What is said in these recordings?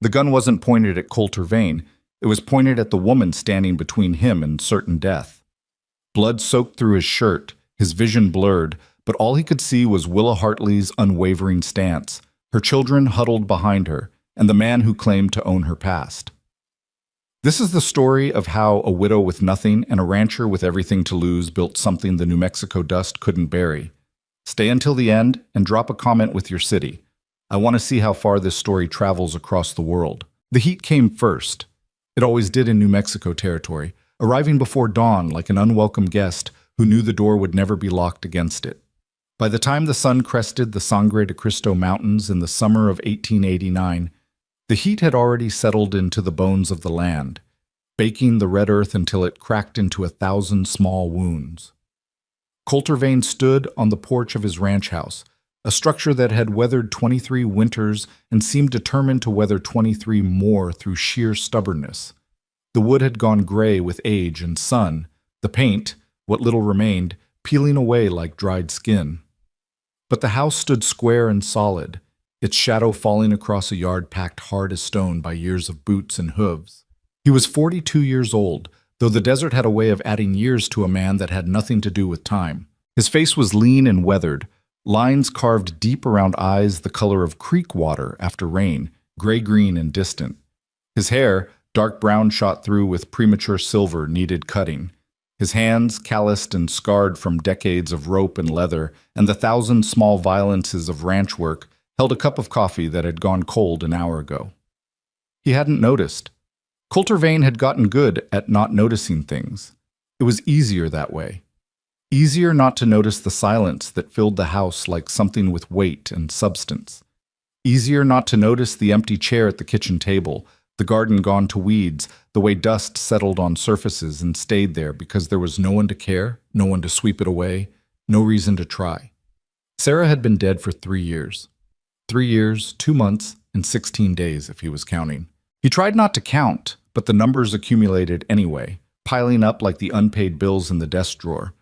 The gun wasn't pointed at Coulter Vane. It was pointed at the woman standing between him and certain death. Blood soaked through his shirt, his vision blurred, but all he could see was Willa Hartley's unwavering stance, her children huddled behind her, and the man who claimed to own her past. This is the story of how a widow with nothing and a rancher with everything to lose built something the New Mexico dust couldn't bury. Stay until the end and drop a comment with your city. I want to see how far this story travels across the world. The heat came first. It always did in New Mexico territory, arriving before dawn like an unwelcome guest who knew the door would never be locked against it. By the time the sun crested the Sangre de Cristo Mountains in the summer of 1889, the heat had already settled into the bones of the land, baking the red earth until it cracked into 1,000 small wounds. Coulter Vane stood on the porch of his ranch house, a structure that had weathered 23 winters and seemed determined to weather 23 more through sheer stubbornness. The wood had gone gray with age and sun, the paint, what little remained, peeling away like dried skin. But the house stood square and solid, its shadow falling across a yard packed hard as stone by years of boots and hooves. He was 42 years old, though the desert had a way of adding years to a man that had nothing to do with time. His face was lean and weathered, lines carved deep around eyes the color of creek water after rain, gray-green and distant. His hair, dark brown shot through with premature silver, needed cutting. His hands, calloused and scarred from decades of rope and leather and the 1,000 small violences of ranch work, held a cup of coffee that had gone cold an hour ago. He hadn't noticed. Coulter Vane had gotten good at not noticing things. It was easier that way. Easier not to notice the silence that filled the house like something with weight and substance. Easier not to notice the empty chair at the kitchen table, the garden gone to weeds, the way dust settled on surfaces and stayed there because there was no one to care, no one to sweep it away, no reason to try. Sarah had been dead for 3 years. 3 years, 2 months, and 16 days if he was counting. He tried not to count, but the numbers accumulated anyway, piling up like the unpaid bills in the desk drawer,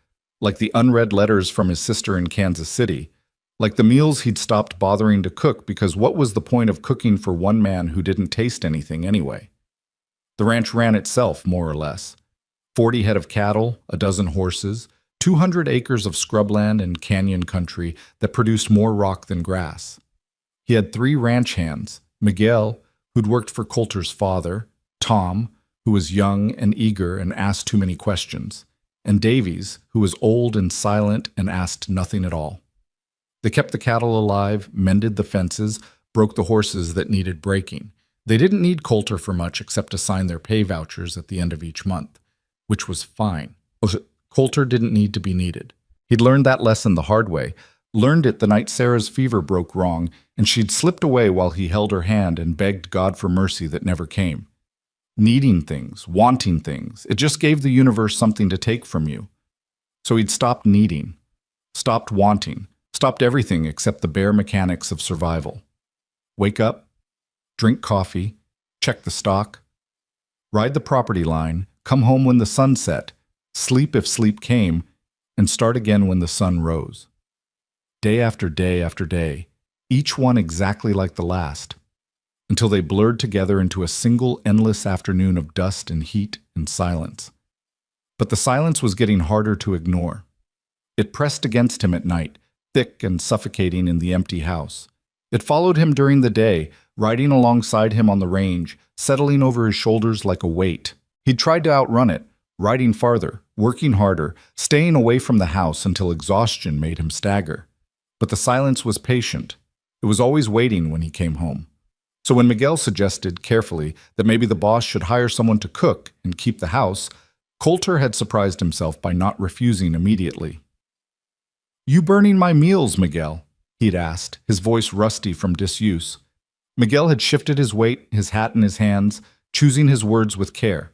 like the unread letters from his sister in Kansas City, like the meals he'd stopped bothering to cook because what was the point of cooking for one man who didn't taste anything anyway? The ranch ran itself, more or less. 40 head of cattle, a dozen horses, 200 acres of scrubland and canyon country that produced more rock than grass. He had 3 ranch hands, Miguel, who'd worked for Coulter's father, Tom, who was young and eager and asked too many questions, and Davies, who was old and silent and asked nothing at all. They kept the cattle alive, mended the fences, broke the horses that needed breaking. They didn't need Coulter for much except to sign their pay vouchers at the end of each month, which was fine. Coulter didn't need to be needed. He'd learned that lesson the hard way, learned it the night Sarah's fever broke wrong, and she'd slipped away while he held her hand and begged God for mercy that never came. Needing things, wanting things, it just gave the universe something to take from you. So he'd stopped needing, stopped wanting, stopped everything except the bare mechanics of survival. Wake up, drink coffee, check the stock, ride the property line, come home when the sun set, sleep if sleep came, and start again when the sun rose. Day after day after day, each one exactly like the last, until they blurred together into a single endless afternoon of dust and heat and silence. But the silence was getting harder to ignore. It pressed against him at night, thick and suffocating in the empty house. It followed him during the day, riding alongside him on the range, settling over his shoulders like a weight. He'd tried to outrun it, riding farther, working harder, staying away from the house until exhaustion made him stagger. But the silence was patient. It was always waiting when he came home. So when Miguel suggested, carefully, that maybe the boss should hire someone to cook and keep the house, Coulter had surprised himself by not refusing immediately. "You burning my meals, Miguel?" he'd asked, his voice rusty from disuse. Miguel had shifted his weight, his hat in his hands, choosing his words with care.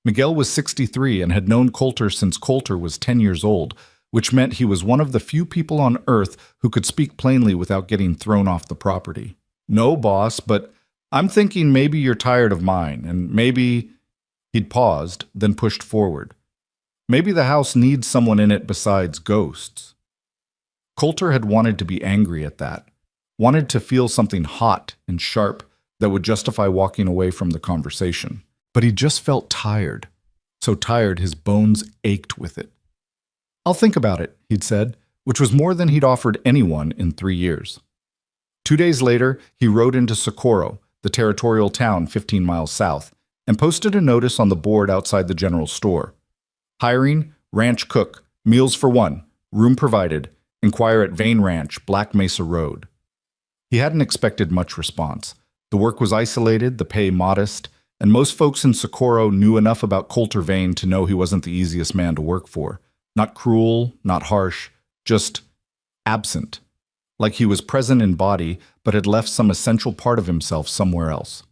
Miguel was 63 and had known Coulter since Coulter was 10 years old, which meant he was one of the few people on earth who could speak plainly without getting thrown off the property. "No, boss, but I'm thinking maybe you're tired of mine, and maybe—" He'd paused, then pushed forward. "Maybe the house needs someone in it besides ghosts." Coulter had wanted to be angry at that, wanted to feel something hot and sharp, that would justify walking away from the conversation. But he just felt tired. So tired his bones ached with it. "I'll think about it," he'd said, which was more than he'd offered anyone in 3 years. 2 days later, he rode into Socorro, the territorial town 15 miles south, and posted a notice on the board outside the general store. "Hiring, ranch cook, meals for one, room provided. Inquire at Vane Ranch, Black Mesa Road." He hadn't expected much response. The work was isolated, the pay modest, and most folks in Socorro knew enough about Colter Vane to know he wasn't the easiest man to work for. Not cruel, not harsh, just absent. Like he was present in body, but had left some essential part of himself somewhere else.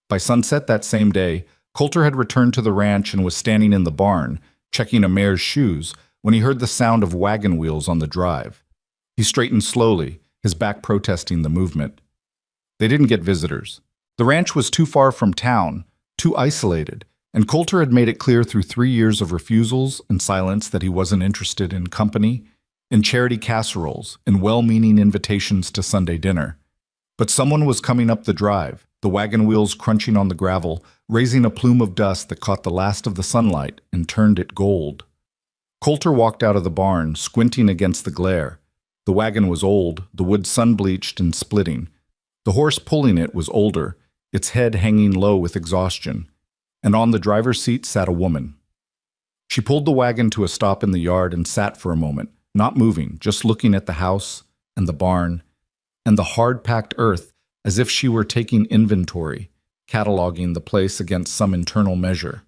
By sunset that same day, Colter had returned to the ranch and was standing in the barn, checking a mare's shoes, when he heard the sound of wagon wheels on the drive. He straightened slowly, his back protesting the movement. They didn't get visitors. The ranch was too far from town, too isolated, and Colter had made it clear through 3 years of refusals and silence that he wasn't interested in company, in charity casseroles, in well-meaning invitations to Sunday dinner. But someone was coming up the drive, the wagon wheels crunching on the gravel, raising a plume of dust that caught the last of the sunlight and turned it gold. Colter walked out of the barn, squinting against the glare. The wagon was old, the wood sun-bleached and splitting. The horse pulling it was older, its head hanging low with exhaustion, and on the driver's seat sat a woman. She pulled the wagon to a stop in the yard and sat for a moment, not moving, just looking at the house and the barn and the hard-packed earth as if she were taking inventory, cataloging the place against some internal measure.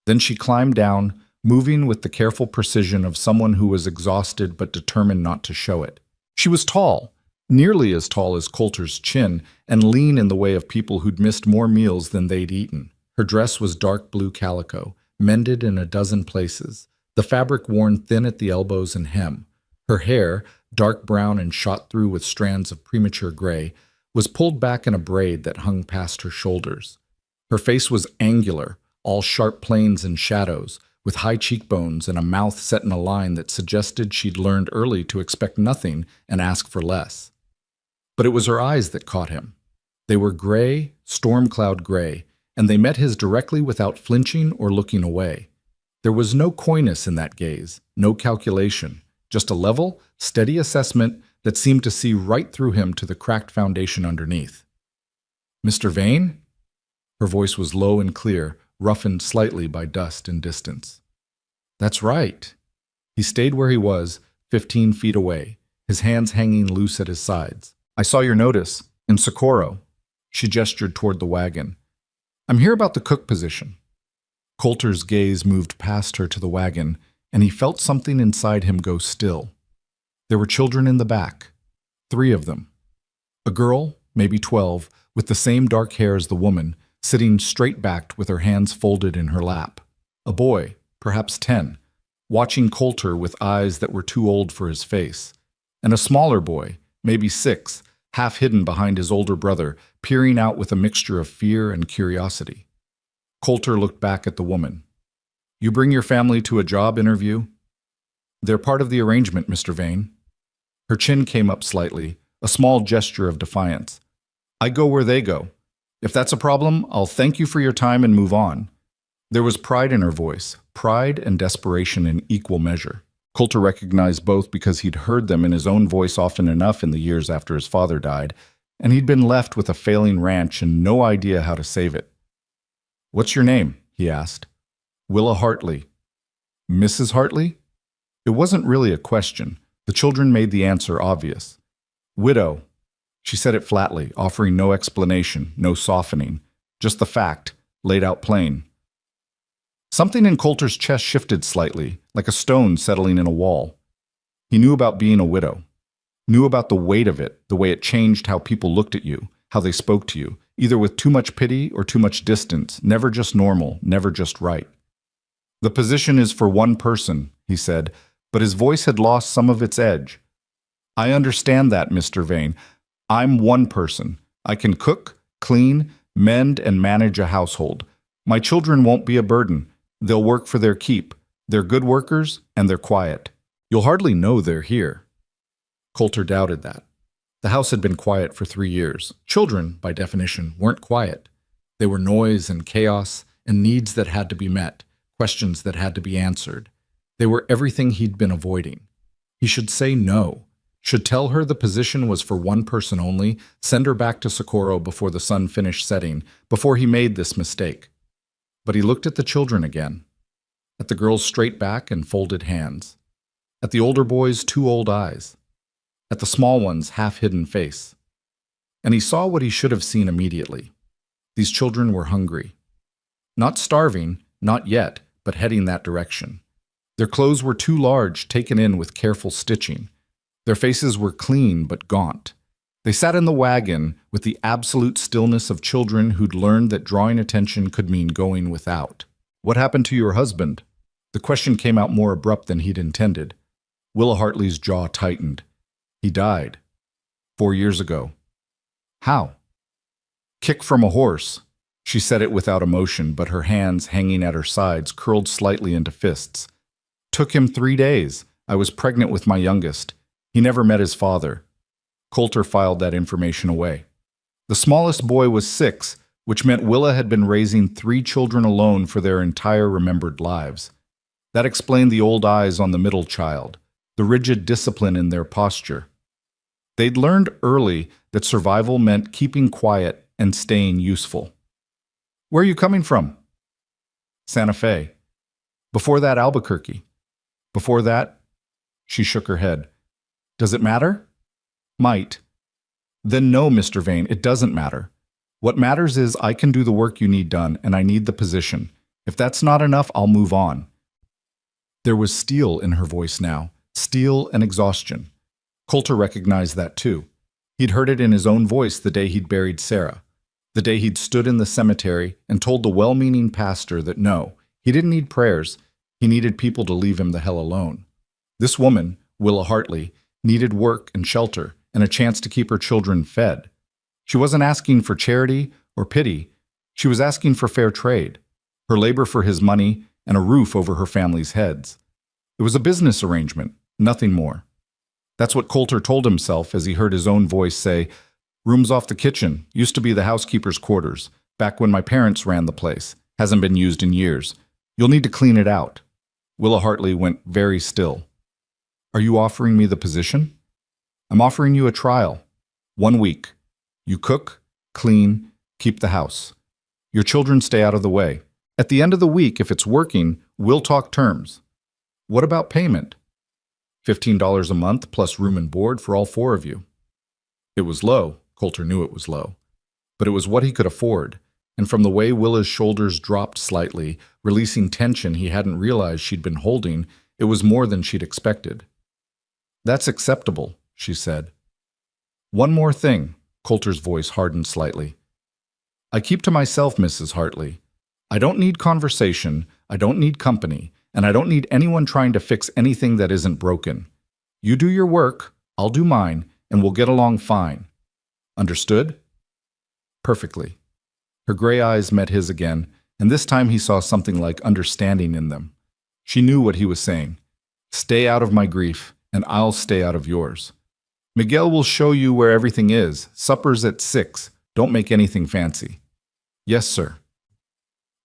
Then she climbed down, moving with the careful precision of someone who was exhausted but determined not to show it. She was tall, nearly as tall as Colter's chin, and lean in the way of people who'd missed more meals than they'd eaten. Her dress was dark blue calico, mended in a dozen places, the fabric worn thin at the elbows and hem. Her hair, dark brown and shot through with strands of premature gray, was pulled back in a braid that hung past her shoulders. Her face was angular, all sharp planes and shadows, with high cheekbones and a mouth set in a line that suggested she'd learned early to expect nothing and ask for less. But it was her eyes that caught him. They were gray, storm cloud gray, and they met his directly without flinching or looking away. There was no coyness in that gaze, no calculation, just a level, steady assessment that seemed to see right through him to the cracked foundation underneath. "Mr. Vane?" Her voice was low and clear, roughened slightly by dust and distance. "That's right." He stayed where he was, 15 feet away, his hands hanging loose at his sides. "I saw your notice, in Socorro." She gestured toward the wagon. "I'm here about the cook position." Colter's gaze moved past her to the wagon, and he felt something inside him go still. There were children in the back, 3 of them. A girl, maybe 12, with the same dark hair as the woman, sitting straight-backed with her hands folded in her lap. A boy, perhaps 10, watching Colter with eyes that were too old for his face. And a smaller boy, maybe 6, half hidden behind his older brother, peering out with a mixture of fear and curiosity. Colter looked back at the woman. "You bring your family to a job interview?" "They're part of the arrangement, Mr. Vane." Her chin came up slightly, a small gesture of defiance. "I go where they go. If that's a problem, I'll thank you for your time and move on." There was pride in her voice, pride and desperation in equal measure. Colter recognized both because he'd heard them in his own voice often enough in the years after his father died, and he'd been left with a failing ranch and no idea how to save it. "What's your name?" he asked. "Willa Hartley." "Mrs. Hartley?" It wasn't really a question. The children made the answer obvious. "Widow." She said it flatly, offering no explanation, no softening, just the fact, laid out plain. Something in Colter's chest shifted slightly, like a stone settling in a wall. He knew about being a widow, knew about the weight of it, the way it changed how people looked at you, how they spoke to you, either with too much pity or too much distance, never just normal, never just right. "The position is for one person," he said, but his voice had lost some of its edge. "I understand that, Mr. Vane. I'm one person. I can cook, clean, mend, and manage a household. My children won't be a burden. They'll work for their keep. They're good workers, and they're quiet. You'll hardly know they're here." Colter doubted that. The house had been quiet for 3 years. Children, by definition, weren't quiet. They were noise and chaos and needs that had to be met, questions that had to be answered. They were everything he'd been avoiding. He should say no, should tell her the position was for one person only, send her back to Socorro before the sun finished setting, before he made this mistake. But he looked at the children again, at the girl's straight back and folded hands, at the older boy's 2 old eyes, at the small one's half-hidden face. And he saw what he should have seen immediately. These children were hungry. Not starving, not yet, but heading that direction. Their clothes were too large, taken in with careful stitching. Their faces were clean but gaunt. They sat in the wagon with the absolute stillness of children who'd learned that drawing attention could mean going without. "What happened to your husband?" The question came out more abrupt than he'd intended. Willa Hartley's jaw tightened. "He died. 4 years ago." "How?" "Kick from a horse." She said it without emotion, but her hands, hanging at her sides, curled slightly into fists. "Took him 3 days. I was pregnant with my youngest. He never met his father." Coulter filed that information away. The smallest boy was 6, which meant Willa had been raising 3 children alone for their entire remembered lives. That explained the old eyes on the middle child, the rigid discipline in their posture. They'd learned early that survival meant keeping quiet and staying useful. "Where are you coming from?" "Santa Fe." "Before that, Albuquerque." "Before that?" She shook her head. "Does it matter?" "Might." "Then no, Mr. Vane, it doesn't matter. What matters is I can do the work you need done, and I need the position. If that's not enough, I'll move on." There was steel in her voice now, steel and exhaustion. Coulter recognized that too. He'd heard it in his own voice the day he'd buried Sarah, the day he'd stood in the cemetery and told the well-meaning pastor that no, he didn't need prayers, he needed people to leave him the hell alone. This woman, Willa Hartley, needed work and shelter and a chance to keep her children fed. She wasn't asking for charity or pity. She was asking for fair trade, her labor for his money, and a roof over her family's heads. It was a business arrangement, nothing more. That's what Coulter told himself as he heard his own voice say, "Room's off the kitchen, used to be the housekeeper's quarters, back when my parents ran the place, hasn't been used in years. You'll need to clean it out." Willa Hartley went very still. "Are you offering me the position?" "I'm offering you a trial. 1 week. You cook, clean, keep the house. Your children stay out of the way. At the end of the week, if it's working, we'll talk terms." "What about payment?" $15 a month plus room and board for all 4 of you. It was low. Coulter knew it was low. But it was what he could afford, and from the way Willa's shoulders dropped slightly, releasing tension he hadn't realized she'd been holding, it was more than she'd expected. "That's acceptable," she said. "One more thing," Coulter's voice hardened slightly. "I keep to myself, Mrs. Hartley. I don't need conversation, I don't need company, and I don't need anyone trying to fix anything that isn't broken. You do your work, I'll do mine, and we'll get along fine. Understood?" "Perfectly." Her gray eyes met his again, and this time he saw something like understanding in them. She knew what he was saying. "Stay out of my grief, and I'll stay out of yours. Miguel will show you where everything is. Supper's at 6. Don't make anything fancy." "Yes, sir."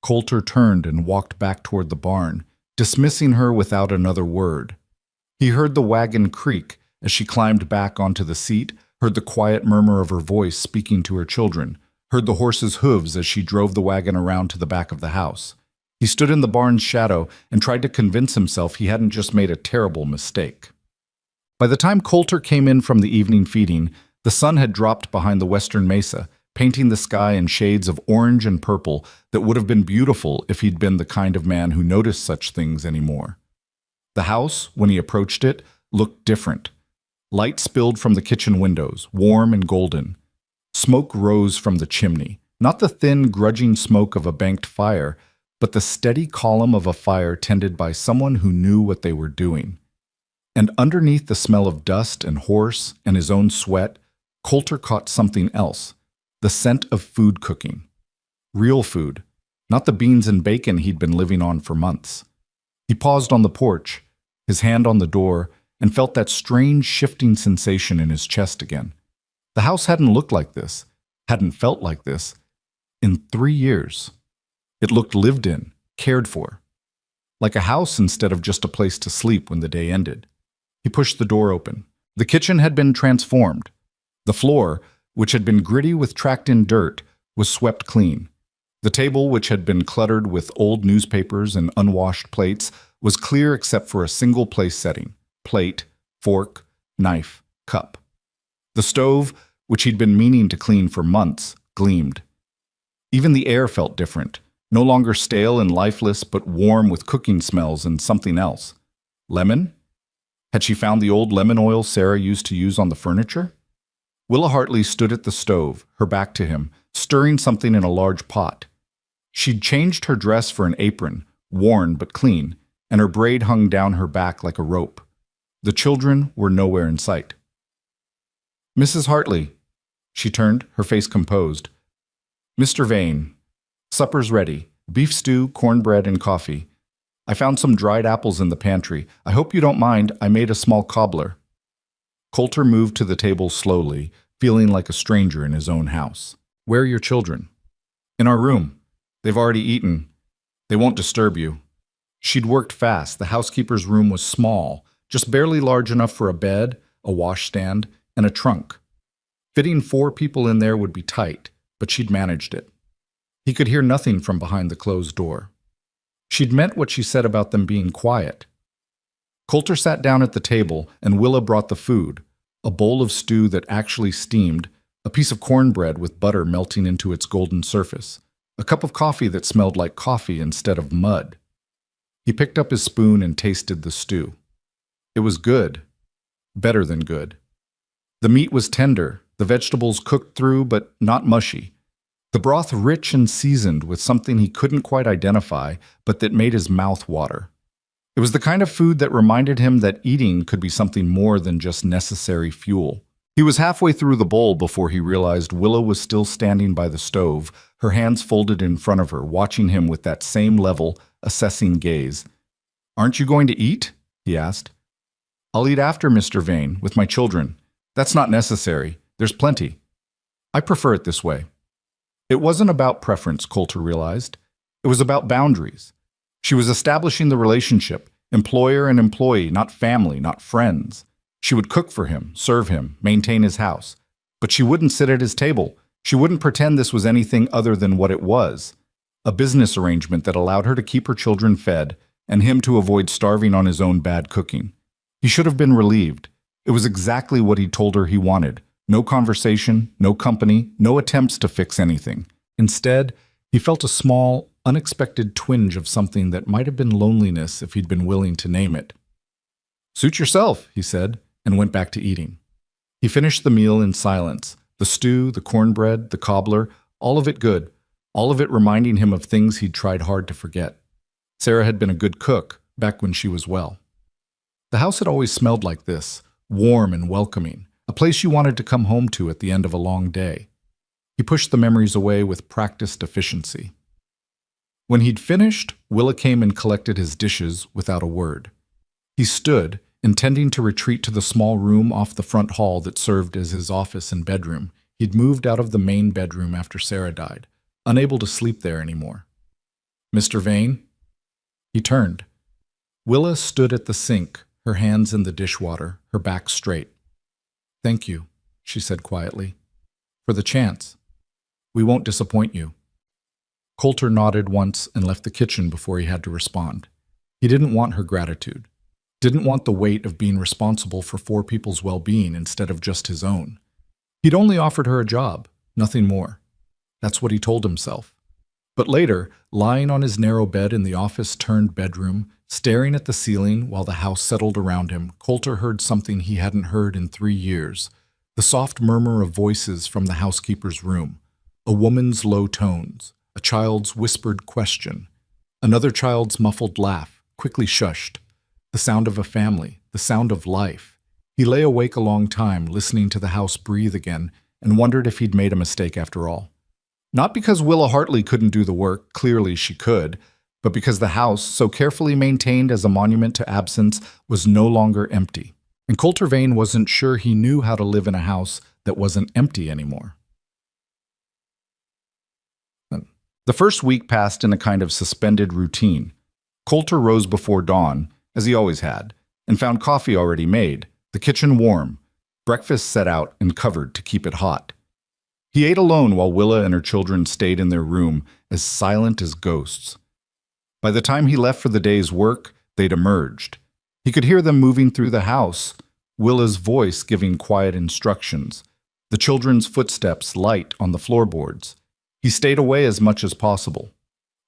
Coulter turned and walked back toward the barn, dismissing her without another word. He heard the wagon creak as she climbed back onto the seat, heard the quiet murmur of her voice speaking to her children, heard the horse's hooves as she drove the wagon around to the back of the house. He stood in the barn's shadow and tried to convince himself he hadn't just made a terrible mistake. By the time Coulter came in from the evening feeding, the sun had dropped behind the western mesa, painting the sky in shades of orange and purple that would have been beautiful if he'd been the kind of man who noticed such things anymore. The house, when he approached it, looked different. Light spilled from the kitchen windows, warm and golden. Smoke rose from the chimney, not the thin, grudging smoke of a banked fire, but the steady column of a fire tended by someone who knew what they were doing. And underneath the smell of dust and horse and his own sweat, Coulter caught something else. The scent of food cooking. Real food, not the beans and bacon he'd been living on for months. He paused on the porch, his hand on the door, and felt that strange shifting sensation in his chest again. The house hadn't looked like this, hadn't felt like this, in 3 years. It looked lived in, cared for, like a house instead of just a place to sleep when the day ended. He pushed the door open. The kitchen had been transformed. The floor, which had been gritty with tracked-in dirt, was swept clean. The table, which had been cluttered with old newspapers and unwashed plates, was clear except for a single place setting: plate, fork, knife, cup. The stove, which he'd been meaning to clean for months, gleamed. Even the air felt different, no longer stale and lifeless, but warm with cooking smells and something else. Lemon? Had she found the old lemon oil Sarah used to use on the furniture? Willa Hartley stood at the stove, her back to him, stirring something in a large pot. She'd changed her dress for an apron, worn but clean, and her braid hung down her back like a rope. The children were nowhere in sight. "Mrs. Hartley." She turned, her face composed. "Mr. Vane. Supper's ready. Beef stew, cornbread, and coffee. I found some dried apples in the pantry. I hope you don't mind. I made a small cobbler." Coulter moved to the table slowly, feeling like a stranger in his own house. "Where are your children?" "In our room. They've already eaten. They won't disturb you." She'd worked fast. The housekeeper's room was small, just barely large enough for a bed, a washstand, and a trunk. Fitting 4 people in there would be tight, but she'd managed it. He could hear nothing from behind the closed door. She'd meant what she said about them being quiet. Coulter sat down at the table, and Willa brought the food: a bowl of stew that actually steamed, a piece of cornbread with butter melting into its golden surface, a cup of coffee that smelled like coffee instead of mud. He picked up his spoon and tasted the stew. It was good. Better than good. The meat was tender, the vegetables cooked through but not mushy. The broth rich and seasoned with something he couldn't quite identify, but that made his mouth water. It was the kind of food that reminded him that eating could be something more than just necessary fuel. He was halfway through the bowl before he realized Willa was still standing by the stove, her hands folded in front of her, watching him with that same level, assessing gaze. "Aren't you going to eat?" he asked. "I'll eat after, Mr. Vane, with my children. That's not necessary. There's plenty. I prefer it this way." It wasn't about preference, Coulter realized. It was about boundaries. She was establishing the relationship, employer and employee, not family, not friends. She would cook for him, serve him, maintain his house. But she wouldn't sit at his table. She wouldn't pretend this was anything other than what it was: a business arrangement that allowed her to keep her children fed and him to avoid starving on his own bad cooking. He should have been relieved. It was exactly what he told her he wanted. No conversation, no company, no attempts to fix anything. Instead, he felt a small, unexpected twinge of something that might have been loneliness if he'd been willing to name it. "Suit yourself," he said, and went back to eating. He finished the meal in silence. The stew, the cornbread, the cobbler, all of it good, all of it reminding him of things he'd tried hard to forget. Sarah had been a good cook, back when she was well. The house had always smelled like this, warm and welcoming, a place you wanted to come home to at the end of a long day. He pushed the memories away with practiced efficiency. When he'd finished, Willa came and collected his dishes without a word. He stood, intending to retreat to the small room off the front hall that served as his office and bedroom. He'd moved out of the main bedroom after Sarah died, unable to sleep there anymore. "Mr. Vane?" He turned. Willa stood at the sink, her hands in the dishwater, her back straight. "Thank you," she said quietly, "for the chance. We won't disappoint you." Coulter nodded once and left the kitchen before he had to respond. He didn't want her gratitude. Didn't want the weight of being responsible for 4 people's well-being instead of just his own. He'd only offered her a job, nothing more. That's what he told himself. But later, lying on his narrow bed in the office-turned bedroom, staring at the ceiling while the house settled around him, Coulter heard something he hadn't heard in 3 years: the soft murmur of voices from the housekeeper's room, a woman's low tones, a child's whispered question, another child's muffled laugh, quickly shushed, the sound of a family, the sound of life. He lay awake a long time, listening to the house breathe again, and wondered if he'd made a mistake after all. Not because Willa Hartley couldn't do the work, clearly she could, but because the house, so carefully maintained as a monument to absence, was no longer empty. And Coulter Vane wasn't sure he knew how to live in a house that wasn't empty anymore. The first week passed in a kind of suspended routine. Coulter rose before dawn, as he always had, and found coffee already made, the kitchen warm, breakfast set out and covered to keep it hot. He ate alone while Willa and her children stayed in their room, as silent as ghosts. By the time he left for the day's work, they'd emerged. He could hear them moving through the house, Willa's voice giving quiet instructions, the children's footsteps light on the floorboards. He stayed away as much as possible.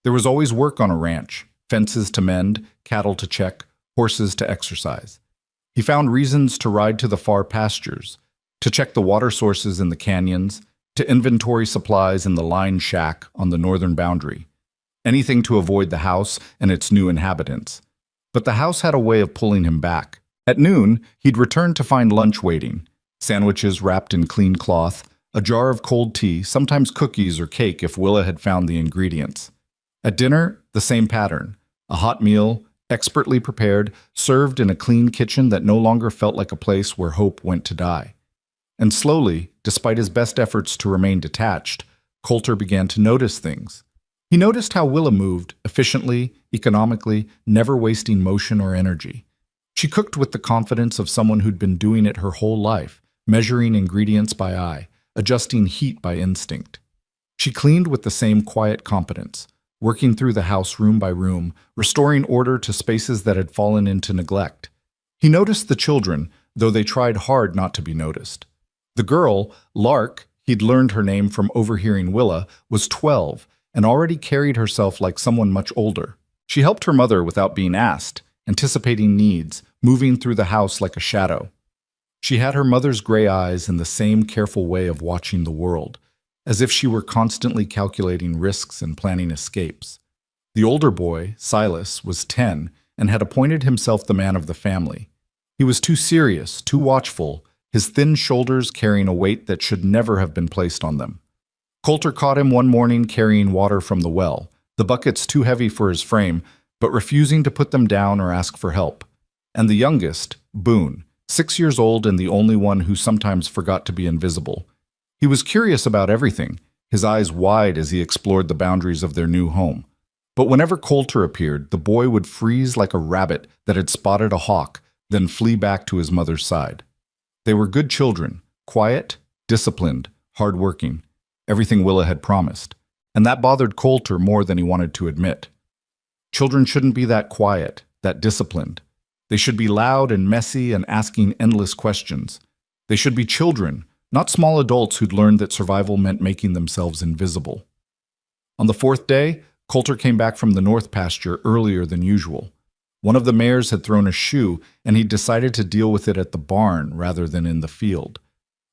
There was always work on a ranch, fences to mend, cattle to check, horses to exercise. He found reasons to ride to the far pastures, to check the water sources in the canyons, to inventory supplies in the line shack on the northern boundary. Anything to avoid the house and its new inhabitants. But the house had a way of pulling him back. At noon, he'd return to find lunch waiting, sandwiches wrapped in clean cloth, a jar of cold tea, sometimes cookies or cake if Willa had found the ingredients. At dinner, the same pattern, a hot meal, expertly prepared, served in a clean kitchen that no longer felt like a place where hope went to die. And slowly, despite his best efforts to remain detached, Coulter began to notice things. He noticed how Willa moved, efficiently, economically, never wasting motion or energy. She cooked with the confidence of someone who'd been doing it her whole life, measuring ingredients by eye, adjusting heat by instinct. She cleaned with the same quiet competence, working through the house room by room, restoring order to spaces that had fallen into neglect. He noticed the children, though they tried hard not to be noticed. The girl, Lark, he'd learned her name from overhearing Willa, was 12 and already carried herself like someone much older. She helped her mother without being asked, anticipating needs, moving through the house like a shadow. She had her mother's gray eyes and the same careful way of watching the world, as if she were constantly calculating risks and planning escapes. The older boy, Silas, was 10 and had appointed himself the man of the family. He was too serious, too watchful, his thin shoulders carrying a weight that should never have been placed on them. Coulter caught him one morning carrying water from the well, the buckets too heavy for his frame, but refusing to put them down or ask for help. And the youngest, Boone, 6 years old and the only one who sometimes forgot to be invisible. He was curious about everything, his eyes wide as he explored the boundaries of their new home. But whenever Coulter appeared, the boy would freeze like a rabbit that had spotted a hawk, then flee back to his mother's side. They were good children, quiet, disciplined, hardworking, everything Willa had promised. And that bothered Coulter more than he wanted to admit. Children shouldn't be that quiet, that disciplined. They should be loud and messy and asking endless questions. They should be children, not small adults who'd learned that survival meant making themselves invisible. On the fourth day, Coulter came back from the north pasture earlier than usual. One of the mares had thrown a shoe, and he decided to deal with it at the barn rather than in the field.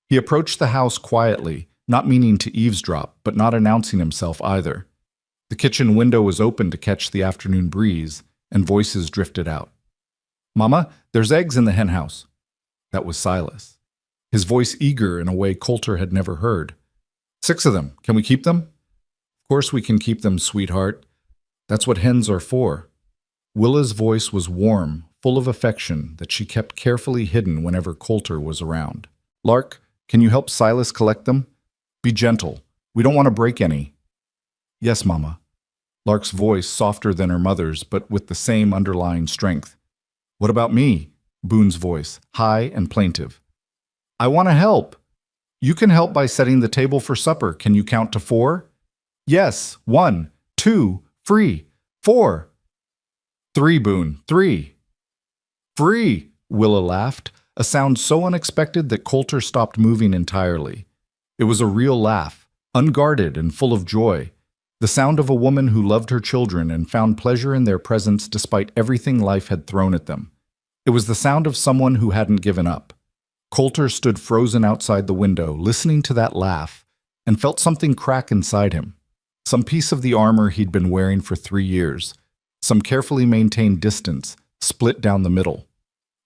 He approached the house quietly, not meaning to eavesdrop, but not announcing himself either. The kitchen window was open to catch the afternoon breeze, and voices drifted out. "Mama, there's eggs in the henhouse." That was Silas, his voice eager in a way Coulter had never heard. "6 of them. Can we keep them?" "Of course we can keep them, sweetheart. That's what hens are for." Willa's voice was warm, full of affection that she kept carefully hidden whenever Coulter was around. "Lark, can you help Silas collect them? Be gentle. We don't want to break any." "Yes, Mama." Lark's voice softer than her mother's, but with the same underlying strength. "What about me?" Boone's voice, high and plaintive. "I want to help." "You can help by setting the table for supper. Can you count to 4? "Yes. 1, 2, 3, 4. 3, Boone, 3. "Free," Willa laughed, a sound so unexpected that Coulter stopped moving entirely. It was a real laugh, unguarded and full of joy, the sound of a woman who loved her children and found pleasure in their presence despite everything life had thrown at them. It was the sound of someone who hadn't given up. Coulter stood frozen outside the window, listening to that laugh, and felt something crack inside him. Some piece of the armor he'd been wearing for 3 years, some carefully maintained distance, split down the middle.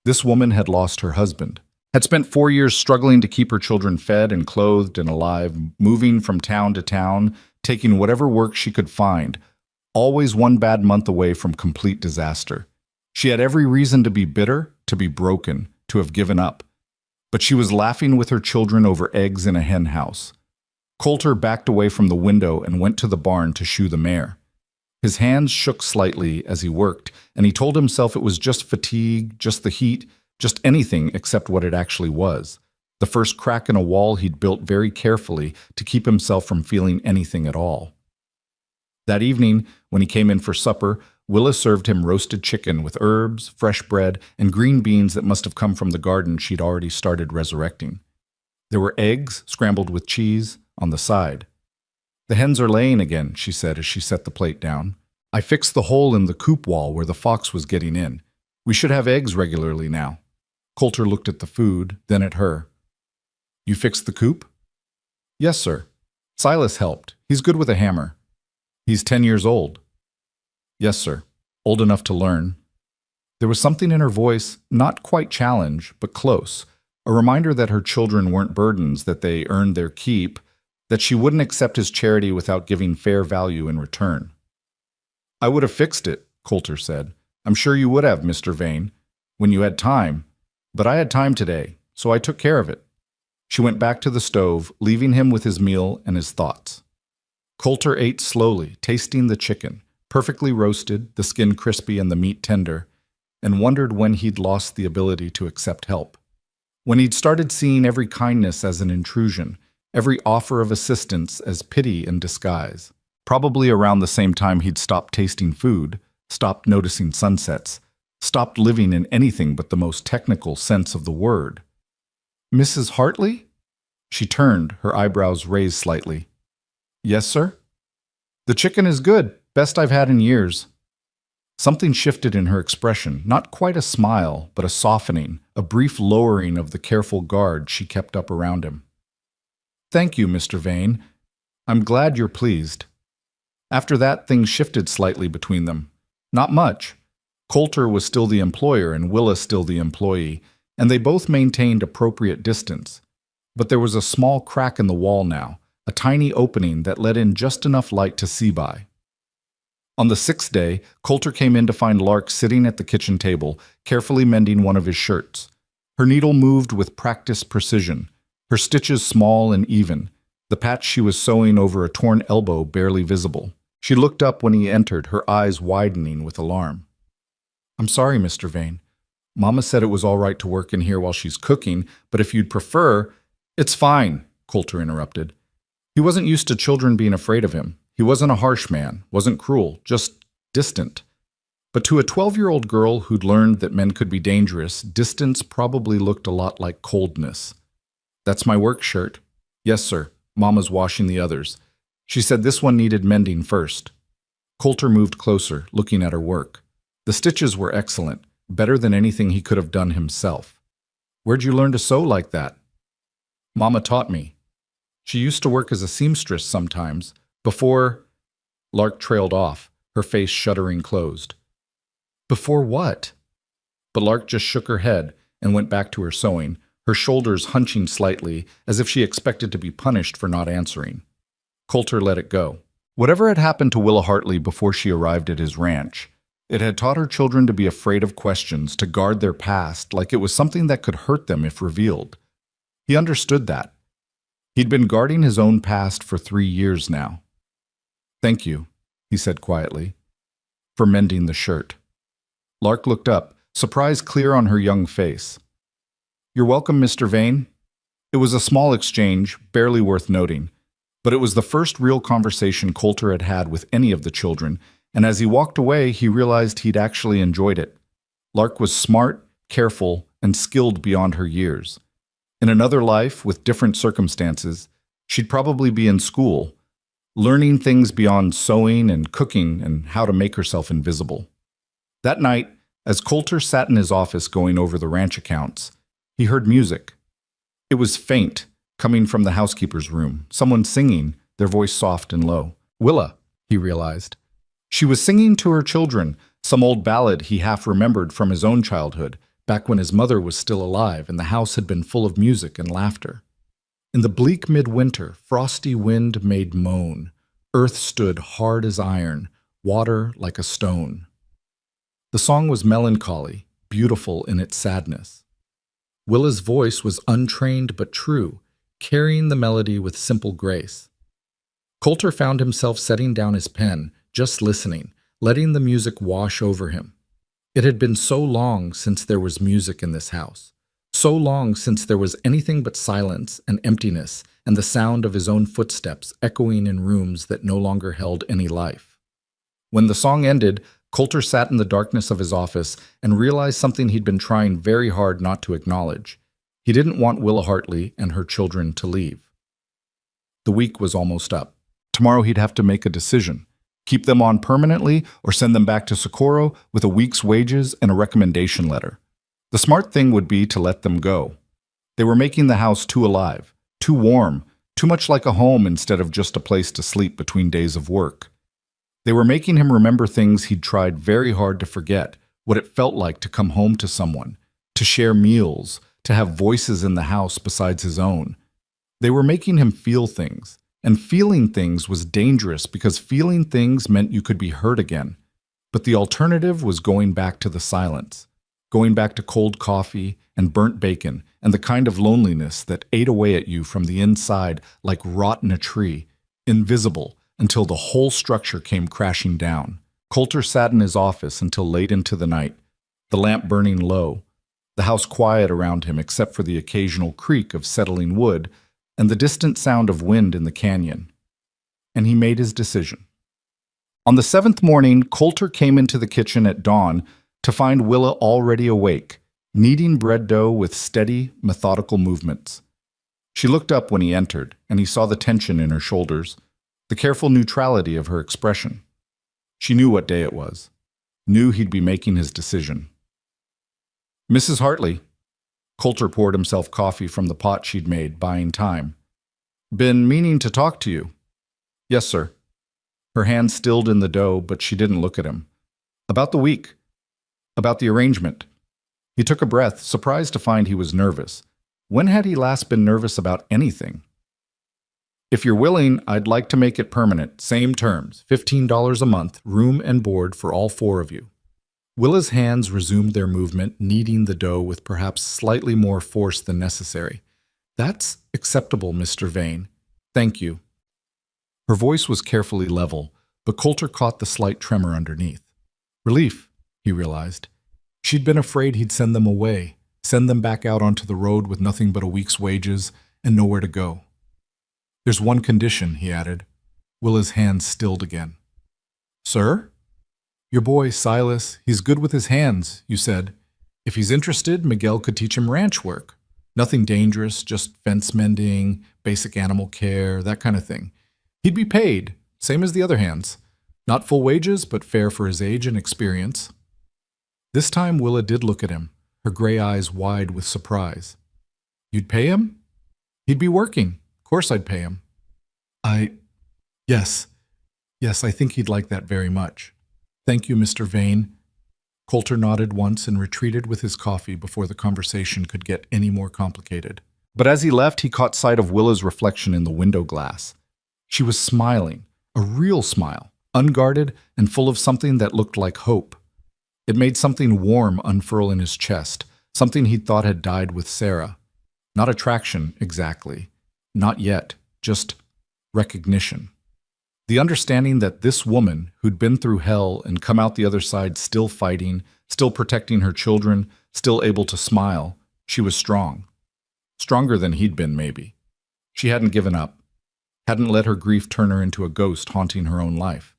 This woman had lost her husband, had spent 4 years struggling to keep her children fed and clothed and alive, moving from town to town, taking whatever work she could find, always one bad month away from complete disaster. She had every reason to be bitter, to be broken, to have given up. but she was laughing with her children over eggs in a hen house. Coulter backed away from the window and went to the barn to shoe the mare. His hands shook slightly as he worked, and he told himself it was just fatigue, just the heat, just anything except what it actually was. The first crack in a wall he'd built very carefully to keep himself from feeling anything at all. That evening, when he came in for supper, Willa served him roasted chicken with herbs, fresh bread, and green beans that must have come from the garden she'd already started resurrecting. There were eggs, scrambled with cheese, on the side. "The hens are laying again," she said as she set the plate down. "I fixed the hole in the coop wall where the fox was getting in. We should have eggs regularly now." Coulter looked at the food, then at her. "You fixed the coop?" "Yes, sir. Silas helped. He's good with a hammer." "He's 10 years old." "Yes, sir. Old enough to learn." There was something in her voice, not quite challenge, but close, a reminder that her children weren't burdens, that they earned their keep, that she wouldn't accept his charity without giving fair value in return. "I would have fixed it," Coulter said. "I'm sure you would have, Mr. Vane, when you had time. But I had time today, so I took care of it." She went back to the stove, leaving him with his meal and his thoughts. Coulter ate slowly, tasting the chicken, perfectly roasted, the skin crispy and the meat tender, and wondered when he'd lost the ability to accept help. When he'd started seeing every kindness as an intrusion, every offer of assistance as pity in disguise. Probably around the same time he'd stopped tasting food, stopped noticing sunsets, stopped living in anything but the most technical sense of the word. "Mrs. Hartley?" She turned, her eyebrows raised slightly. "Yes, sir?" "The chicken is good, best I've had in years." Something shifted in her expression, not quite a smile, but a softening, a brief lowering of the careful guard she kept up around him. "Thank you, Mr. Vane. I'm glad you're pleased." After that, things shifted slightly between them. Not much. Coulter was still the employer and Willa still the employee, and they both maintained appropriate distance. But there was a small crack in the wall now, a tiny opening that let in just enough light to see by. On the 6th day, Coulter came in to find Lark sitting at the kitchen table, carefully mending one of his shirts. Her needle moved with practiced precision, her stitches small and even, the patch she was sewing over a torn elbow barely visible. She looked up when he entered, her eyes widening with alarm. "I'm sorry, Mr. Vane. Mama said it was all right to work in here while she's cooking, but if you'd prefer—" "It's fine," Coulter interrupted. He wasn't used to children being afraid of him. He wasn't a harsh man, wasn't cruel, just distant. But to a 12-year-old girl who'd learned that men could be dangerous, distance probably looked a lot like coldness. "That's my work shirt." "Yes, sir. Mama's washing the others. She said this one needed mending first." Coulter moved closer, looking at her work. The stitches were excellent, better than anything he could have done himself. "Where'd you learn to sew like that?" "Mama taught me. She used to work as a seamstress sometimes. Before—" Lark trailed off, her face shuddering closed. "Before what?" But Lark just shook her head and went back to her sewing, her shoulders hunching slightly, as if she expected to be punished for not answering. Coulter let it go. Whatever had happened to Willa Hartley before she arrived at his ranch, it had taught her children to be afraid of questions, to guard their past like it was something that could hurt them if revealed. He understood that. He'd been guarding his own past for 3 years now. "Thank you," he said quietly, "for mending the shirt." Lark looked up, surprise clear on her young face. "You're welcome, Mr. Vane." It was a small exchange, barely worth noting, but it was the first real conversation Coulter had had with any of the children, and as he walked away, he realized he'd actually enjoyed it. Lark was smart, careful, and skilled beyond her years. In another life, with different circumstances, she'd probably be in school, learning things beyond sewing and cooking and how to make herself invisible. That night, as Coulter sat in his office going over the ranch accounts, he heard music. It was faint, coming from the housekeeper's room, someone singing, their voice soft and low. Willa, he realized. She was singing to her children, some old ballad he half remembered from his own childhood, back when his mother was still alive and the house had been full of music and laughter. In the bleak midwinter, frosty wind made moan. Earth stood hard as iron, water like a stone. The song was melancholy, beautiful in its sadness. Willa's voice was untrained but true, carrying the melody with simple grace. Coulter found himself setting down his pen, just listening, letting the music wash over him. It had been so long since there was music in this house, so long since there was anything but silence and emptiness and the sound of his own footsteps echoing in rooms that no longer held any life. When the song ended, Coulter sat in the darkness of his office and realized something he'd been trying very hard not to acknowledge. He didn't want Willa Hartley and her children to leave. The week was almost up. Tomorrow he'd have to make a decision. Keep them on permanently or send them back to Socorro with a week's wages and a recommendation letter. The smart thing would be to let them go. They were making the house too alive, too warm, too much like a home instead of just a place to sleep between days of work. They were making him remember things he'd tried very hard to forget, what it felt like to come home to someone, to share meals, to have voices in the house besides his own. They were making him feel things, and feeling things was dangerous because feeling things meant you could be hurt again. But the alternative was going back to the silence, going back to cold coffee and burnt bacon and the kind of loneliness that ate away at you from the inside like rot in a tree, invisible, until the whole structure came crashing down. Coulter sat in his office until late into the night, the lamp burning low, the house quiet around him except for the occasional creak of settling wood and the distant sound of wind in the canyon. And he made his decision. On the 7th morning, Coulter came into the kitchen at dawn to find Willa already awake, kneading bread dough with steady, methodical movements. She looked up when he entered, and he saw the tension in her shoulders, the careful neutrality of her expression. She knew what day it was, knew he'd be making his decision. "Mrs. Hartley." Coulter poured himself coffee from the pot she'd made, buying time. "Been meaning to talk to you." "Yes, sir." Her hand stilled in the dough, but she didn't look at him. "About the week. About the arrangement." He took a breath, surprised to find he was nervous. When had he last been nervous about anything? "If you're willing, I'd like to make it permanent. Same terms, $15 a month, room and board for all 4 of you." Willa's hands resumed their movement, kneading the dough with perhaps slightly more force than necessary. "That's acceptable, Mr. Vane. Thank you." Her voice was carefully level, but Coulter caught the slight tremor underneath. Relief, he realized. She'd been afraid he'd send them away, send them back out onto the road with nothing but a week's wages and nowhere to go. "There's one condition," he added. Willa's hands stilled again. "Sir?" "Your boy, Silas, he's good with his hands, you said. If he's interested, Miguel could teach him ranch work. Nothing dangerous, just fence mending, basic animal care, that kind of thing. He'd be paid, same as the other hands. Not full wages, but fair for his age and experience." This time Willa did look at him, her gray eyes wide with surprise. "You'd pay him?" "He'd be working. Of course I'd pay him." Yes, I think he'd like that very much. Thank you, Mr. Vane." Coulter nodded once and retreated with his coffee before the conversation could get any more complicated. But as he left, he caught sight of Willa's reflection in the window glass. She was smiling, a real smile, unguarded and full of something that looked like hope. It made something warm unfurl in his chest, something he'd thought had died with Sarah. Not attraction, exactly. Not yet, just recognition. The understanding that this woman, who'd been through hell and come out the other side still fighting, still protecting her children, still able to smile, she was strong. Stronger than he'd been, maybe. She hadn't given up, hadn't let her grief turn her into a ghost haunting her own life.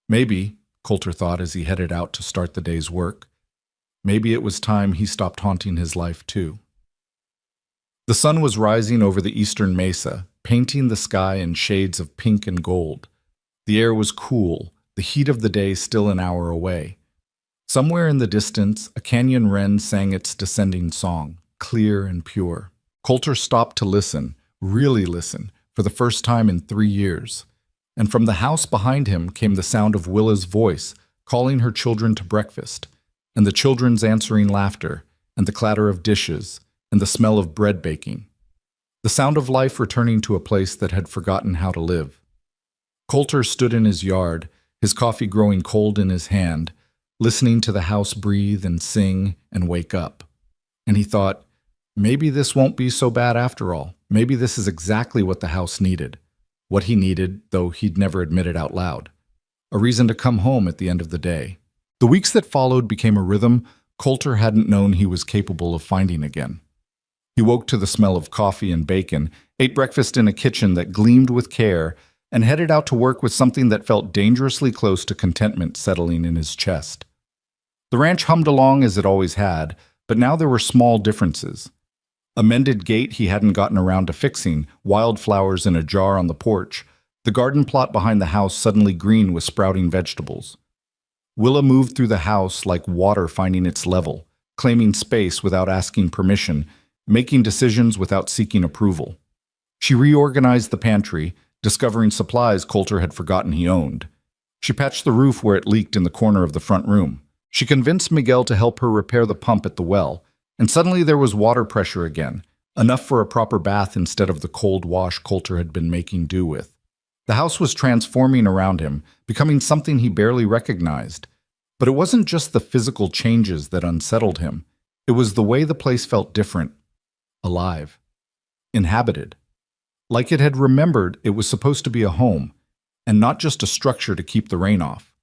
Maybe, Coulter thought as he headed out to start the day's work, maybe it was time he stopped haunting his life too. The sun was rising over the eastern mesa, painting the sky in shades of pink and gold. The air was cool, the heat of the day still an hour away. Somewhere in the distance, a canyon wren sang its descending song, clear and pure. Coulter stopped to listen, really listen, for the first time in 3 years. And from the house behind him came the sound of Willa's voice, calling her children to breakfast, and the children's answering laughter, and the clatter of dishes, and the smell of bread baking. The sound of life returning to a place that had forgotten how to live. Coulter stood in his yard, his coffee growing cold in his hand, listening to the house breathe and sing and wake up. And he thought, Maybe this won't be so bad after all. Maybe this is exactly what the house needed. What he needed, though he'd never admit it out loud. A reason to come home at the end of the day. The weeks that followed became a rhythm Coulter hadn't known he was capable of finding again. He woke to the smell of coffee and bacon, ate breakfast in a kitchen that gleamed with care, and headed out to work with something that felt dangerously close to contentment settling in his chest. The ranch hummed along as it always had, but now there were small differences. A mended gate he hadn't gotten around to fixing, wildflowers in a jar on the porch, the garden plot behind the house suddenly green with sprouting vegetables. Willa moved through the house like water finding its level, claiming space without asking permission, making decisions without seeking approval. She reorganized the pantry, discovering supplies Coulter had forgotten he owned. She patched the roof where it leaked in the corner of the front room. She convinced Miguel to help her repair the pump at the well, and suddenly there was water pressure again, enough for a proper bath instead of the cold wash Coulter had been making do with. The house was transforming around him, becoming something he barely recognized. But it wasn't just the physical changes that unsettled him. It was the way the place felt different, alive, inhabited. Like it had remembered it was supposed to be a home, and not just a structure to keep the rain off.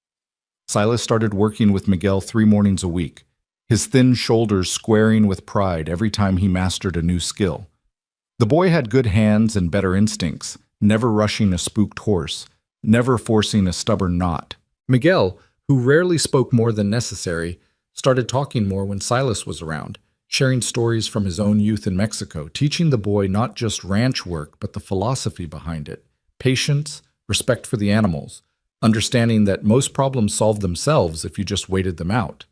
Silas started working with Miguel 3 mornings a week, his thin shoulders squaring with pride every time he mastered a new skill. The boy had good hands and better instincts, never rushing a spooked horse, never forcing a stubborn knot. Miguel, who rarely spoke more than necessary, started talking more when Silas was around, sharing stories from his own youth in Mexico, teaching the boy not just ranch work but the philosophy behind it, patience, respect for the animals, understanding that most problems solve themselves if you just waited them out.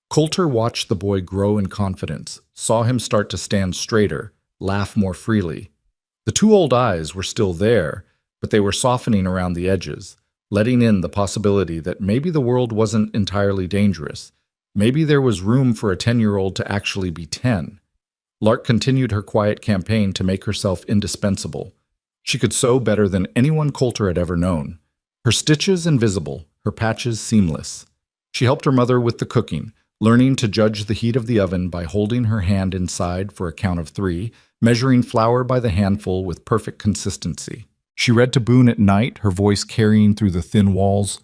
Coulter watched the boy grow in confidence, saw him start to stand straighter, laugh more freely. The 2 old eyes were still there, but they were softening around the edges, letting in the possibility that maybe the world wasn't entirely dangerous. Maybe there was room for a 10-year-old to actually be 10. Lark continued her quiet campaign to make herself indispensable. She could sew better than anyone Coulter had ever known. Her stitches invisible, her patches seamless. She helped her mother with the cooking, learning to judge the heat of the oven by holding her hand inside for a count of 3, measuring flour by the handful with perfect consistency. She read to Boone at night, her voice carrying through the thin walls,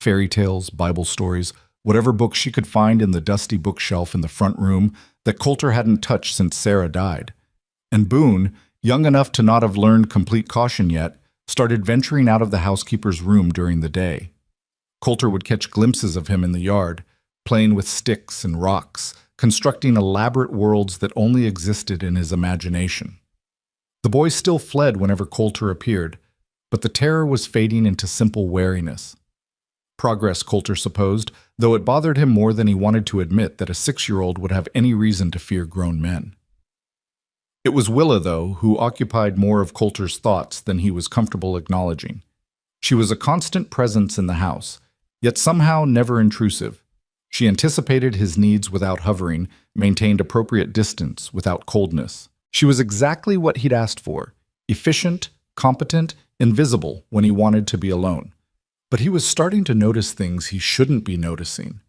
fairy tales, Bible stories, whatever books she could find in the dusty bookshelf in the front room that Coulter hadn't touched since Sarah died. And Boone, young enough to not have learned complete caution yet, started venturing out of the housekeeper's room during the day. Coulter would catch glimpses of him in the yard, playing with sticks and rocks, constructing elaborate worlds that only existed in his imagination. The boy still fled whenever Coulter appeared, but the terror was fading into simple wariness. Progress, Coulter supposed, though it bothered him more than he wanted to admit that a 6-year-old would have any reason to fear grown men. It was Willa, though, who occupied more of Coulter's thoughts than he was comfortable acknowledging. She was a constant presence in the house, yet somehow never intrusive. She anticipated his needs without hovering, maintained appropriate distance without coldness. She was exactly what he'd asked for, efficient, competent, invisible when he wanted to be alone. But he was starting to notice things he shouldn't be noticing.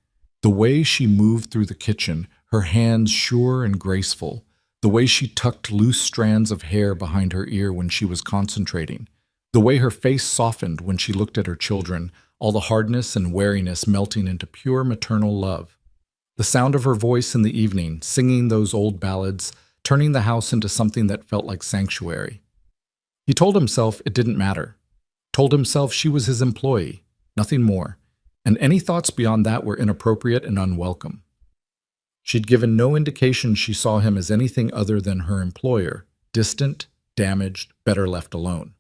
The way she moved through the kitchen, her hands sure and graceful. The way she tucked loose strands of hair behind her ear when she was concentrating. The way her face softened when she looked at her children, all the hardness and wariness melting into pure maternal love. The sound of her voice in the evening, singing those old ballads, turning the house into something that felt like sanctuary. He told himself it didn't matter. Told himself she was his employee, nothing more, and any thoughts beyond that were inappropriate and unwelcome. She'd given no indication she saw him as anything other than her employer, distant, damaged, better left alone,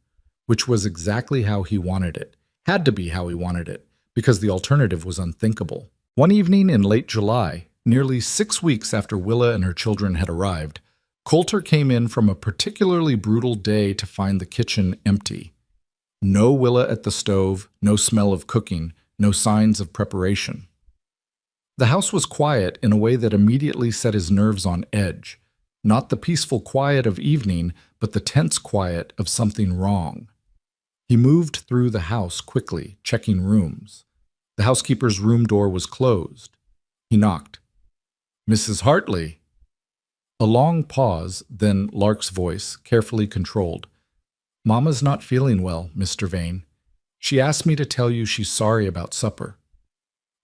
which was exactly how he wanted it, had to be how he wanted it, because the alternative was unthinkable. One evening in late July, nearly 6 weeks after Willa and her children had arrived, Coulter came in from a particularly brutal day to find the kitchen empty. No Willa at the stove, no smell of cooking, no signs of preparation. The house was quiet in a way that immediately set his nerves on edge. Not the peaceful quiet of evening, but the tense quiet of something wrong. He moved through the house quickly, checking rooms. The housekeeper's room door was closed. He knocked. "Mrs. Hartley." A long pause, then Lark's voice, carefully controlled. Mama's not feeling well, Mr. Vane. She asked me to tell you she's sorry about supper.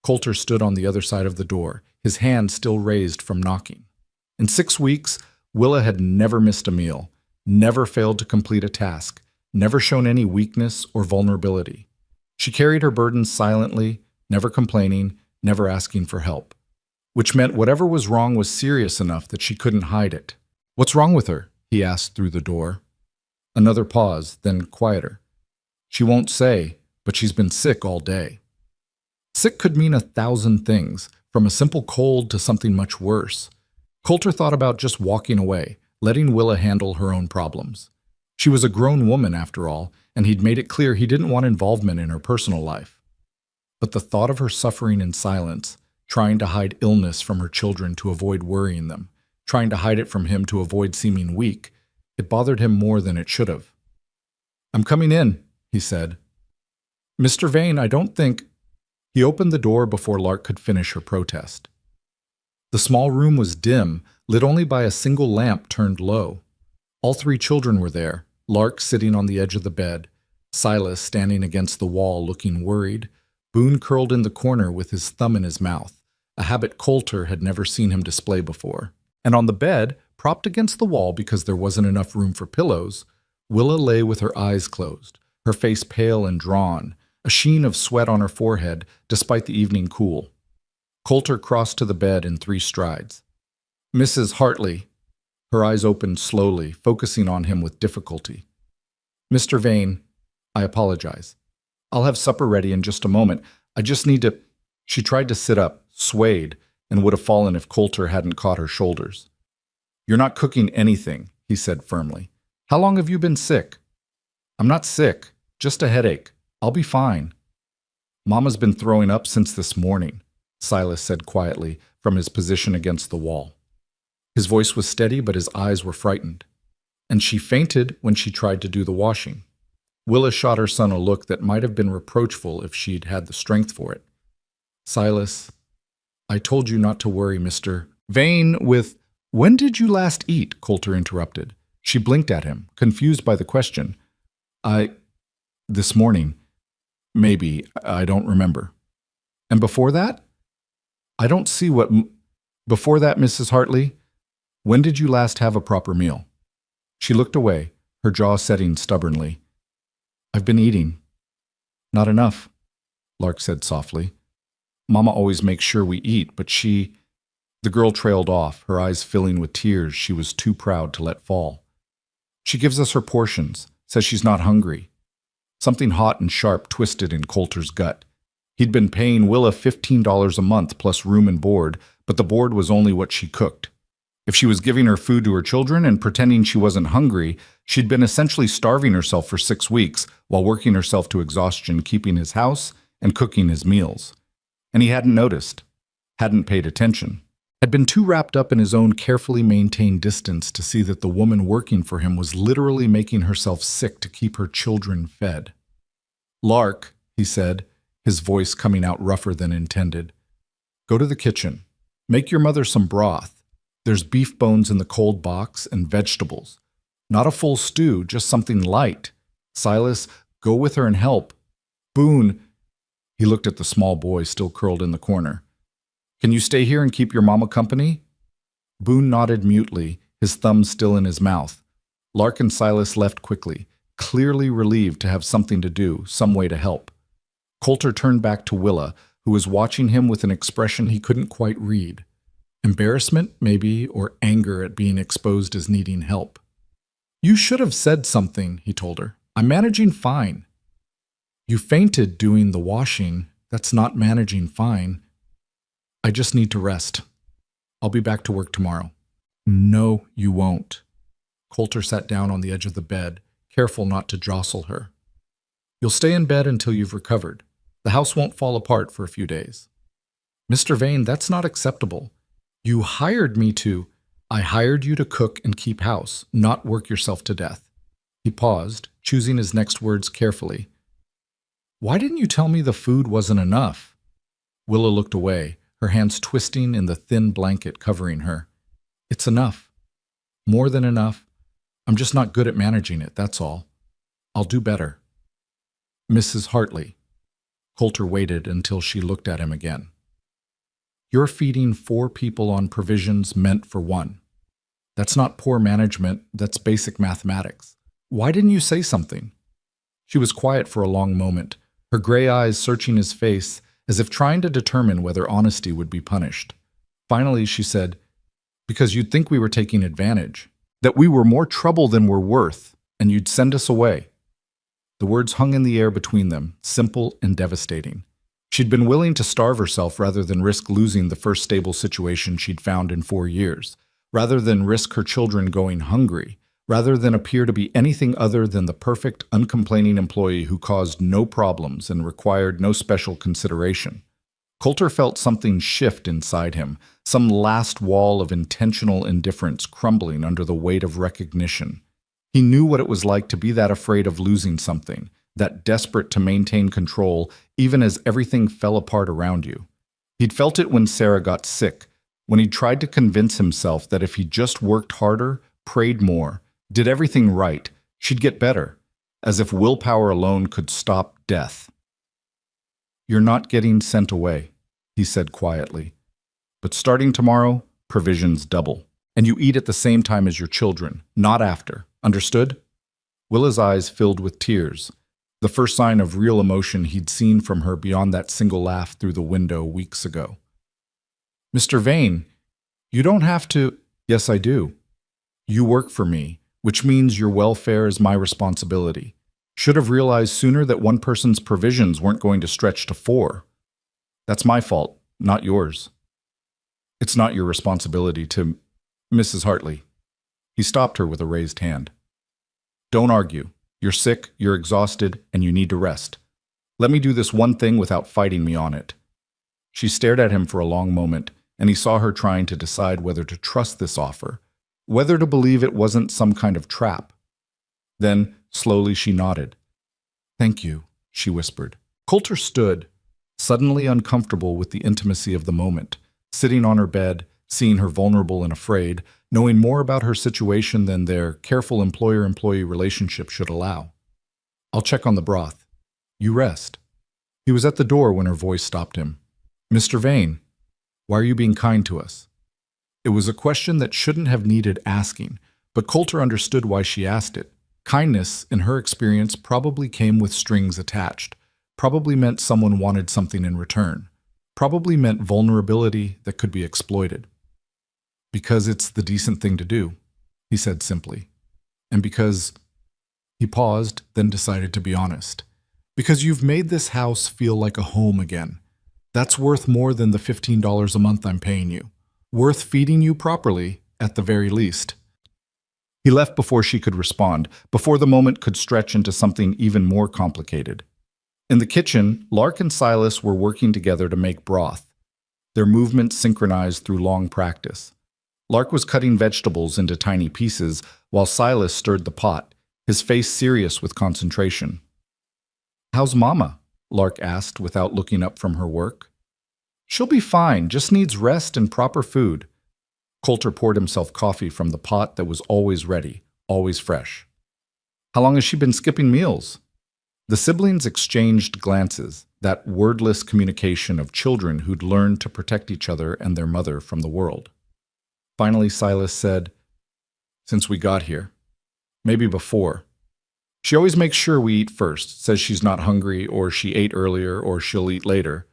Coulter stood on the other side of the door, his hand still raised from knocking. In 6 weeks, Willa had never missed a meal, never failed to complete a task, never shown any weakness or vulnerability. She carried her burdens silently, never complaining, never asking for help, which meant whatever was wrong was serious enough that she couldn't hide it. What's wrong with her? He asked through the door. Another pause, then quieter. She won't say, but she's been sick all day. Sick could mean 1,000 things, from a simple cold to something much worse. Coulter thought about just walking away, letting Willa handle her own problems. She was a grown woman, after all, and he'd made it clear he didn't want involvement in her personal life. But the thought of her suffering in silence, trying to hide illness from her children to avoid worrying them, trying to hide it from him to avoid seeming weak, it bothered him more than it should have. "I'm coming in," he said. "Mr. Vane, I don't think—" He opened the door before Lark could finish her protest. The small room was dim, lit only by a single lamp turned low. All 3 children were there, Lark sitting on the edge of the bed, Silas standing against the wall looking worried, Boone curled in the corner with his thumb in his mouth, a habit Coulter had never seen him display before. And on the bed, propped against the wall because there wasn't enough room for pillows, Willa lay with her eyes closed, her face pale and drawn, a sheen of sweat on her forehead despite the evening cool. Coulter crossed to the bed in 3 strides. "Mrs. Hartley." Her eyes opened slowly, focusing on him with difficulty. "Mr. Vane, I apologize. I'll have supper ready in just a moment. I just need to—" She tried to sit up, swayed, and would have fallen if Coulter hadn't caught her shoulders. "You're not cooking anything," he said firmly. "How long have you been sick?" "I'm not sick, just a headache. I'll be fine." "Mama's been throwing up since this morning," Silas said quietly from his position against the wall. His voice was steady, but his eyes were frightened. "And she fainted when she tried to do the washing." Willa shot her son a look that might have been reproachful if she'd had the strength for it. "Silas, I told you not to worry, Mr. Vane with—" "When did you last eat?" Coulter interrupted. She blinked at him, confused by the question. This morning. Maybe. I don't remember." "And before that?" "I don't see what— Before that, Mrs. Hartley? When did you last have a proper meal?" She looked away, her jaw setting stubbornly. "I've been eating." "Not enough," Lark said softly. "Mama always makes sure we eat, but she—" The girl trailed off, her eyes filling with tears she was too proud to let fall. "She gives us her portions, says she's not hungry." Something hot and sharp twisted in Coulter's gut. He'd been paying Willa $15 a month plus room and board, but the board was only what she cooked. If she was giving her food to her children and pretending she wasn't hungry, she'd been essentially starving herself for 6 weeks while working herself to exhaustion keeping his house and cooking his meals. And he hadn't noticed, hadn't paid attention, had been too wrapped up in his own carefully maintained distance to see that the woman working for him was literally making herself sick to keep her children fed. "Lark," he said, his voice coming out rougher than intended. "Go to the kitchen. Make your mother some broth. There's beef bones in the cold box and vegetables. Not a full stew, just something light. Silas, go with her and help. Boone—" He looked at the small boy still curled in the corner. "Can you stay here and keep your mama company?" Boone nodded mutely, his thumb still in his mouth. Lark and Silas left quickly, clearly relieved to have something to do, some way to help. Coulter turned back to Willa, who was watching him with an expression he couldn't quite read. Embarrassment, maybe, or anger at being exposed as needing help. "You should have said something," he told her. "I'm managing fine." "You fainted doing the washing. That's not managing fine." "I just need to rest. I'll be back to work tomorrow." "No, you won't." Coulter sat down on the edge of the bed, careful not to jostle her. "You'll stay in bed until you've recovered. The house won't fall apart for a few days." "Mr. Vane, that's not acceptable. You hired me to—" "I hired you to cook and keep house, not work yourself to death." He paused, choosing his next words carefully. "Why didn't you tell me the food wasn't enough?" Willa looked away, her hands twisting in the thin blanket covering her. "It's enough. More than enough. I'm just not good at managing it, that's all. I'll do better. Mrs. Hartley. Coulter waited until she looked at him again. You're feeding 4 people on provisions meant for 1. That's not poor management, that's basic mathematics. Why didn't you say something? She was quiet for a long moment, her gray eyes searching his face as if trying to determine whether honesty would be punished. Finally, she said, because you'd think we were taking advantage, that we were more trouble than we're worth, and you'd send us away. The words hung in the air between them, simple and devastating. She'd been willing to starve herself rather than risk losing the first stable situation she'd found in 4 years, rather than risk her children going hungry, rather than appear to be anything other than the perfect, uncomplaining employee who caused no problems and required no special consideration. Coulter felt something shift inside him, some last wall of intentional indifference crumbling under the weight of recognition. He knew what it was like to be that afraid of losing something, that desperate to maintain control even as everything fell apart around you. He'd felt it when Sarah got sick, when he tried to convince himself that if he just worked harder, prayed more, did everything right, she'd get better, as if willpower alone could stop death. You're not getting sent away, he said quietly. But starting tomorrow, provisions double. And you eat at the same time as your children, not after. Understood? Willa's eyes filled with tears, the first sign of real emotion he'd seen from her beyond that single laugh through the window weeks ago. Mr. Vane, you don't have to— Yes, I do. You work for me, which means your welfare is my responsibility. Should have realized sooner that one person's provisions weren't going to stretch to 4. That's my fault, not yours. It's not your responsibility to— Mrs. Hartley. He stopped her with a raised hand. Don't argue. You're sick, you're exhausted, and you need to rest. Let me do this one thing without fighting me on it. She stared at him for a long moment, and he saw her trying to decide whether to trust this offer, whether to believe it wasn't some kind of trap. Then, slowly, she nodded. Thank you, she whispered. Coulter stood, suddenly uncomfortable with the intimacy of the moment, sitting on her bed, seeing her vulnerable and afraid, knowing more about her situation than their careful employer-employee relationship should allow. I'll check on the broth. You rest. He was at the door when her voice stopped him. Mr. Vane, why are you being kind to us? It was a question that shouldn't have needed asking, but Coulter understood why she asked it. Kindness, in her experience, probably came with strings attached, probably meant someone wanted something in return, probably meant vulnerability that could be exploited. Because it's the decent thing to do, he said simply. And because— He paused, then decided to be honest. Because you've made this house feel like a home again. That's worth more than the $15 a month I'm paying you. Worth feeding you properly, at the very least. He left before she could respond, before the moment could stretch into something even more complicated. In the kitchen, Lark and Silas were working together to make broth, their movements synchronized through long practice. Lark was cutting vegetables into tiny pieces, while Silas stirred the pot, his face serious with concentration. How's Mama? Lark asked without looking up from her work. She'll be fine, just needs rest and proper food. Coulter poured himself coffee from the pot that was always ready, always fresh. How long has she been skipping meals? The siblings exchanged glances, that wordless communication of children who'd learned to protect each other and their mother from the world. Finally, Silas said, Since we got here. Maybe before. She always makes sure we eat first, says she's not hungry, or she ate earlier, or she'll eat later.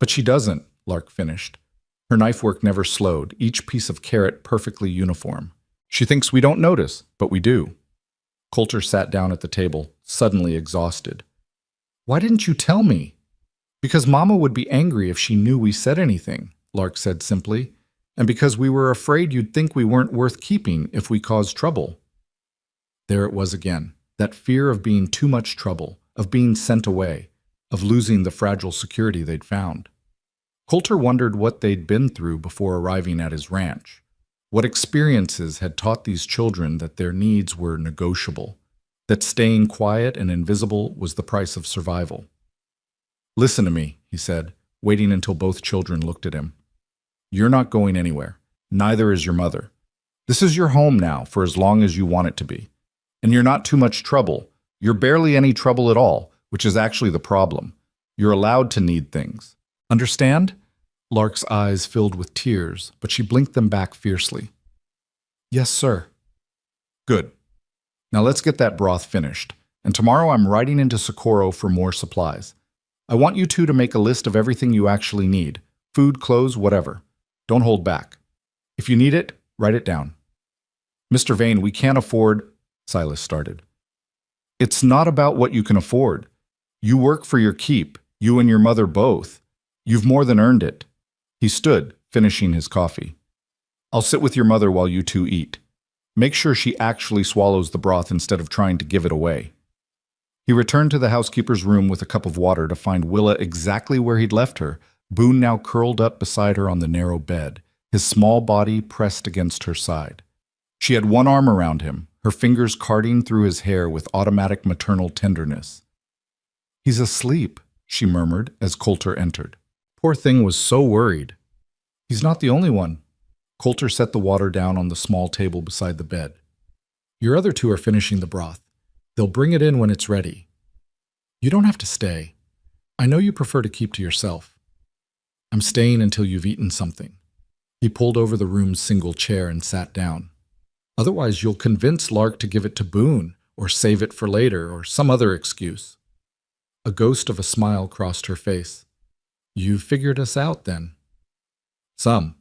But she doesn't, Lark finished. Her knife work never slowed, each piece of carrot perfectly uniform. She thinks we don't notice, but we do. Coulter sat down at the table, suddenly exhausted. Why didn't you tell me? Because Mama would be angry if she knew we said anything, Lark said simply, and because we were afraid you'd think we weren't worth keeping if we caused trouble. There it was again, that fear of being too much trouble, of being sent away, of losing the fragile security they'd found. Coulter wondered what they'd been through before arriving at his ranch, what experiences had taught these children that their needs were negotiable, that staying quiet and invisible was the price of survival. Listen to me, he said, waiting until both children looked at him. You're not going anywhere. Neither is your mother. This is your home now for as long as you want it to be. And you're not too much trouble. You're barely any trouble at all, which is actually the problem. You're allowed to need things. Understand? Lark's eyes filled with tears, but she blinked them back fiercely. Yes, sir. Good. Now let's get that broth finished. And tomorrow I'm riding into Socorro for more supplies. I want you two to make a list of everything you actually need. Food, clothes, whatever. Don't hold back. If you need it, write it down. Mr. Vane, we can't afford... Silas started. It's not about what you can afford. You work for your keep, you and your mother both. You've more than earned it. He stood, finishing his coffee. I'll sit with your mother while you two eat. Make sure she actually swallows the broth instead of trying to give it away. He returned to the housekeeper's room with a cup of water to find Willa exactly where he'd left her, Boone now curled up beside her on the narrow bed, his small body pressed against her side. She had one arm around him, her fingers carding through his hair with automatic maternal tenderness. He's asleep, she murmured as Coulter entered. Poor thing was so worried. He's not the only one. Coulter set the water down on the small table beside the bed. Your other two are finishing the broth. They'll bring it in when it's ready. You don't have to stay. I know you prefer to keep to yourself. I'm staying until you've eaten something. He pulled over the room's single chair and sat down. Otherwise, you'll convince Lark to give it to Boone, or save it for later, or some other excuse. A ghost of a smile crossed her face. You figured us out, then. Some.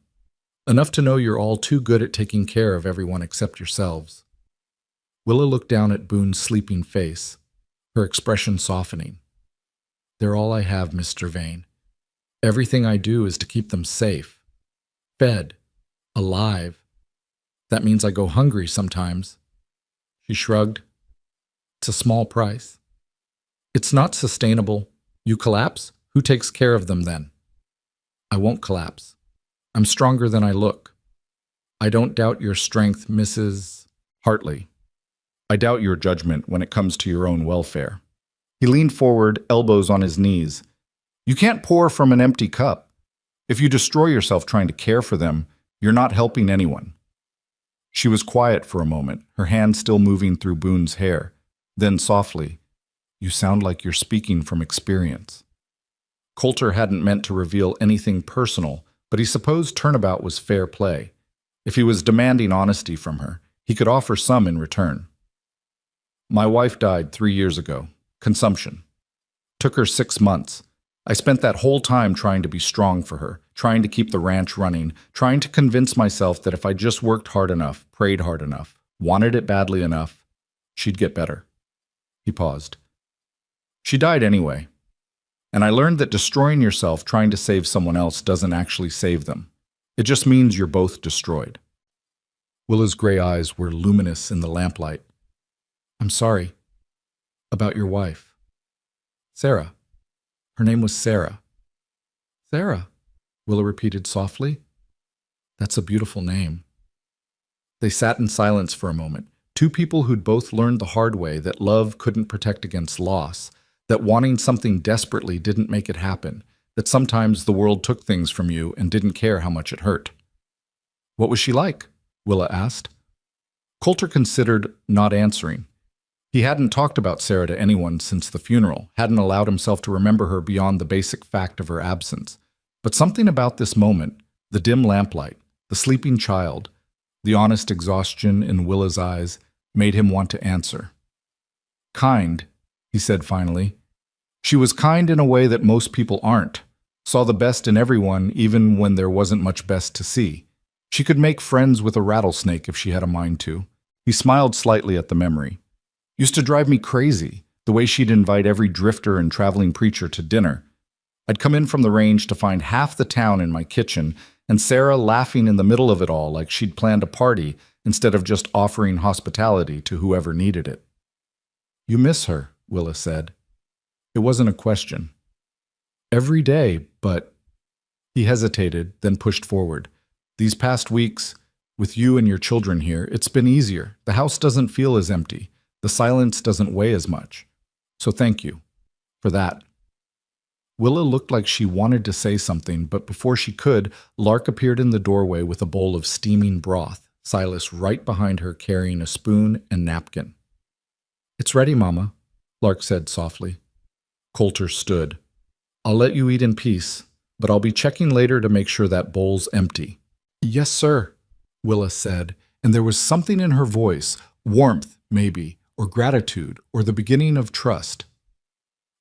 Enough to know you're all too good at taking care of everyone except yourselves. Willa looked down at Boone's sleeping face, her expression softening. They're all I have, Mr. Vane. Everything I do is to keep them safe, fed, alive. That means I go hungry sometimes. She shrugged. It's a small price. It's not sustainable. You collapse? Who takes care of them then? I won't collapse. I'm stronger than I look. I don't doubt your strength, Mrs. Hartley. I doubt your judgment when it comes to your own welfare. He leaned forward, elbows on his knees. You can't pour from an empty cup. If you destroy yourself trying to care for them, you're not helping anyone. She was quiet for a moment, her hand still moving through Boone's hair. Then softly, you sound like you're speaking from experience. Coulter hadn't meant to reveal anything personal, but he supposed turnabout was fair play. If he was demanding honesty from her, he could offer some in return. My wife died 3 years ago. Consumption. Took her 6 months. I spent that whole time trying to be strong for her, trying to keep the ranch running, trying to convince myself that if I just worked hard enough, prayed hard enough, wanted it badly enough, she'd get better. He paused. She died anyway. And I learned that destroying yourself trying to save someone else doesn't actually save them. It just means you're both destroyed. Willa's gray eyes were luminous in the lamplight. I'm sorry. About your wife. Sarah. Her name was Sarah. Sarah, Willa repeated softly. That's a beautiful name. They sat in silence for a moment, two people who'd both learned the hard way that love couldn't protect against loss, that wanting something desperately didn't make it happen, that sometimes the world took things from you and didn't care how much it hurt. What was she like? Willa asked. Coulter considered not answering. He hadn't talked about Sarah to anyone since the funeral, hadn't allowed himself to remember her beyond the basic fact of her absence. But something about this moment, the dim lamplight, the sleeping child, the honest exhaustion in Willa's eyes, made him want to answer. Kind, he said finally. She was kind in a way that most people aren't, saw the best in everyone even when there wasn't much best to see. She could make friends with a rattlesnake if she had a mind to. He smiled slightly at the memory. Used to drive me crazy, the way she'd invite every drifter and traveling preacher to dinner. I'd come in from the range to find half the town in my kitchen, and Sarah laughing in the middle of it all like she'd planned a party instead of just offering hospitality to whoever needed it. You miss her, Willa said. It wasn't a question. Every day, but... He hesitated, then pushed forward. These past weeks, with you and your children here, it's been easier. The house doesn't feel as empty. The silence doesn't weigh as much. So thank you for that. Willa looked like she wanted to say something, but before she could, Lark appeared in the doorway with a bowl of steaming broth, Silas right behind her carrying a spoon and napkin. "It's ready, Mama," Lark said softly. Coulter stood. "I'll let you eat in peace, but I'll be checking later to make sure that bowl's empty." "Yes, sir," Willa said, and there was something in her voice, warmth, maybe, or gratitude, or the beginning of trust.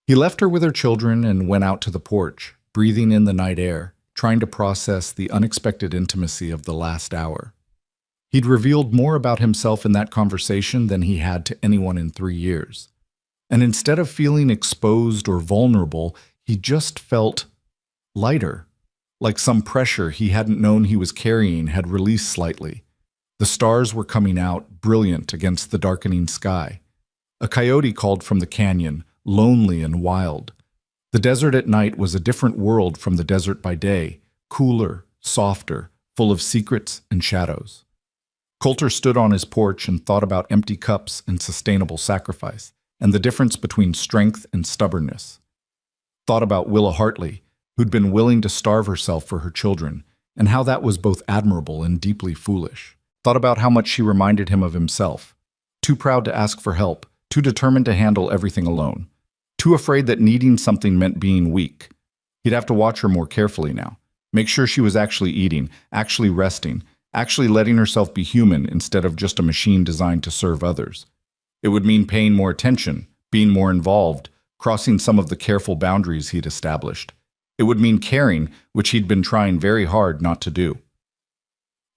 He left her with her children and went out to the porch, breathing in the night air, trying to process the unexpected intimacy of the last hour. He'd revealed more about himself in that conversation than he had to anyone in 3 years. And instead of feeling exposed or vulnerable, he just felt lighter, like some pressure he hadn't known he was carrying had released slightly. The stars were coming out, brilliant against the darkening sky. A coyote called from the canyon, lonely and wild. The desert at night was a different world from the desert by day, cooler, softer, full of secrets and shadows. Coulter stood on his porch and thought about empty cups and sustainable sacrifice, and the difference between strength and stubbornness. Thought about Willa Hartley, who'd been willing to starve herself for her children, and how that was both admirable and deeply foolish. Thought about how much she reminded him of himself. Too proud to ask for help, too determined to handle everything alone. Too afraid that needing something meant being weak. He'd have to watch her more carefully now. Make sure she was actually eating, actually resting, actually letting herself be human instead of just a machine designed to serve others. It would mean paying more attention, being more involved, crossing some of the careful boundaries he'd established. It would mean caring, which he'd been trying very hard not to do.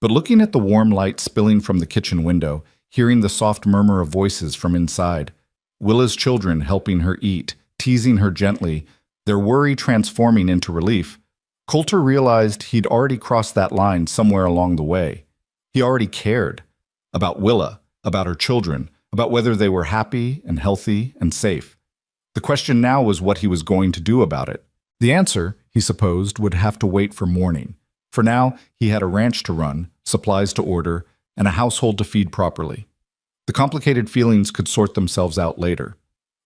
But looking at the warm light spilling from the kitchen window, hearing the soft murmur of voices from inside, Willa's children helping her eat, teasing her gently, their worry transforming into relief, Coulter realized he'd already crossed that line somewhere along the way. He already cared about Willa, about her children, about whether they were happy and healthy and safe. The question now was what he was going to do about it. The answer, he supposed, would have to wait for morning. For now, he had a ranch to run, supplies to order, and a household to feed properly. The complicated feelings could sort themselves out later.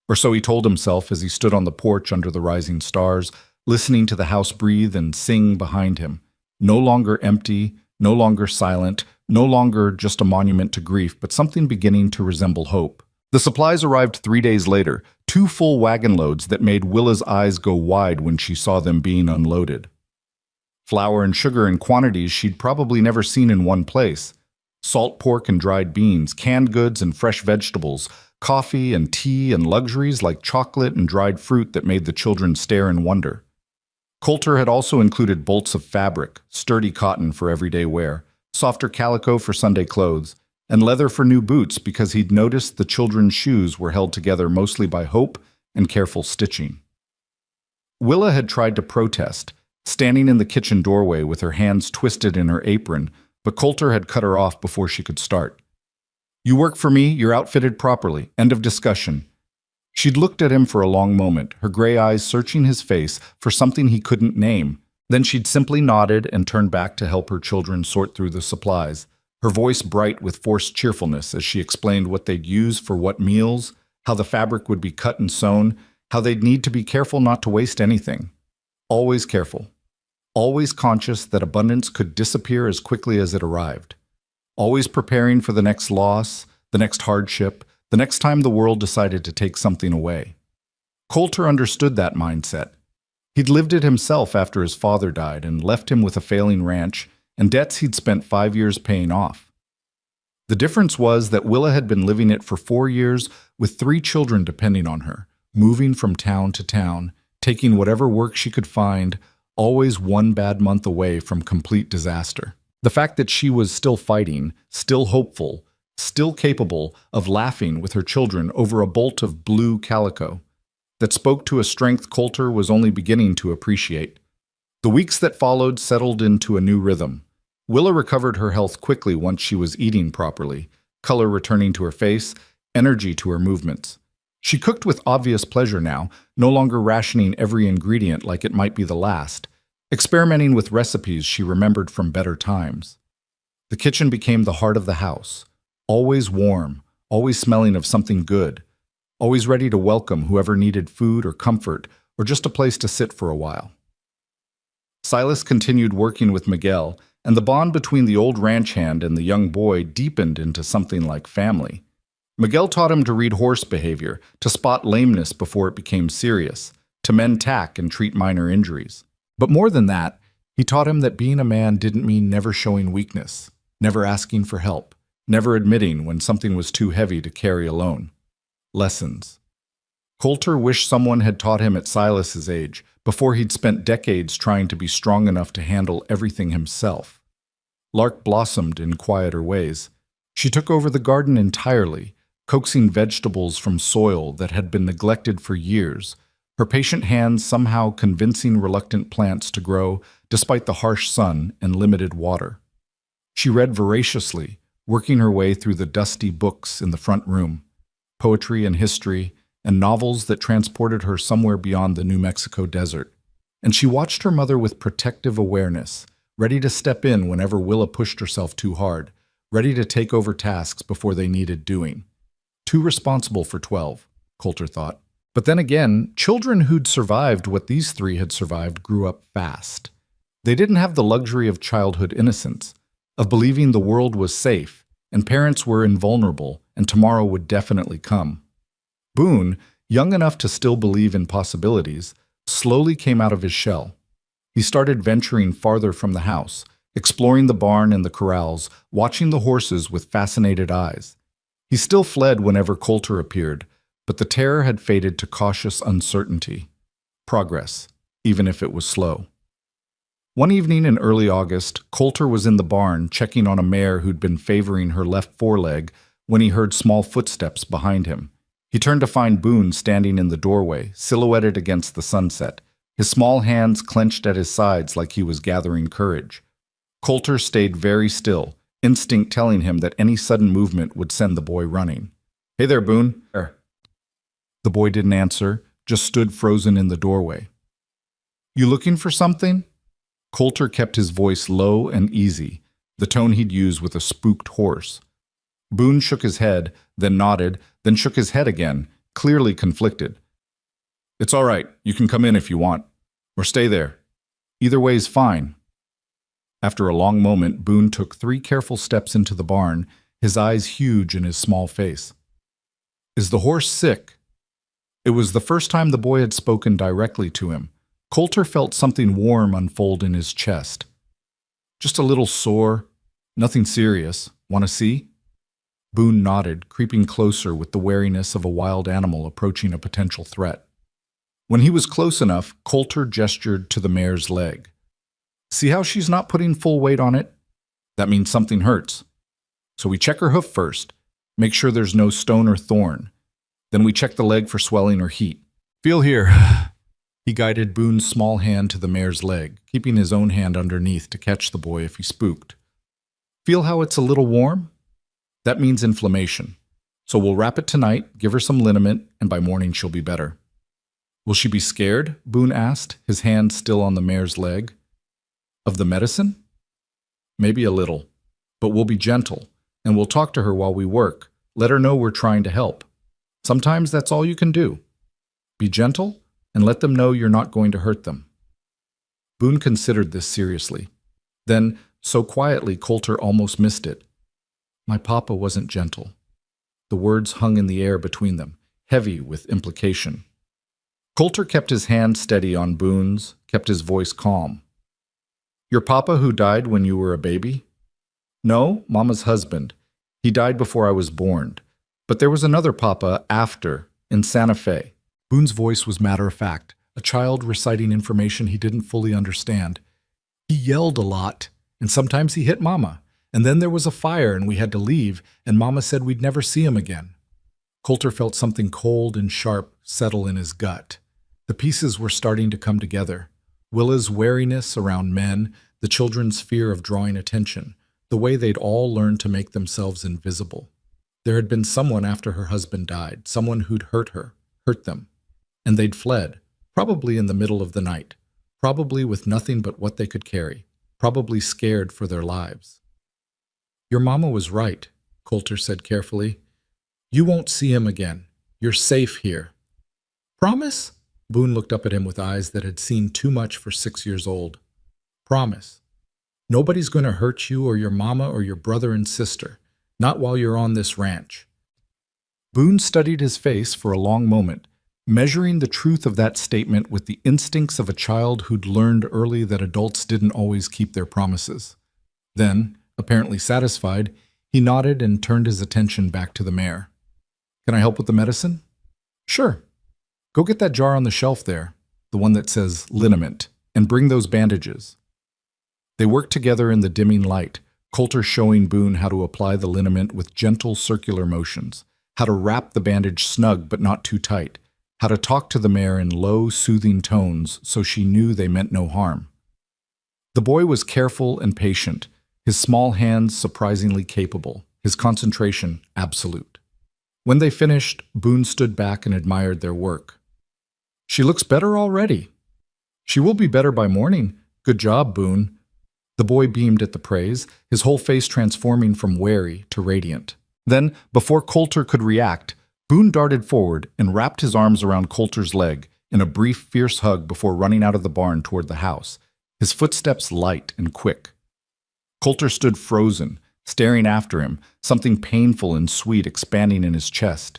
Or so he told himself as he stood on the porch under the rising stars, listening to the house breathe and sing behind him. No longer empty, no longer silent, no longer just a monument to grief, but something beginning to resemble hope. The supplies arrived 3 days later, 2 full wagon loads that made Willa's eyes go wide when she saw them being unloaded. Flour and sugar in quantities she'd probably never seen in one place. Salt pork and dried beans, canned goods and fresh vegetables, coffee and tea and luxuries like chocolate and dried fruit that made the children stare in wonder. Coulter had also included bolts of fabric, sturdy cotton for everyday wear, softer calico for Sunday clothes, and leather for new boots because he'd noticed the children's shoes were held together mostly by hope and careful stitching. Willa had tried to protest, standing in the kitchen doorway with her hands twisted in her apron, but Coulter had cut her off before she could start. "You work for me, you're outfitted properly. End of discussion." She'd looked at him for a long moment, her gray eyes searching his face for something he couldn't name. Then she'd simply nodded and turned back to help her children sort through the supplies, her voice bright with forced cheerfulness as she explained what they'd use for what meals, how the fabric would be cut and sewn, how they'd need to be careful not to waste anything. Always careful. Always conscious that abundance could disappear as quickly as it arrived. Always preparing for the next loss, the next hardship, the next time the world decided to take something away. Coulter understood that mindset. He'd lived it himself after his father died and left him with a failing ranch and debts he'd spent 5 years paying off. The difference was that Willa had been living it for 4 years with 3 children depending on her, moving from town to town, taking whatever work she could find, always one bad month away from complete disaster. The fact that she was still fighting, still hopeful, still capable of laughing with her children over a bolt of blue calico, that spoke to a strength Coulter was only beginning to appreciate. The weeks that followed settled into a new rhythm. Willa recovered her health quickly once she was eating properly, color returning to her face, energy to her movements. She cooked with obvious pleasure now, no longer rationing every ingredient like it might be the last, experimenting with recipes she remembered from better times. The kitchen became the heart of the house, always warm, always smelling of something good, always ready to welcome whoever needed food or comfort or just a place to sit for a while. Silas continued working with Miguel, and the bond between the old ranch hand and the young boy deepened into something like family. Miguel taught him to read horse behavior, to spot lameness before it became serious, to mend tack and treat minor injuries. But more than that, he taught him that being a man didn't mean never showing weakness, never asking for help, never admitting when something was too heavy to carry alone. Lessons. Coulter wished someone had taught him at Silas's age, before he'd spent decades trying to be strong enough to handle everything himself. Lark blossomed in quieter ways. She took over the garden entirely, coaxing vegetables from soil that had been neglected for years, her patient hands somehow convincing reluctant plants to grow despite the harsh sun and limited water. She read voraciously, working her way through the dusty books in the front room, poetry and history, and novels that transported her somewhere beyond the New Mexico desert. And she watched her mother with protective awareness, ready to step in whenever Willa pushed herself too hard, ready to take over tasks before they needed doing. Too responsible for 12, Coulter thought. But then again, children who'd survived what these three had survived grew up fast. They didn't have the luxury of childhood innocence, of believing the world was safe, and parents were invulnerable, and tomorrow would definitely come. Boone, young enough to still believe in possibilities, slowly came out of his shell. He started venturing farther from the house, exploring the barn and the corrals, watching the horses with fascinated eyes. He still fled whenever Coulter appeared, but the terror had faded to cautious uncertainty. Progress, even if it was slow. One evening in early August, Coulter was in the barn checking on a mare who'd been favoring her left foreleg when he heard small footsteps behind him. He turned to find Boone standing in the doorway, silhouetted against the sunset, his small hands clenched at his sides like he was gathering courage. Coulter stayed very still, instinct telling him that any sudden movement would send the boy running. "Hey there, Boone." The boy didn't answer, just stood frozen in the doorway. "You looking for something?" Coulter kept his voice low and easy, the tone he'd use with a spooked horse. Boone shook his head, then nodded, then shook his head again, clearly conflicted. "It's all right. You can come in if you want. Or stay there. Either way's fine." After a long moment, Boone took 3 careful steps into the barn, his eyes huge in his small face. "Is the horse sick?" It was the first time the boy had spoken directly to him. Coulter felt something warm unfold in his chest. "Just a little sore. Nothing serious. Want to see?" Boone nodded, creeping closer with the wariness of a wild animal approaching a potential threat. When he was close enough, Coulter gestured to the mare's leg. "See how she's not putting full weight on it? That means something hurts. So we check her hoof first, make sure there's no stone or thorn. Then we check the leg for swelling or heat. Feel here." He guided Boone's small hand to the mare's leg, keeping his own hand underneath to catch the boy if he spooked. "Feel how it's a little warm? That means inflammation. So we'll wrap it tonight, give her some liniment, and by morning she'll be better." "Will she be scared?" Boone asked, his hand still on the mare's leg. "Of the medicine?" "Maybe a little. But we'll be gentle, and we'll talk to her while we work. Let her know we're trying to help. Sometimes that's all you can do. Be gentle, and let them know you're not going to hurt them." Boone considered this seriously. Then, so quietly, Coulter almost missed it. "My papa wasn't gentle." The words hung in the air between them, heavy with implication. Coulter kept his hand steady on Boone's, kept his voice calm. "Your papa who died when you were a baby?" "No, Mama's husband. He died before I was born. But there was another papa after, in Santa Fe." Boone's voice was matter-of-fact, a child reciting information he didn't fully understand. "He yelled a lot, and sometimes he hit Mama. And then there was a fire and we had to leave, and Mama said we'd never see him again." Coulter felt something cold and sharp settle in his gut. The pieces were starting to come together. Willa's wariness around men, the children's fear of drawing attention, the way they'd all learned to make themselves invisible. There had been someone after her husband died, someone who'd hurt her, hurt them. And they'd fled, probably in the middle of the night, probably with nothing but what they could carry, probably scared for their lives. "Your mama was right," Coulter said carefully. "You won't see him again. You're safe here." "Promise?" Boone looked up at him with eyes that had seen too much for 6 years old. "Promise." Nobody's going to hurt you or your mama or your brother and sister. Not while you're on this ranch. Boone studied his face for a long moment, measuring the truth of that statement with the instincts of a child who'd learned early that adults didn't always keep their promises. Then, apparently satisfied, he nodded and turned his attention back to the mare. "Can I help with the medicine?" "Sure. Go get that jar on the shelf there, the one that says liniment, and bring those bandages." They worked together in the dimming light, Coulter showing Boone how to apply the liniment with gentle circular motions, how to wrap the bandage snug but not too tight, how to talk to the mare in low, soothing tones so she knew they meant no harm. The boy was careful and patient, his small hands surprisingly capable, his concentration absolute. When they finished, Boone stood back and admired their work. "She looks better already." "She will be better by morning. Good job, Boone." The boy beamed at the praise, his whole face transforming from wary to radiant. Then, before Coulter could react, Boone darted forward and wrapped his arms around Coulter's leg in a brief, fierce hug before running out of the barn toward the house, his footsteps light and quick. Coulter stood frozen, staring after him, something painful and sweet expanding in his chest.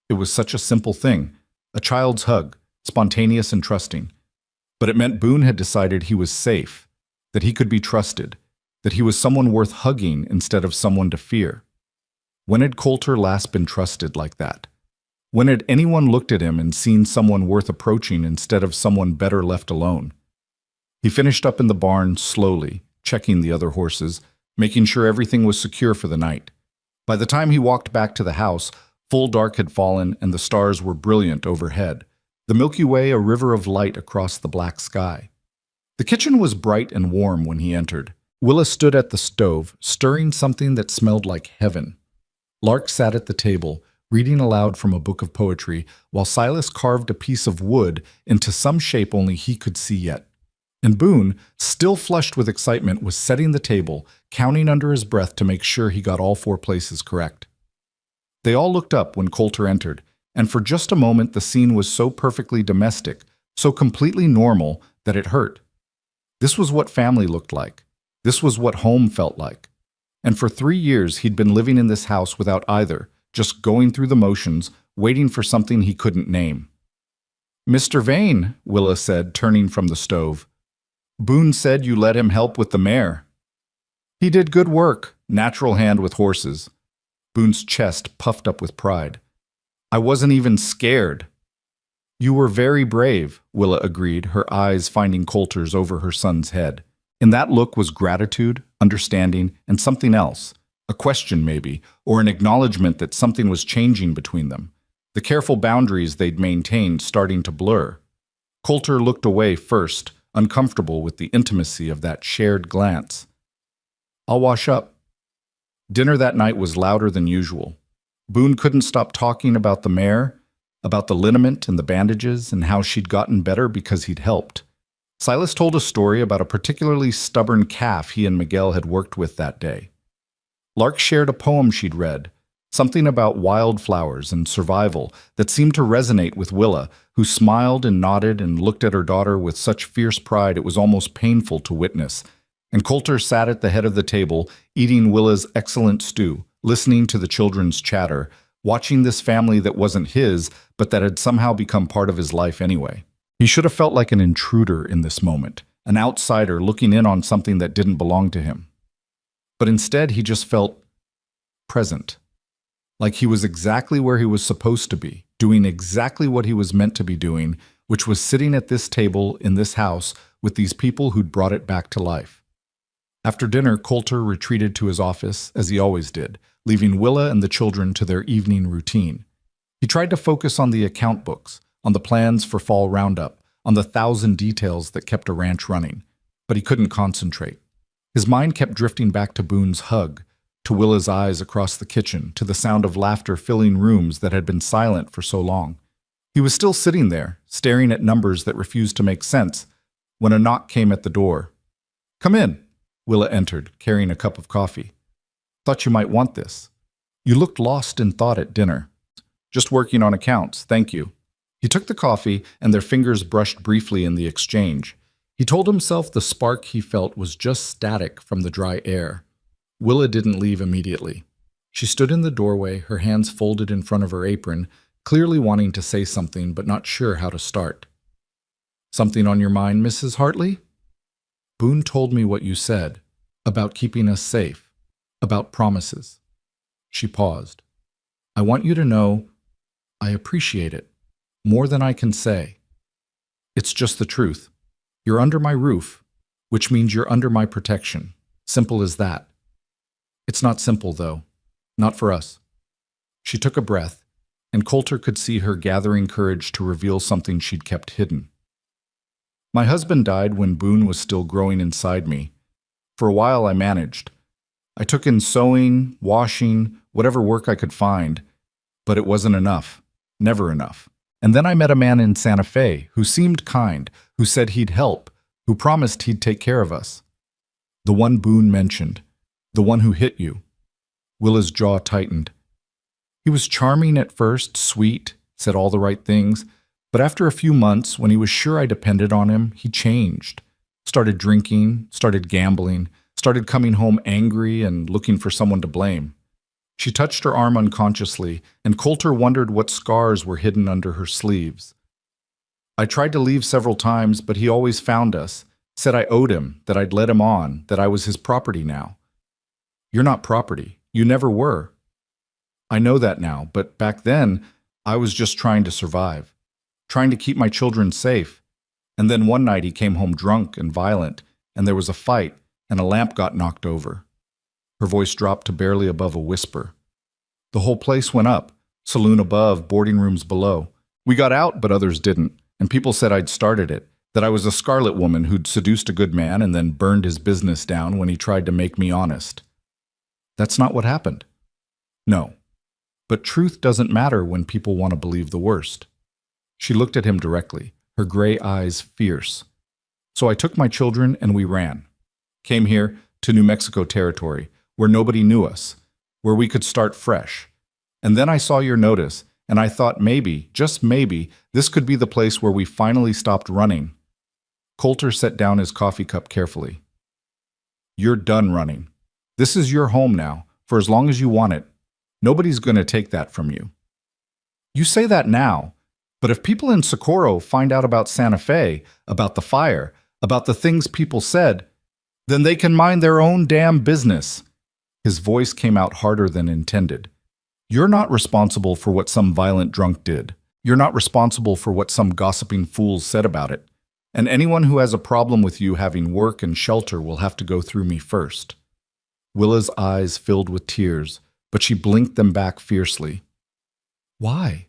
It was such a simple thing, a child's hug, spontaneous and trusting. But it meant Boone had decided he was safe, that he could be trusted, that he was someone worth hugging instead of someone to fear. When had Coulter last been trusted like that? When had anyone looked at him and seen someone worth approaching instead of someone better left alone? He finished up in the barn slowly, checking the other horses, making sure everything was secure for the night. By the time he walked back to the house, full dark had fallen and the stars were brilliant overhead, the Milky Way a river of light across the black sky. The kitchen was bright and warm when he entered. Willa stood at the stove, stirring something that smelled like heaven. Lark sat at the table, reading aloud from a book of poetry, while Silas carved a piece of wood into some shape only he could see yet. And Boone, still flushed with excitement, was setting the table, counting under his breath to make sure he got all 4 places correct. They all looked up when Coulter entered, and for just a moment the scene was so perfectly domestic, so completely normal, that it hurt. This was what family looked like. This was what home felt like. And for 3 years he'd been living in this house without either, just going through the motions, waiting for something he couldn't name. "Mr. Vane," Willa said, turning from the stove. "Boone said you let him help with the mare." "He did good work, natural hand with horses." Boone's chest puffed up with pride. "I wasn't even scared." "You were very brave," Willa agreed, her eyes finding Coulter's over her son's head. In that look was gratitude, understanding, and something else. A question, maybe, or an acknowledgement that something was changing between them. The careful boundaries they'd maintained starting to blur. Coulter looked away first, uncomfortable with the intimacy of that shared glance. "I'll wash up." Dinner that night was louder than usual. Boone couldn't stop talking about the mare, about the liniment and the bandages, and how she'd gotten better because he'd helped. Silas told a story about a particularly stubborn calf he and Miguel had worked with that day. Lark shared a poem she'd read, something about wildflowers and survival that seemed to resonate with Willa, who smiled and nodded and looked at her daughter with such fierce pride it was almost painful to witness. And Coulter sat at the head of the table, eating Willa's excellent stew, listening to the children's chatter, watching this family that wasn't his, but that had somehow become part of his life anyway. He should have felt like an intruder in this moment, an outsider looking in on something that didn't belong to him. But instead, he just felt present. Like he was exactly where he was supposed to be, doing exactly what he was meant to be doing, which was sitting at this table in this house with these people who'd brought it back to life. After dinner, Coulter retreated to his office, as he always did, leaving Willa and the children to their evening routine. He tried to focus on the account books, on the plans for fall roundup, on the 1,000 details that kept a ranch running, but he couldn't concentrate. His mind kept drifting back to Boone's hug, to Willa's eyes across the kitchen, to the sound of laughter filling rooms that had been silent for so long. He was still sitting there, staring at numbers that refused to make sense, when a knock came at the door. "Come in," Willa entered, carrying a cup of coffee. "Thought you might want this. You looked lost in thought at dinner." "Just working on accounts, thank you." He took the coffee, and their fingers brushed briefly in the exchange. He told himself the spark he felt was just static from the dry air. Willa didn't leave immediately. She stood in the doorway, her hands folded in front of her apron, clearly wanting to say something but not sure how to start. "Something on your mind, Mrs. Hartley?" "Boone told me what you said, about keeping us safe, about promises." She paused. "I want you to know I appreciate it, more than I can say. It's just the truth. You're under my roof, which means you're under my protection. Simple as that. It's not simple, though. Not for us." She took a breath, and Coulter could see her gathering courage to reveal something she'd kept hidden. "My husband died when Boone was still growing inside me. For a while I managed. I took in sewing, washing, whatever work I could find, but it wasn't enough. Never enough. And then I met a man in Santa Fe who seemed kind, who said he'd help, who promised he'd take care of us. The one Boone mentioned, the one who hit you." Willa's jaw tightened. "He was charming at first, sweet, said all the right things, but after a few months, when he was sure I depended on him, he changed. Started drinking, started gambling, started coming home angry and looking for someone to blame." She touched her arm unconsciously, and Coulter wondered what scars were hidden under her sleeves. "I tried to leave several times, but he always found us, said I owed him, that I'd let him on, that I was his property now." "You're not property. You never were." "I know that now, but back then, I was just trying to survive, trying to keep my children safe. And then one night he came home drunk and violent, and there was a fight, and a lamp got knocked over." Her voice dropped to barely above a whisper. "The whole place went up, saloon above, boarding rooms below. We got out, but others didn't, and people said I'd started it, that I was a scarlet woman who'd seduced a good man and then burned his business down when he tried to make me honest. That's not what happened." "No. But truth doesn't matter when people want to believe the worst." She looked at him directly, her gray eyes fierce. "So I took my children and we ran. Came here to New Mexico territory, where nobody knew us, where we could start fresh. And then I saw your notice, and I thought maybe, just maybe, this could be the place where we finally stopped running." Coulter set down his coffee cup carefully. "You're done running. This is your home now, for as long as you want it. Nobody's going to take that from you." "You say that now, but if people in Socorro find out about Santa Fe, about the fire, about the things people said, then they can mind their own damn business." His voice came out harder than intended. "You're not responsible for what some violent drunk did. You're not responsible for what some gossiping fools said about it. And anyone who has a problem with you having work and shelter will have to go through me first." Willa's eyes filled with tears, but she blinked them back fiercely. "Why?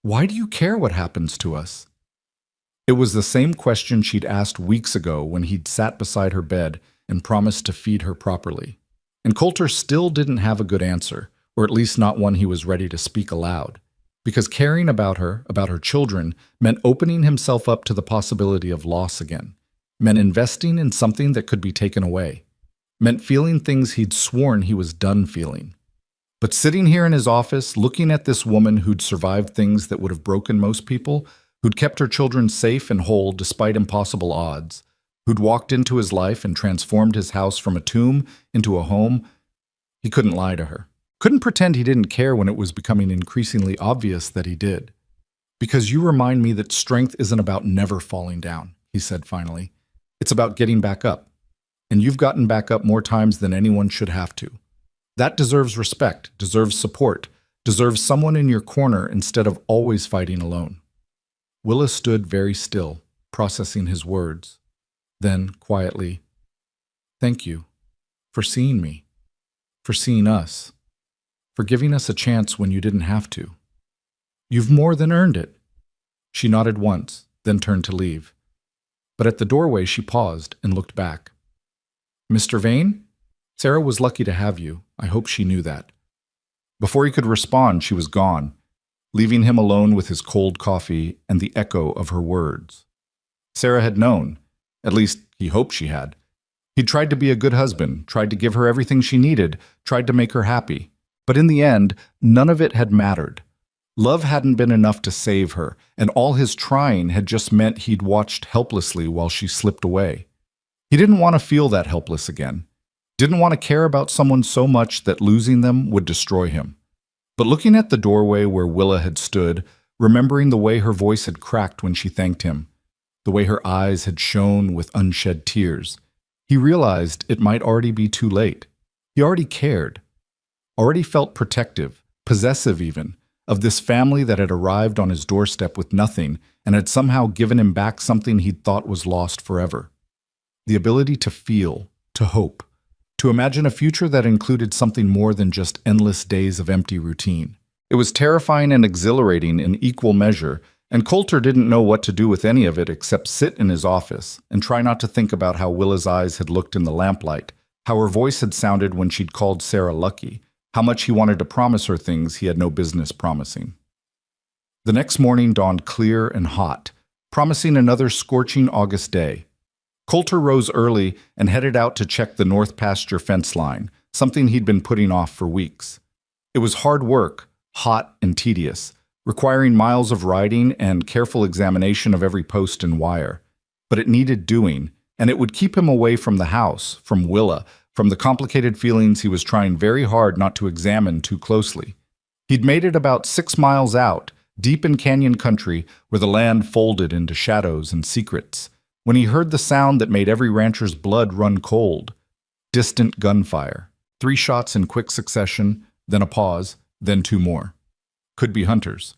Why do you care what happens to us?" It was the same question she'd asked weeks ago when he'd sat beside her bed and promised to feed her properly. And Coulter still didn't have a good answer, or at least not one he was ready to speak aloud. Because caring about her children, meant opening himself up to the possibility of loss again, meant investing in something that could be taken away, meant feeling things he'd sworn he was done feeling. But sitting here in his office, looking at this woman who'd survived things that would have broken most people, who'd kept her children safe and whole despite impossible odds, who'd walked into his life and transformed his house from a tomb into a home, he couldn't lie to her. Couldn't pretend he didn't care when it was becoming increasingly obvious that he did. "Because you remind me that strength isn't about never falling down," he said finally. "It's about getting back up. And you've gotten back up more times than anyone should have to. That deserves respect, deserves support, deserves someone in your corner instead of always fighting alone." Willa stood very still, processing his words. Then, quietly, "Thank you for seeing me, for seeing us, for giving us a chance when you didn't have to. You've more than earned it." She nodded once, then turned to leave. But at the doorway she paused and looked back. "Mr. Vane? Sarah was lucky to have you. I hope she knew that." Before he could respond, she was gone, leaving him alone with his cold coffee and the echo of her words. Sarah had known. At least, he hoped she had. He'd tried to be a good husband, tried to give her everything she needed, tried to make her happy. But in the end, none of it had mattered. Love hadn't been enough to save her, and all his trying had just meant he'd watched helplessly while she slipped away. He didn't want to feel that helpless again. Didn't want to care about someone so much that losing them would destroy him. But looking at the doorway where Willa had stood, remembering the way her voice had cracked when she thanked him, the way her eyes had shone with unshed tears, he realized it might already be too late. He already cared, already felt protective, possessive even, of this family that had arrived on his doorstep with nothing and had somehow given him back something he'd thought was lost forever. The ability to feel, to hope, to imagine a future that included something more than just endless days of empty routine. It was terrifying and exhilarating in equal measure, and Coulter didn't know what to do with any of it except sit in his office and try not to think about how Willa's eyes had looked in the lamplight, how her voice had sounded when she'd called Sarah lucky, how much he wanted to promise her things he had no business promising. The next morning dawned clear and hot, promising another scorching August day. Coulter rose early and headed out to check the north pasture fence line, something he'd been putting off for weeks. It was hard work, hot and tedious, requiring miles of riding and careful examination of every post and wire. But it needed doing, and it would keep him away from the house, from Willa, from the complicated feelings he was trying very hard not to examine too closely. He'd made it about 6 miles out, deep in canyon country where the land folded into shadows and secrets, when he heard the sound that made every rancher's blood run cold. Distant gunfire. 3 shots in quick succession, then a pause, then 2 more. Could be hunters.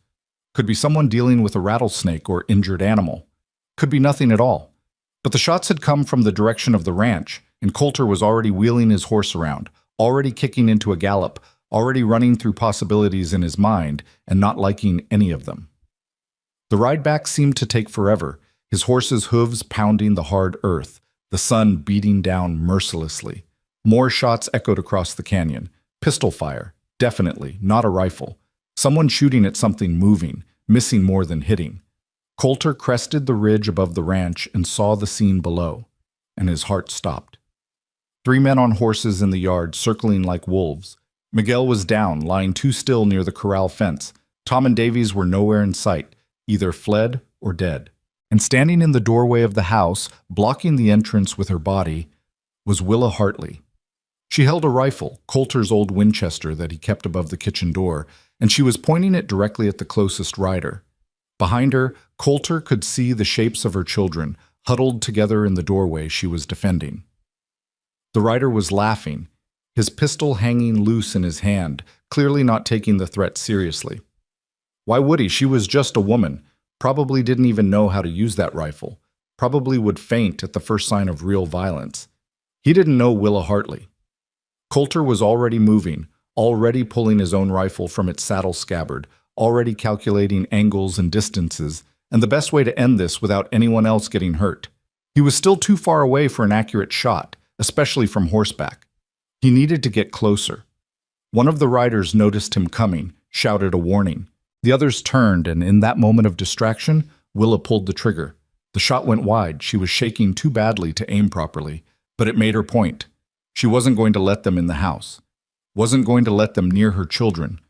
Could be someone dealing with a rattlesnake or injured animal. Could be nothing at all. But the shots had come from the direction of the ranch, and Coulter was already wheeling his horse around, already kicking into a gallop, already running through possibilities in his mind and not liking any of them. The ride back seemed to take forever, his horse's hooves pounding the hard earth, the sun beating down mercilessly. More shots echoed across the canyon. Pistol fire, definitely, not a rifle. Someone shooting at something moving, missing more than hitting. Coulter crested the ridge above the ranch and saw the scene below, and his heart stopped. 3 men on horses in the yard, circling like wolves. Miguel was down, lying too still near the corral fence. Tom and Davies were nowhere in sight, either fled or dead. And standing in the doorway of the house, blocking the entrance with her body, was Willa Hartley. She held a rifle, Coulter's old Winchester that he kept above the kitchen door, and she was pointing it directly at the closest rider. Behind her, Coulter could see the shapes of her children, huddled together in the doorway she was defending. The rider was laughing, his pistol hanging loose in his hand, clearly not taking the threat seriously. Why would he? She was just a woman, probably didn't even know how to use that rifle, probably would faint at the first sign of real violence. He didn't know Willa Hartley. Coulter was already moving, already pulling his own rifle from its saddle scabbard, already calculating angles and distances, and the best way to end this without anyone else getting hurt. He was still too far away for an accurate shot, especially from horseback. He needed to get closer. One of the riders noticed him coming, shouted a warning. The others turned, and in that moment of distraction, Willa pulled the trigger. The shot went wide. She was shaking too badly to aim properly, but it made her point. She wasn't going to let them in the house. Wasn't going to let them near her children.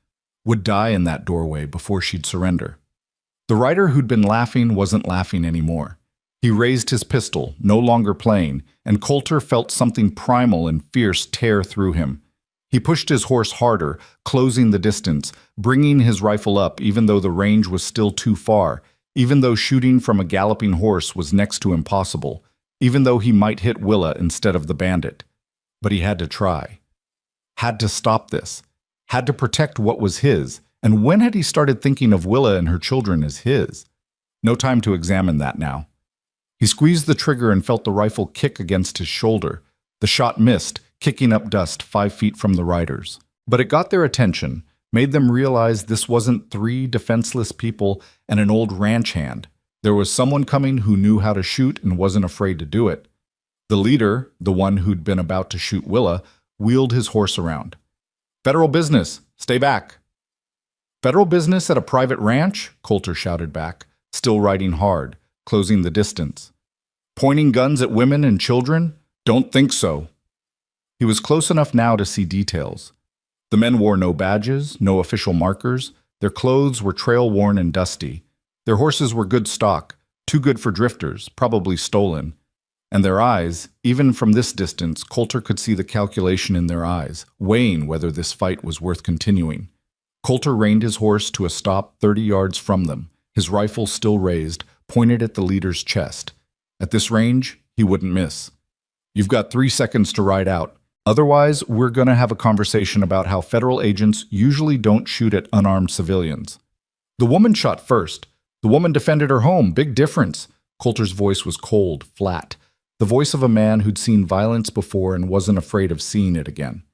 Would die in that doorway before she'd surrender. The rider who'd been laughing wasn't laughing anymore. He raised his pistol, no longer playing, and Coulter felt something primal and fierce tear through him. He pushed his horse harder, closing the distance, bringing his rifle up even though the range was still too far, even though shooting from a galloping horse was next to impossible, even though he might hit Willa instead of the bandit. But he had to try. Had to stop this. Had to protect what was his. And when had he started thinking of Willa and her children as his? No time to examine that now. He squeezed the trigger and felt the rifle kick against his shoulder. The shot missed, kicking up dust 5 feet from the riders. But it got their attention, made them realize this wasn't 3 defenseless people and an old ranch hand. There was someone coming who knew how to shoot and wasn't afraid to do it. The leader, the one who'd been about to shoot Willa, wheeled his horse around. "Federal business! Stay back!" "Federal business at a private ranch?" Coulter shouted back, still riding hard, closing the distance. "Pointing guns at women and children? Don't think so." He was close enough now to see details. The men wore no badges, no official markers. Their clothes were trail-worn and dusty. Their horses were good stock, too good for drifters, probably stolen. And their eyes, even from this distance, Coulter could see the calculation in their eyes, weighing whether this fight was worth continuing. Coulter reined his horse to a stop 30 yards from them, his rifle still raised, pointed at the leader's chest. At this range, he wouldn't miss. "You've got 3 seconds to ride out. Otherwise, we're going to have a conversation about how federal agents usually don't shoot at unarmed civilians." "The woman shot first. The woman defended her home. Big difference." Coulter's voice was cold, flat. The voice of a man who'd seen violence before and wasn't afraid of seeing it again.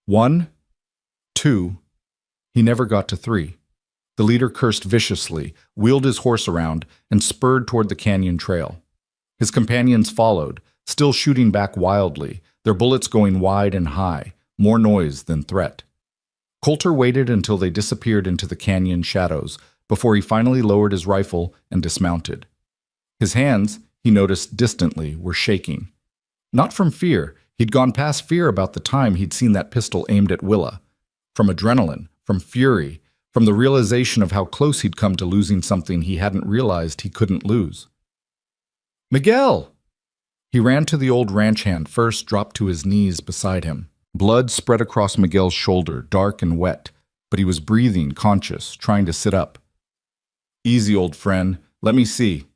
1, 2. He never got to 3. The leader cursed viciously, wheeled his horse around, and spurred toward the canyon trail. His companions followed, still shooting back wildly, their bullets going wide and high, more noise than threat. Coulter waited until they disappeared into the canyon shadows before he finally lowered his rifle and dismounted. His hands, he noticed distantly, were shaking. Not from fear. He'd gone past fear about the time he'd seen that pistol aimed at Willa. From adrenaline, from fury, from the realization of how close he'd come to losing something he hadn't realized he couldn't lose. "Miguel!" He ran to the old ranch hand first, dropped to his knees beside him. Blood spread across Miguel's shoulder, dark and wet, but he was breathing, conscious, trying to sit up. "Easy, old friend. Let me see."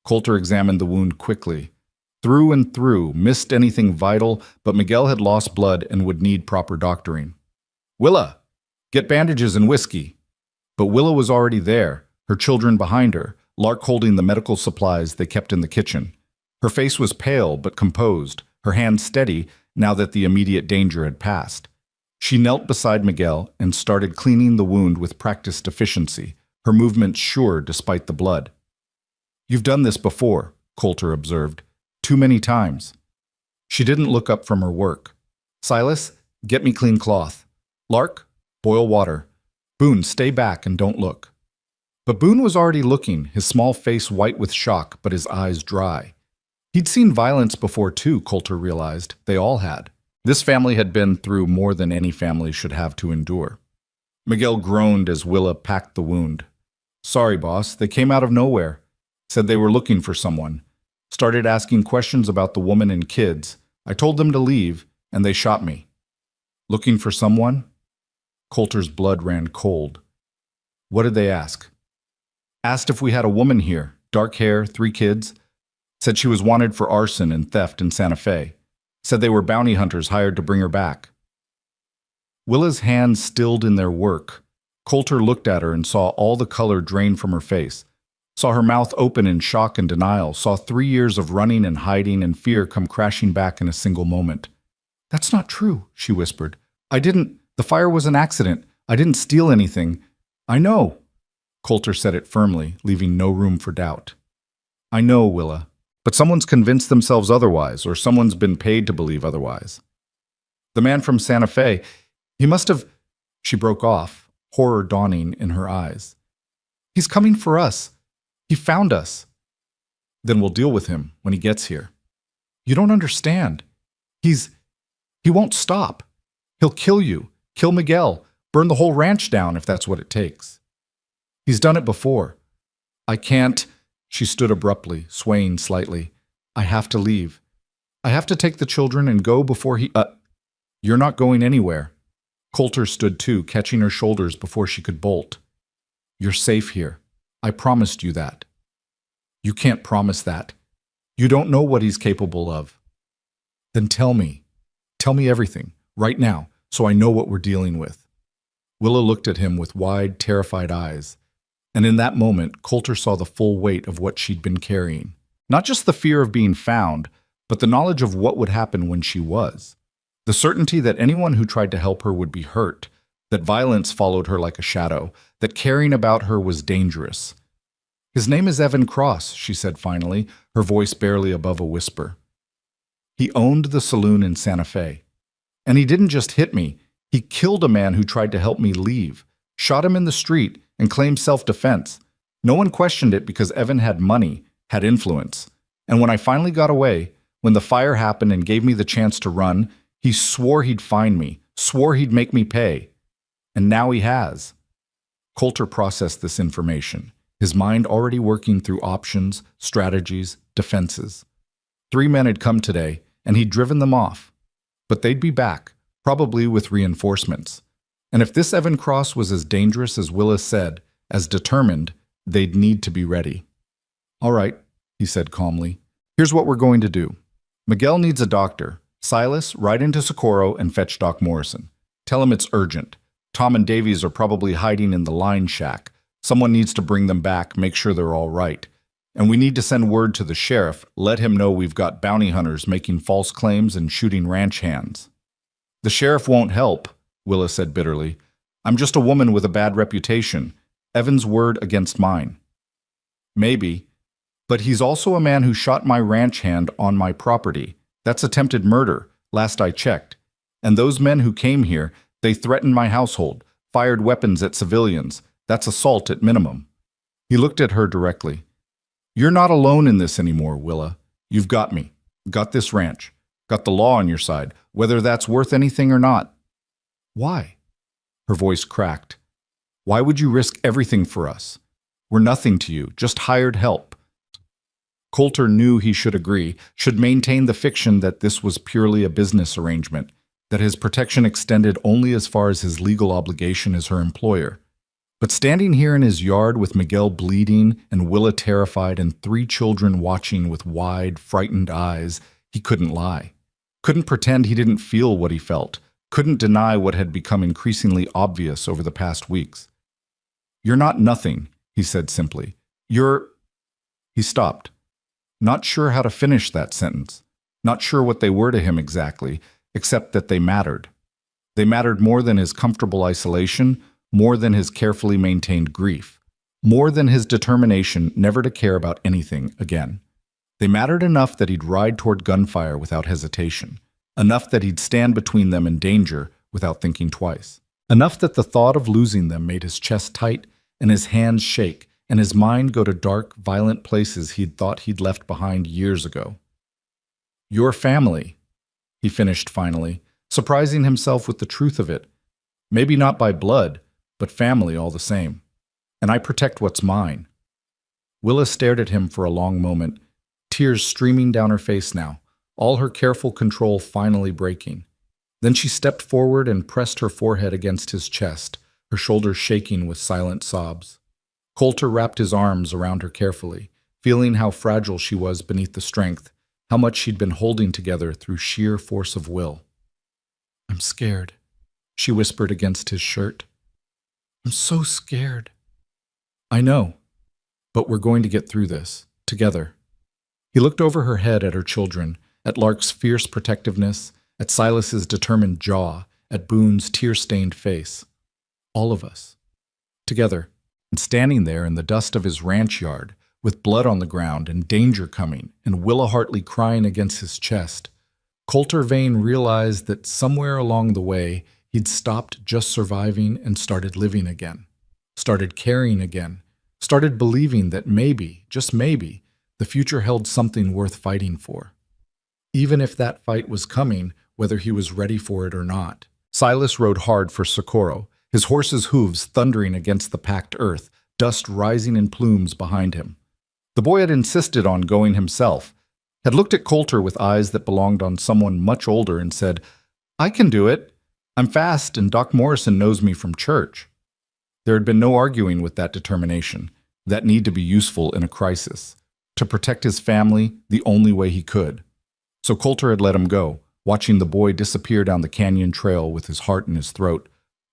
Coulter examined the wound quickly. Through and through, missed anything vital, but Miguel had lost blood and would need proper doctoring. "Willa, get bandages and whiskey." But Willa was already there, her children behind her, Lark holding the medical supplies they kept in the kitchen. Her face was pale but composed, her hands steady now that the immediate danger had passed. She knelt beside Miguel and started cleaning the wound with practiced efficiency, her movements sure despite the blood. "You've done this before," Coulter observed. "Too many times." She didn't look up from her work. "Silas, get me clean cloth. Lark, boil water. Boone, stay back and don't look." But Boone was already looking, his small face white with shock, but his eyes dry. He'd seen violence before too, Coulter realized. They all had. This family had been through more than any family should have to endure. Miguel groaned as Willa packed the wound. "Sorry, boss, they came out of nowhere. Said they were looking for someone. Started asking questions about the woman and kids. I told them to leave, and they shot me." "Looking for someone?" Coulter's blood ran cold. "What did they ask?" "Asked if we had a woman here, dark hair, 3 kids. Said she was wanted for arson and theft in Santa Fe. Said they were bounty hunters hired to bring her back." Willa's hands stilled in their work. Coulter looked at her and saw all the color drain from her face. Saw her mouth open in shock and denial, saw 3 years of running and hiding and fear come crashing back in a single moment. "That's not true," she whispered. The fire was an accident. I didn't steal anything. I know." Coulter said it firmly, leaving no room for doubt. "I know, Willa. But someone's convinced themselves otherwise, or someone's been paid to believe otherwise. The man from Santa Fe, he must have..." She broke off, horror dawning in her eyes. "He's coming for us. He found us." "Then we'll deal with him when he gets here." "You don't understand. He won't stop. He'll kill you, kill Miguel, burn the whole ranch down if that's what it takes. He's done it before." "I can't..." She stood abruptly, swaying slightly. "I have to leave. I have to take the children and go before he..." "You're not going anywhere." Coulter stood too, catching her shoulders before she could bolt. "You're safe here. I promised you that." "You can't promise that. You don't know what he's capable of." "Then tell me. Tell me everything, right now, so I know what we're dealing with." Willa looked at him with wide, terrified eyes. And in that moment, Coulter saw the full weight of what she'd been carrying. Not just the fear of being found, but the knowledge of what would happen when she was. The certainty that anyone who tried to help her would be hurt, that violence followed her like a shadow, that caring about her was dangerous. "His name is Evan Cross," she said finally, her voice barely above a whisper. "He owned the saloon in Santa Fe. And he didn't just hit me, he killed a man who tried to help me leave, shot him in the street, and claimed self-defense. No one questioned it because Evan had money, had influence. And when I finally got away, when the fire happened and gave me the chance to run, he swore he'd find me, swore he'd make me pay. And now he has." Coulter processed this information, his mind already working through options, strategies, defenses. 3 men had come today, and he'd driven them off. But they'd be back, probably with reinforcements. And if this Evan Cross was as dangerous as Willis said, as determined, they'd need to be ready. "All right," he said calmly. "Here's what we're going to do. Miguel needs a doctor. Silas, ride into Socorro and fetch Doc Morrison. Tell him it's urgent. Tom and Davies are probably hiding in the line shack. Someone needs to bring them back, make sure they're all right. And we need to send word to the sheriff, let him know we've got bounty hunters making false claims and shooting ranch hands." "The sheriff won't help," Willa said bitterly. "I'm just a woman with a bad reputation. Evan's word against mine." "Maybe. But he's also a man who shot my ranch hand on my property. That's attempted murder, last I checked. And those men who came here, they threatened my household, fired weapons at civilians. That's assault at minimum." He looked at her directly. "You're not alone in this anymore, Willa. You've got me. Got this ranch. Got the law on your side, whether that's worth anything or not." "Why?" Her voice cracked. "Why would you risk everything for us? We're nothing to you, just hired help." Coulter knew he should agree, should maintain the fiction that this was purely a business arrangement, that his protection extended only as far as his legal obligation as her employer. But standing here in his yard with Miguel bleeding and Willa terrified and 3 children watching with wide, frightened eyes, he couldn't lie. Couldn't pretend he didn't feel what he felt. Couldn't deny what had become increasingly obvious over the past weeks. "You're not nothing," he said simply. "You're—" He stopped. Not sure how to finish that sentence. Not sure what they were to him exactly, except that they mattered. They mattered more than his comfortable isolation, more than his carefully maintained grief, more than his determination never to care about anything again. They mattered enough that he'd ride toward gunfire without hesitation, enough that he'd stand between them and danger without thinking twice, enough that the thought of losing them made his chest tight and his hands shake and his mind go to dark, violent places he'd thought he'd left behind years ago. "Your family," he finished finally, surprising himself with the truth of it. "Maybe not by blood, but family all the same. And I protect what's mine." Willa stared at him for a long moment, tears streaming down her face now, all her careful control finally breaking. Then she stepped forward and pressed her forehead against his chest, her shoulders shaking with silent sobs. Coulter wrapped his arms around her carefully, feeling how fragile she was beneath the strength, how much she'd been holding together through sheer force of will. "I'm scared," she whispered against his shirt. "I'm so scared." "I know, but we're going to get through this, together." He looked over her head at her children, at Lark's fierce protectiveness, at Silas's determined jaw, at Boone's tear-stained face. All of us. Together. And standing there in the dust of his ranch yard, with blood on the ground and danger coming, and Willa Hartley crying against his chest, Coulter Vane realized that somewhere along the way he'd stopped just surviving and started living again, started caring again, started believing that maybe, just maybe, the future held something worth fighting for. Even if that fight was coming, whether he was ready for it or not. Silas rode hard for Socorro, his horse's hooves thundering against the packed earth, dust rising in plumes behind him. The boy had insisted on going himself, had looked at Coulter with eyes that belonged on someone much older and said, "I can do it. I'm fast and Doc Morrison knows me from church." There had been no arguing with that determination, that need to be useful in a crisis, to protect his family the only way he could. So Coulter had let him go, watching the boy disappear down the canyon trail with his heart in his throat,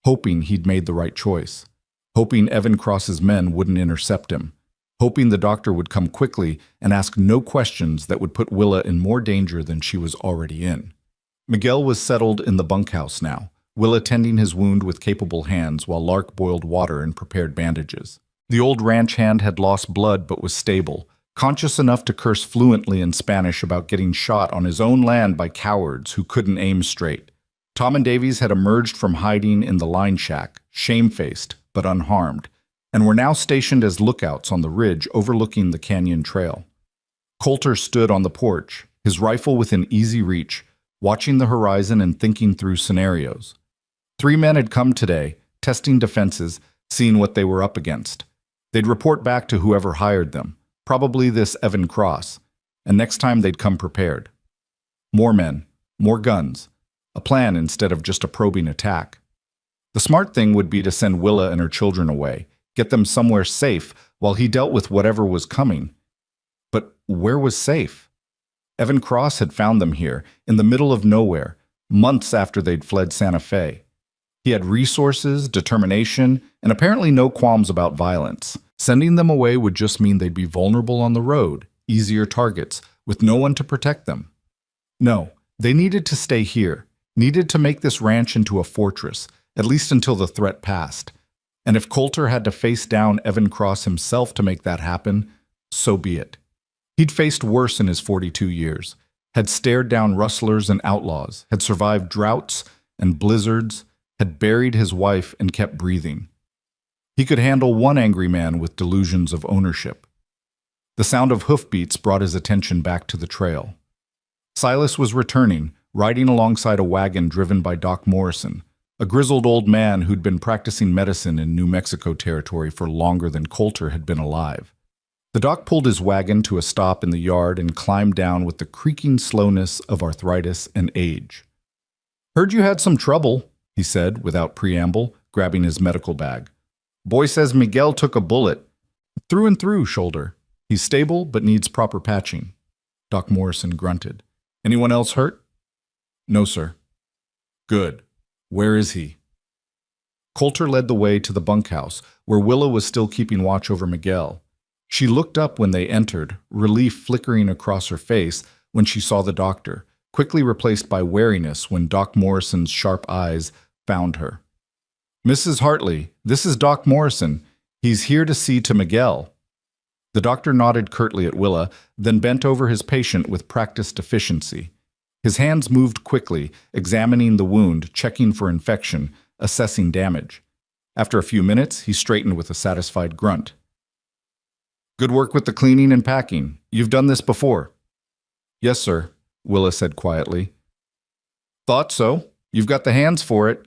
hoping he'd made the right choice, hoping Evan Cross's men wouldn't intercept him, hoping the doctor would come quickly and ask no questions that would put Willa in more danger than she was already in. Miguel was settled in the bunkhouse now, Willa tending his wound with capable hands while Lark boiled water and prepared bandages. The old ranch hand had lost blood but was stable, conscious enough to curse fluently in Spanish about getting shot on his own land by cowards who couldn't aim straight. Tom and Davies had emerged from hiding in the line shack, shamefaced but unharmed, and were now stationed as lookouts on the ridge overlooking the canyon trail. Coulter stood on the porch, his rifle within easy reach, watching the horizon and thinking through scenarios. 3 men had come today, testing defenses, seeing what they were up against. They'd report back to whoever hired them, probably this Evan Cross, and next time they'd come prepared. More men, more guns, a plan instead of just a probing attack. The smart thing would be to send Willa and her children away, get them somewhere safe while he dealt with whatever was coming. But where was safe? Evan Cross had found them here, in the middle of nowhere, months after they'd fled Santa Fe. He had resources, determination, and apparently no qualms about violence. Sending them away would just mean they'd be vulnerable on the road, easier targets, with no one to protect them. No, they needed to stay here, needed to make this ranch into a fortress, at least until the threat passed. And if Coulter had to face down Evan Cross himself to make that happen, so be it. He'd faced worse in his 42 years, had stared down rustlers and outlaws, had survived droughts and blizzards, had buried his wife and kept breathing. He could handle one angry man with delusions of ownership. The sound of hoofbeats brought his attention back to the trail. Silas was returning, riding alongside a wagon driven by Doc Morrison, a grizzled old man who'd been practicing medicine in New Mexico territory for longer than Coulter had been alive. The doc pulled his wagon to a stop in the yard and climbed down with the creaking slowness of arthritis and age. "Heard you had some trouble," he said without preamble, grabbing his medical bag. "Boy says Miguel took a bullet. Through and through, shoulder. He's stable but needs proper patching." Doc Morrison grunted. "Anyone else hurt?" "No, sir." "Good. Where is he?" Coulter led the way to the bunkhouse, where Willa was still keeping watch over Miguel. She looked up when they entered, relief flickering across her face when she saw the doctor, quickly replaced by wariness when Doc Morrison's sharp eyes found her. "Mrs. Hartley, this is Doc Morrison. He's here to see to Miguel." The doctor nodded curtly at Willa, then bent over his patient with practiced efficiency. His hands moved quickly, examining the wound, checking for infection, assessing damage. After a few minutes, he straightened with a satisfied grunt. "Good work with the cleaning and packing. You've done this before." "Yes, sir," Willa said quietly. "Thought so. You've got the hands for it."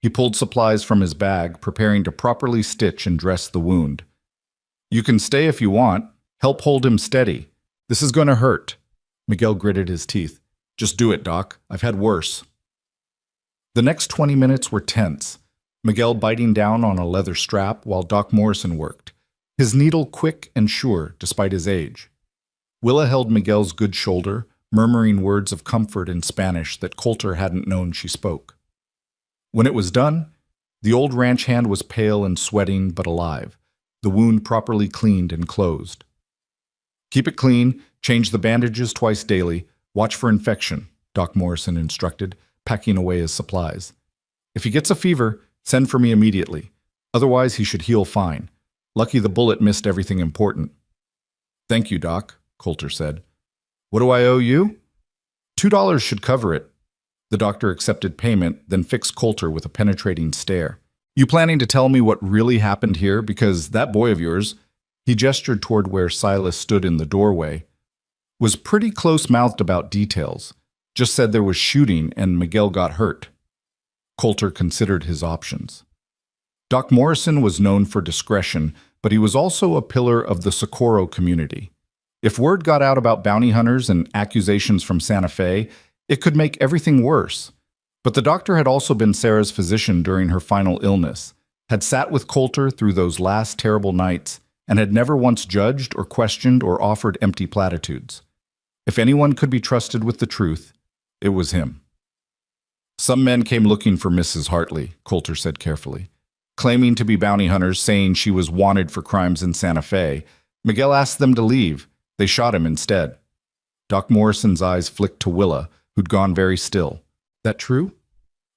He pulled supplies from his bag, preparing to properly stitch and dress the wound. "You can stay if you want. Help hold him steady. This is going to hurt." Miguel gritted his teeth. "Just do it, Doc. I've had worse." The next 20 minutes were tense, Miguel biting down on a leather strap while Doc Morrison worked, his needle quick and sure despite his age. Willa held Miguel's good shoulder, murmuring words of comfort in Spanish that Coulter hadn't known she spoke. When it was done, the old ranch hand was pale and sweating but alive, the wound properly cleaned and closed. "Keep it clean, change the bandages twice daily, watch for infection," Doc Morrison instructed, packing away his supplies. "If he gets a fever, send for me immediately. Otherwise, he should heal fine. Lucky the bullet missed everything important." "Thank you, Doc," Coulter said. "What do I owe you?" $2 should cover it." The doctor accepted payment, then fixed Coulter with a penetrating stare. "You planning to tell me what really happened here? Because that boy of yours," he gestured toward where Silas stood in the doorway, "was pretty close-mouthed about details. Just said there was shooting and Miguel got hurt." Coulter considered his options. Doc Morrison was known for discretion, but he was also a pillar of the Socorro community. If word got out about bounty hunters and accusations from Santa Fe, it could make everything worse. But the doctor had also been Sarah's physician during her final illness, had sat with Coulter through those last terrible nights, and had never once judged or questioned or offered empty platitudes. If anyone could be trusted with the truth, it was him. "Some men came looking for Mrs. Hartley," Coulter said carefully. "Claiming to be bounty hunters, saying she was wanted for crimes in Santa Fe. Miguel asked them to leave. They shot him instead." Doc Morrison's eyes flicked to Willa, who'd gone very still. "That true?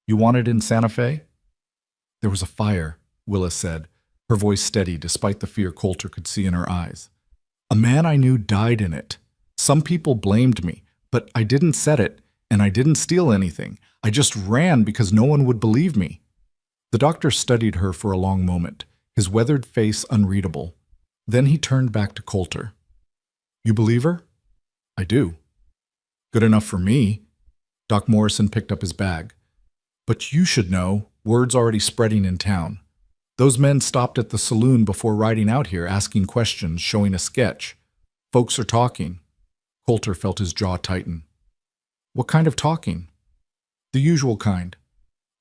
You wanted in Santa Fe?" "There was a fire," Willa said, her voice steady despite the fear Coulter could see in her eyes. "A man I knew died in it. Some people blamed me, but I didn't set it, and I didn't steal anything. I just ran because no one would believe me." The doctor studied her for a long moment, his weathered face unreadable. Then he turned back to Coulter. "You believe her?" "I do." "Good enough for me." Doc Morrison picked up his bag. "But you should know, word's already spreading in town. Those men stopped at the saloon before riding out here, asking questions, showing a sketch. Folks are talking. Coulter felt his jaw tighten. What kind of talking? The usual kind.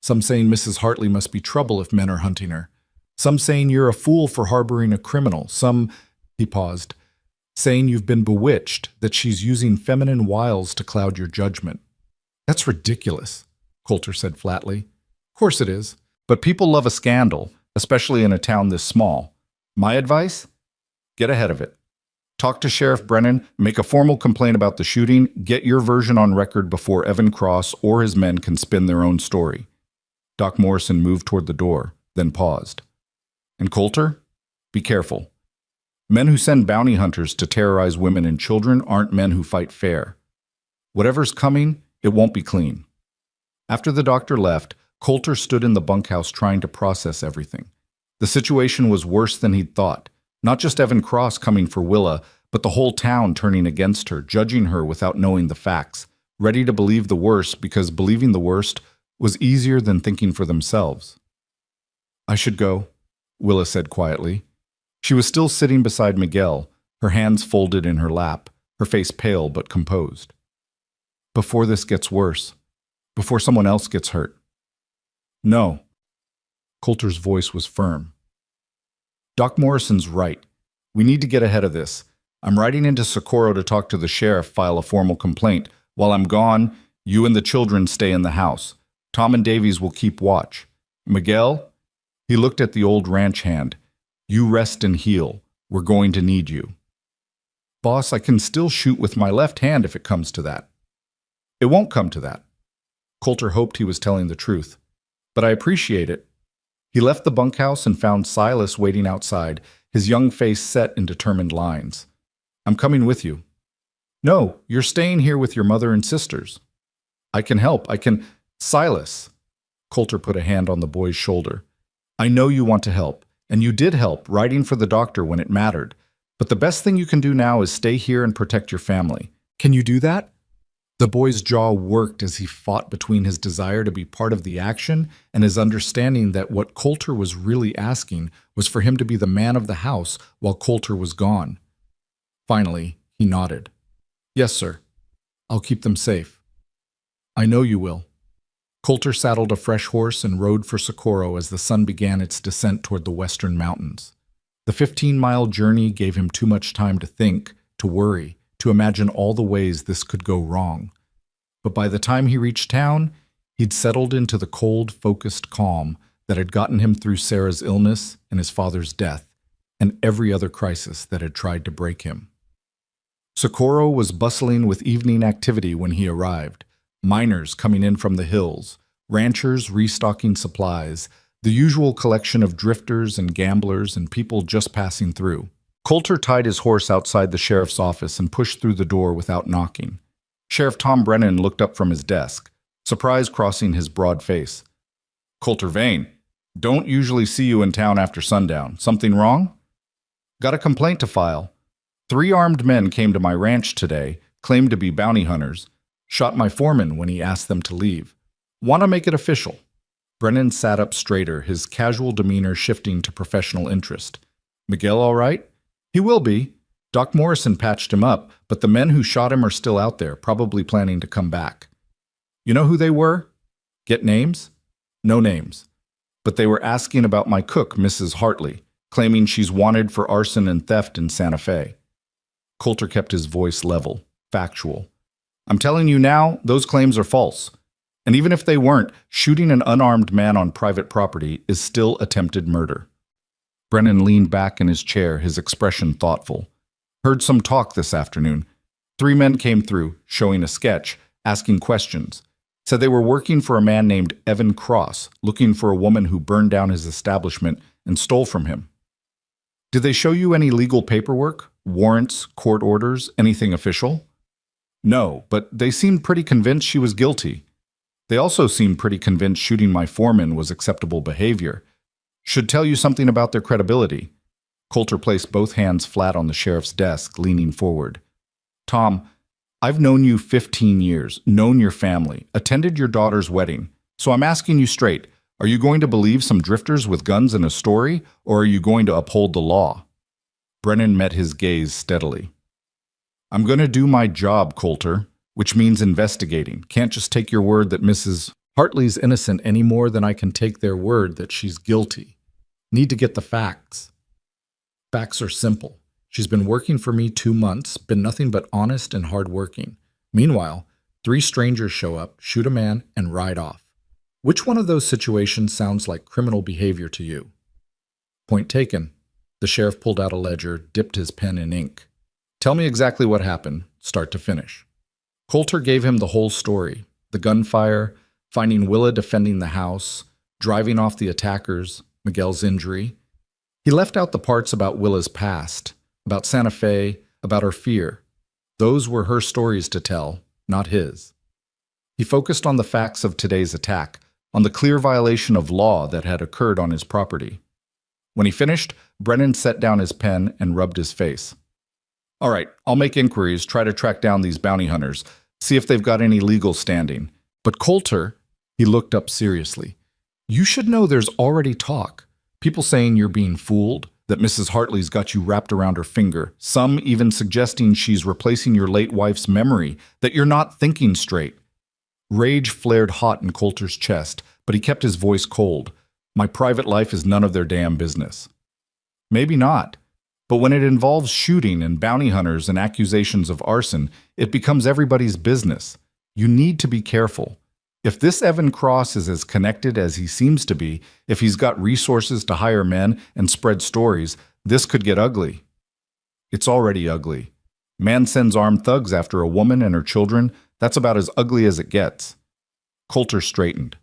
Some saying Mrs. Hartley must be trouble if men are hunting her. Some saying you're a fool for harboring a criminal. Some, he paused, saying you've been bewitched, that she's using feminine wiles to cloud your judgment. That's ridiculous, Coulter said flatly. Of course it is. But people love a scandal, especially in a town this small. My advice? Get ahead of it. Talk to Sheriff Brennan, make a formal complaint about the shooting, get your version on record before Evan Cross or his men can spin their own story. Doc Morrison moved toward the door, then paused. And Coulter? Be careful. Men who send bounty hunters to terrorize women and children aren't men who fight fair. Whatever's coming, it won't be clean. After the doctor left, Coulter stood in the bunkhouse trying to process everything. The situation was worse than he'd thought. Not just Evan Cross coming for Willa, but the whole town turning against her, judging her without knowing the facts, ready to believe the worst because believing the worst was easier than thinking for themselves. I should go, Willa said quietly. She was still sitting beside Miguel, her hands folded in her lap, her face pale but composed. Before this gets worse, before someone else gets hurt. No. Coulter's voice was firm. Doc Morrison's right. We need to get ahead of this. I'm riding into Socorro to talk to the sheriff, file a formal complaint. While I'm gone, you and the children stay in the house. Tom and Davies will keep watch. Miguel? He looked at the old ranch hand. You rest and heal. We're going to need you. Boss, I can still shoot with my left hand if it comes to that. It won't come to that. Coulter hoped he was telling the truth. But I appreciate it. He left the bunkhouse and found Silas waiting outside, his young face set in determined lines. I'm coming with you. No, you're staying here with your mother and sisters. I can help. Silas. Coulter put a hand on the boy's shoulder. I know you want to help, and you did help, writing for the doctor when it mattered. But the best thing you can do now is stay here and protect your family. Can you do that? The boy's jaw worked as he fought between his desire to be part of the action and his understanding that what Coulter was really asking was for him to be the man of the house while Coulter was gone. Finally, he nodded. Yes, sir. I'll keep them safe. I know you will. Coulter saddled a fresh horse and rode for Socorro as the sun began its descent toward the western mountains. The 15-mile journey gave him too much time to think, to worry, to imagine all the ways this could go wrong. But by the time he reached town, he'd settled into the cold, focused calm that had gotten him through Sarah's illness and his father's death, and every other crisis that had tried to break him. Socorro was bustling with evening activity when he arrived. Miners coming in from the hills, ranchers restocking supplies, the usual collection of drifters and gamblers and people just passing through. Coulter tied his horse outside the sheriff's office and pushed through the door without knocking. Sheriff Tom Brennan looked up from his desk, surprise crossing his broad face. Coulter Vane, don't usually see you in town after sundown. Something wrong? Got a complaint to file. 3 armed men came to my ranch today, claimed to be bounty hunters, shot my foreman when he asked them to leave. Want to make it official. Brennan sat up straighter, his casual demeanor shifting to professional interest. Miguel all right? He will be. Doc Morrison patched him up, but the men who shot him are still out there, probably planning to come back. You know who they were? Get names? No names. But they were asking about my cook, Mrs. Hartley, claiming she's wanted for arson and theft in Santa Fe. Coulter kept his voice level, factual. I'm telling you now, those claims are false. And even if they weren't, shooting an unarmed man on private property is still attempted murder. Brennan leaned back in his chair, his expression thoughtful. Heard some talk this afternoon. 3 men came through, showing a sketch, asking questions. Said they were working for a man named Evan Cross, looking for a woman who burned down his establishment and stole from him. Did they show you any legal paperwork? Warrants, court orders, anything official? No, but they seemed pretty convinced she was guilty. They also seemed pretty convinced shooting my foreman was acceptable behavior. Should tell you something about their credibility. Coulter placed both hands flat on the sheriff's desk, leaning forward. Tom, I've known you 15 years, known your family, attended your daughter's wedding. So I'm asking you straight, Are you going to believe some drifters with guns and a story, or are you going to uphold the law? Brennan met his gaze steadily. I'm going to do my job, Coulter, which means investigating. Can't just take your word that Mrs. Hartley's innocent any more than I can take their word that she's guilty. Need to get the facts. Facts are simple. She's been working for me 2 months, been nothing but honest and hardworking. Meanwhile, 3 strangers show up, shoot a man, and ride off. Which one of those situations sounds like criminal behavior to you? Point taken. The sheriff pulled out a ledger, dipped his pen in ink. Tell me exactly what happened, start to finish. Coulter gave him the whole story. The gunfire, finding Willa defending the house, driving off the attackers, Miguel's injury. He left out the parts about Willa's past, about Santa Fe, about her fear. Those were her stories to tell, not his. He focused on the facts of today's attack, on the clear violation of law that had occurred on his property. When he finished, Brennan set down his pen and rubbed his face. All right, I'll make inquiries, try to track down these bounty hunters, see if they've got any legal standing. But Coulter, he looked up seriously. You should know there's already talk. People saying you're being fooled, that Mrs. Hartley's got you wrapped around her finger, some even suggesting she's replacing your late wife's memory, that you're not thinking straight. Rage flared hot in Coulter's chest, but he kept his voice cold. My private life is none of their damn business. Maybe not. But when it involves shooting and bounty hunters and accusations of arson, it becomes everybody's business. You need to be careful. If this Evan Cross is as connected as he seems to be, if he's got resources to hire men and spread stories, this could get ugly. It's already ugly. Man sends armed thugs after a woman and her children. That's about as ugly as it gets. Coulter straightened.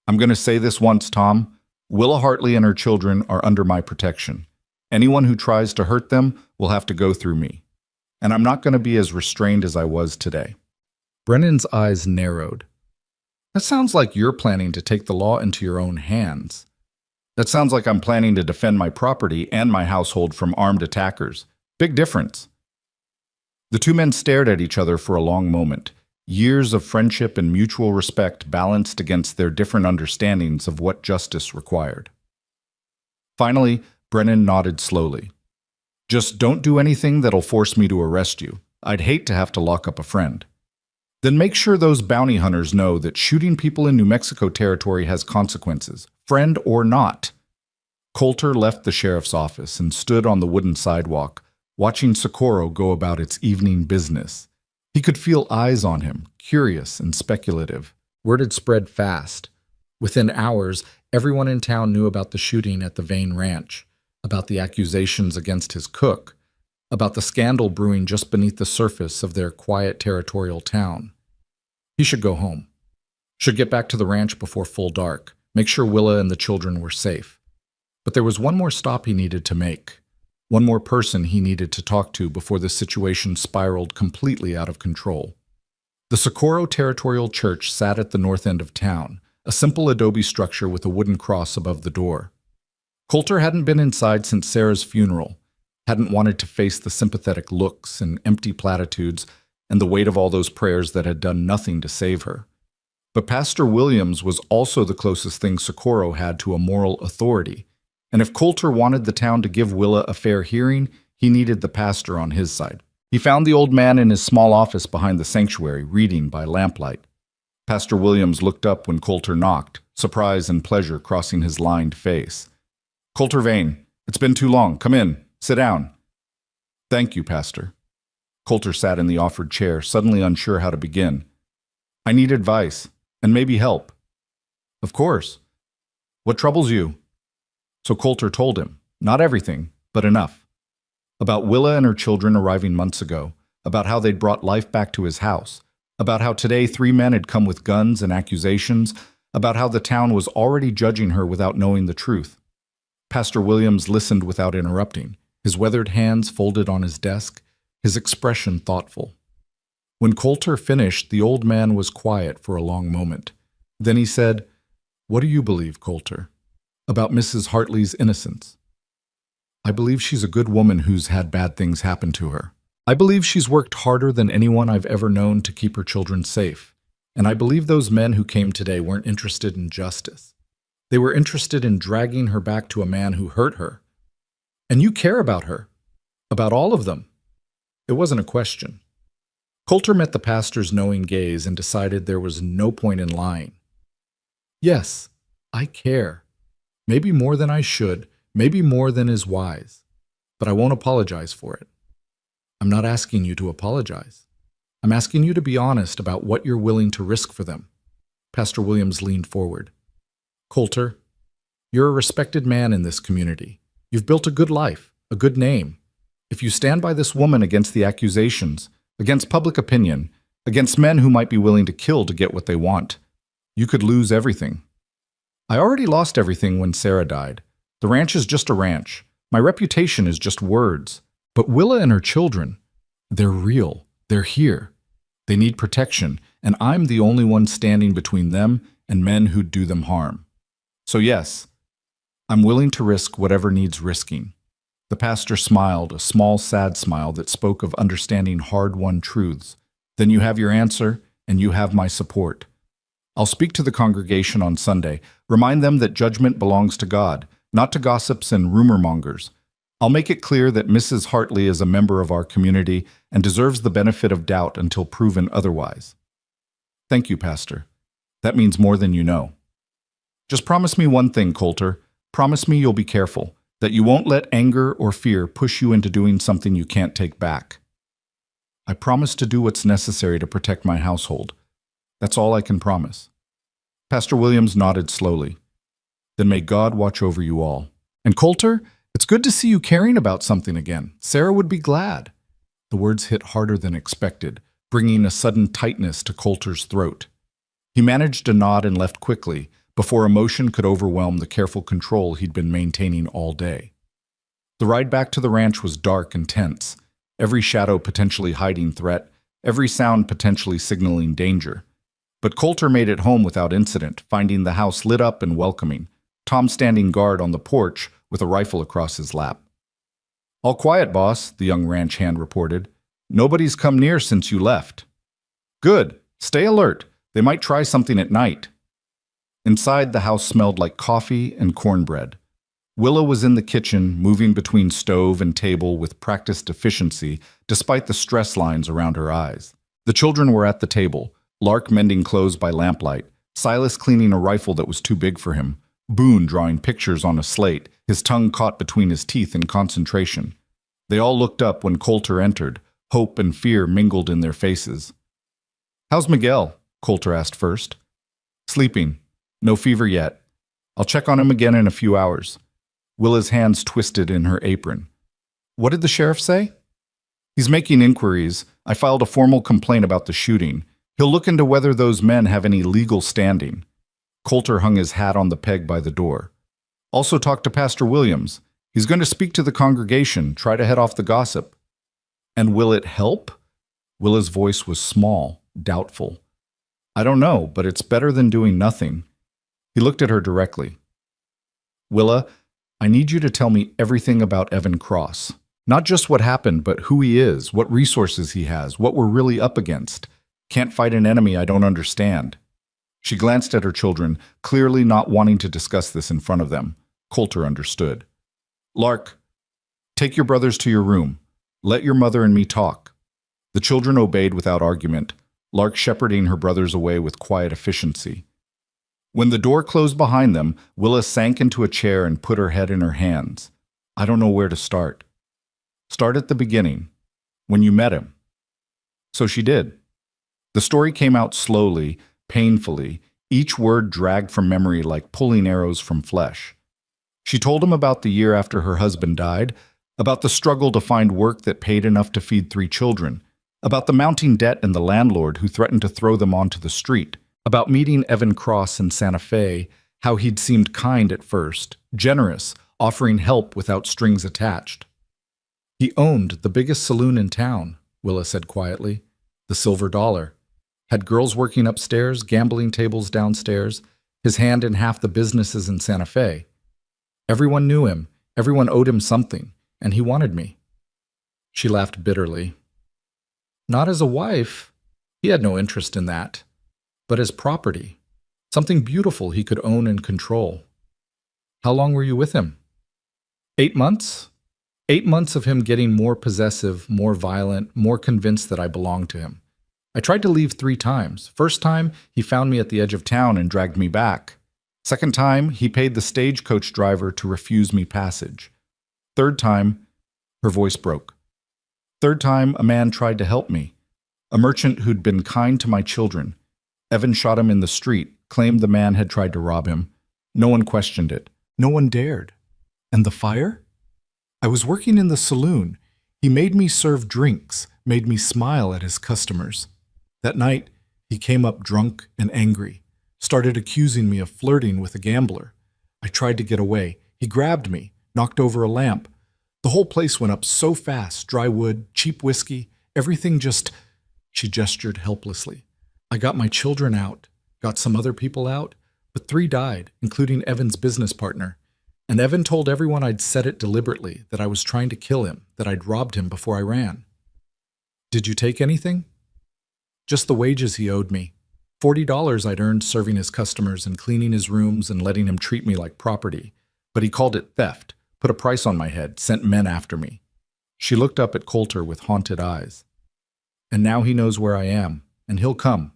I'm going to say this once, Tom. Willa Hartley and her children are under my protection. Anyone who tries to hurt them will have to go through me. And I'm not going to be as restrained as I was today. Brennan's eyes narrowed. That sounds like you're planning to take the law into your own hands. That sounds like I'm planning to defend my property and my household from armed attackers. Big difference. The two men stared at each other for a long moment. Years of friendship and mutual respect balanced against their different understandings of what justice required. Finally, Brennan nodded slowly. Just don't do anything that'll force me to arrest you. I'd hate to have to lock up a friend. Then make sure those bounty hunters know that shooting people in New Mexico territory has consequences, friend or not. Coulter left the sheriff's office and stood on the wooden sidewalk, watching Socorro go about its evening business. He could feel eyes on him, curious and speculative. Word had spread fast. Within hours, everyone in town knew about the shooting at the Vane Ranch, about the accusations against his cook, about the scandal brewing just beneath the surface of their quiet territorial town. He should go home. Should get back to the ranch before full dark, make sure Willa and the children were safe. But there was one more stop he needed to make. One more person he needed to talk to before the situation spiraled completely out of control. The Socorro Territorial Church sat at the north end of town, a simple adobe structure with a wooden cross above the door. Coulter hadn't been inside since Sarah's funeral, hadn't wanted to face the sympathetic looks and empty platitudes and the weight of all those prayers that had done nothing to save her. But Pastor Williams was also the closest thing Socorro had to a moral authority, and if Coulter wanted the town to give Willa a fair hearing, he needed the pastor on his side. He found the old man in his small office behind the sanctuary, reading by lamplight. Pastor Williams looked up when Coulter knocked, surprise and pleasure crossing his lined face. Coulter Vane, it's been too long. Come in. Sit down. Thank you, Pastor. Coulter sat in the offered chair, suddenly unsure how to begin. I need advice, and maybe help. Of course. What troubles you? So Coulter told him, not everything, but enough. About Willa and her children arriving months ago, about how they'd brought life back to his house, about how today 3 men had come with guns and accusations, about how the town was already judging her without knowing the truth. Pastor Williams listened without interrupting, his weathered hands folded on his desk, his expression thoughtful. When Coulter finished, the old man was quiet for a long moment. Then he said, What do you believe, Coulter, about Mrs. Hartley's innocence? I believe she's a good woman who's had bad things happen to her. I believe she's worked harder than anyone I've ever known to keep her children safe. And I believe those men who came today weren't interested in justice. They were interested in dragging her back to a man who hurt her. And you care about her. About all of them. It wasn't a question. Coulter met the pastor's knowing gaze and decided there was no point in lying. Yes, I care. Maybe more than I should, maybe more than is wise. But I won't apologize for it. I'm not asking you to apologize. I'm asking you to be honest about what you're willing to risk for them. Pastor Williams leaned forward. Coulter, you're a respected man in this community. You've built a good life, a good name. If you stand by this woman against the accusations, against public opinion, against men who might be willing to kill to get what they want, you could lose everything. I already lost everything when Sarah died. The ranch is just a ranch. My reputation is just words. But Willa and her children, they're real. They're here. They need protection, and I'm the only one standing between them and men who'd do them harm. So yes, I'm willing to risk whatever needs risking. The pastor smiled, a small, sad smile that spoke of understanding hard-won truths. Then you have your answer, and you have my support. I'll speak to the congregation on Sunday. Remind them that judgment belongs to God, not to gossips and rumor mongers. I'll make it clear that Mrs. Hartley is a member of our community and deserves the benefit of doubt until proven otherwise. Thank you, Pastor. That means more than you know. Just promise me one thing, Coulter. Promise me you'll be careful, that you won't let anger or fear push you into doing something you can't take back. I promise to do what's necessary to protect my household. That's all I can promise. Pastor Williams nodded slowly. Then may God watch over you all. And Coulter, it's good to see you caring about something again. Sarah would be glad. The words hit harder than expected, bringing a sudden tightness to Coulter's throat. He managed to nod and left quickly, before emotion could overwhelm the careful control he'd been maintaining all day. The ride back to the ranch was dark and tense, every shadow potentially hiding threat, every sound potentially signaling danger. But Coulter made it home without incident, finding the house lit up and welcoming, Tom standing guard on the porch with a rifle across his lap. All quiet, boss, the young ranch hand reported. Nobody's come near since you left. Good. Stay alert. They might try something at night. Inside, the house smelled like coffee and cornbread. Willa was in the kitchen, moving between stove and table with practiced efficiency, despite the stress lines around her eyes. The children were at the table, Lark mending clothes by lamplight, Silas cleaning a rifle that was too big for him, Boone drawing pictures on a slate, his tongue caught between his teeth in concentration. They all looked up when Coulter entered, hope and fear mingled in their faces. "How's Miguel?" Coulter asked first. "Sleeping. No fever yet. I'll check on him again in a few hours." Willa's hands twisted in her apron. "What did the sheriff say?" "He's making inquiries. I filed a formal complaint about the shooting. He'll look into whether those men have any legal standing." Coulter hung his hat on the peg by the door. "Also talk to Pastor Williams. He's going to speak to the congregation, try to head off the gossip." "And will it help?" Willa's voice was small, doubtful. "I don't know, but it's better than doing nothing." He looked at her directly. "Willa, I need you to tell me everything about Evan Cross. Not just what happened, but who he is, what resources he has, what we're really up against. Can't fight an enemy I don't understand." She glanced at her children, clearly not wanting to discuss this in front of them. Coulter understood. "Lark, take your brothers to your room. Let your mother and me talk." The children obeyed without argument, Lark shepherding her brothers away with quiet efficiency. When the door closed behind them, Willa sank into a chair and put her head in her hands. "I don't know where to start." "Start at the beginning, when you met him." So she did. The story came out slowly, painfully, each word dragged from memory like pulling arrows from flesh. She told him about the year after her husband died, about the struggle to find work that paid enough to feed 3 children, about the mounting debt and the landlord who threatened to throw them onto the street, about meeting Evan Cross in Santa Fe, how he'd seemed kind at first, generous, offering help without strings attached. "He owned the biggest saloon in town," Willa said quietly, "the Silver Dollar. Had girls working upstairs, gambling tables downstairs, his hand in half the businesses in Santa Fe. Everyone knew him, everyone owed him something, and he wanted me." She laughed bitterly. "Not as a wife. He had no interest in that. But as property. Something beautiful he could own and control. How long were you with him? 8 months? 8 months of him getting more possessive, more violent, more convinced that I belonged to him. I tried to leave 3 times. First time, he found me at the edge of town and dragged me back. Second time, he paid the stagecoach driver to refuse me passage. Third time, her voice broke. Third time, a man tried to help me. A merchant who'd been kind to my children. Evan shot him in the street, claimed the man had tried to rob him. No one questioned it. No one dared. And the fire? I was working in the saloon. He made me serve drinks, made me smile at his customers. That night, he came up drunk and angry, started accusing me of flirting with a gambler. I tried to get away. He grabbed me, knocked over a lamp. The whole place went up so fast, dry wood, cheap whiskey, everything just... She gestured helplessly. I got my children out, got some other people out, but 3 died, including Evan's business partner. And Evan told everyone I'd said it deliberately, that I was trying to kill him, that I'd robbed him before I ran. Did you take anything? Just the wages he owed me. $40 I'd earned serving his customers and cleaning his rooms and letting him treat me like property. But he called it theft, put a price on my head, sent men after me. She looked up at Coulter with haunted eyes. And now he knows where I am, and he'll come.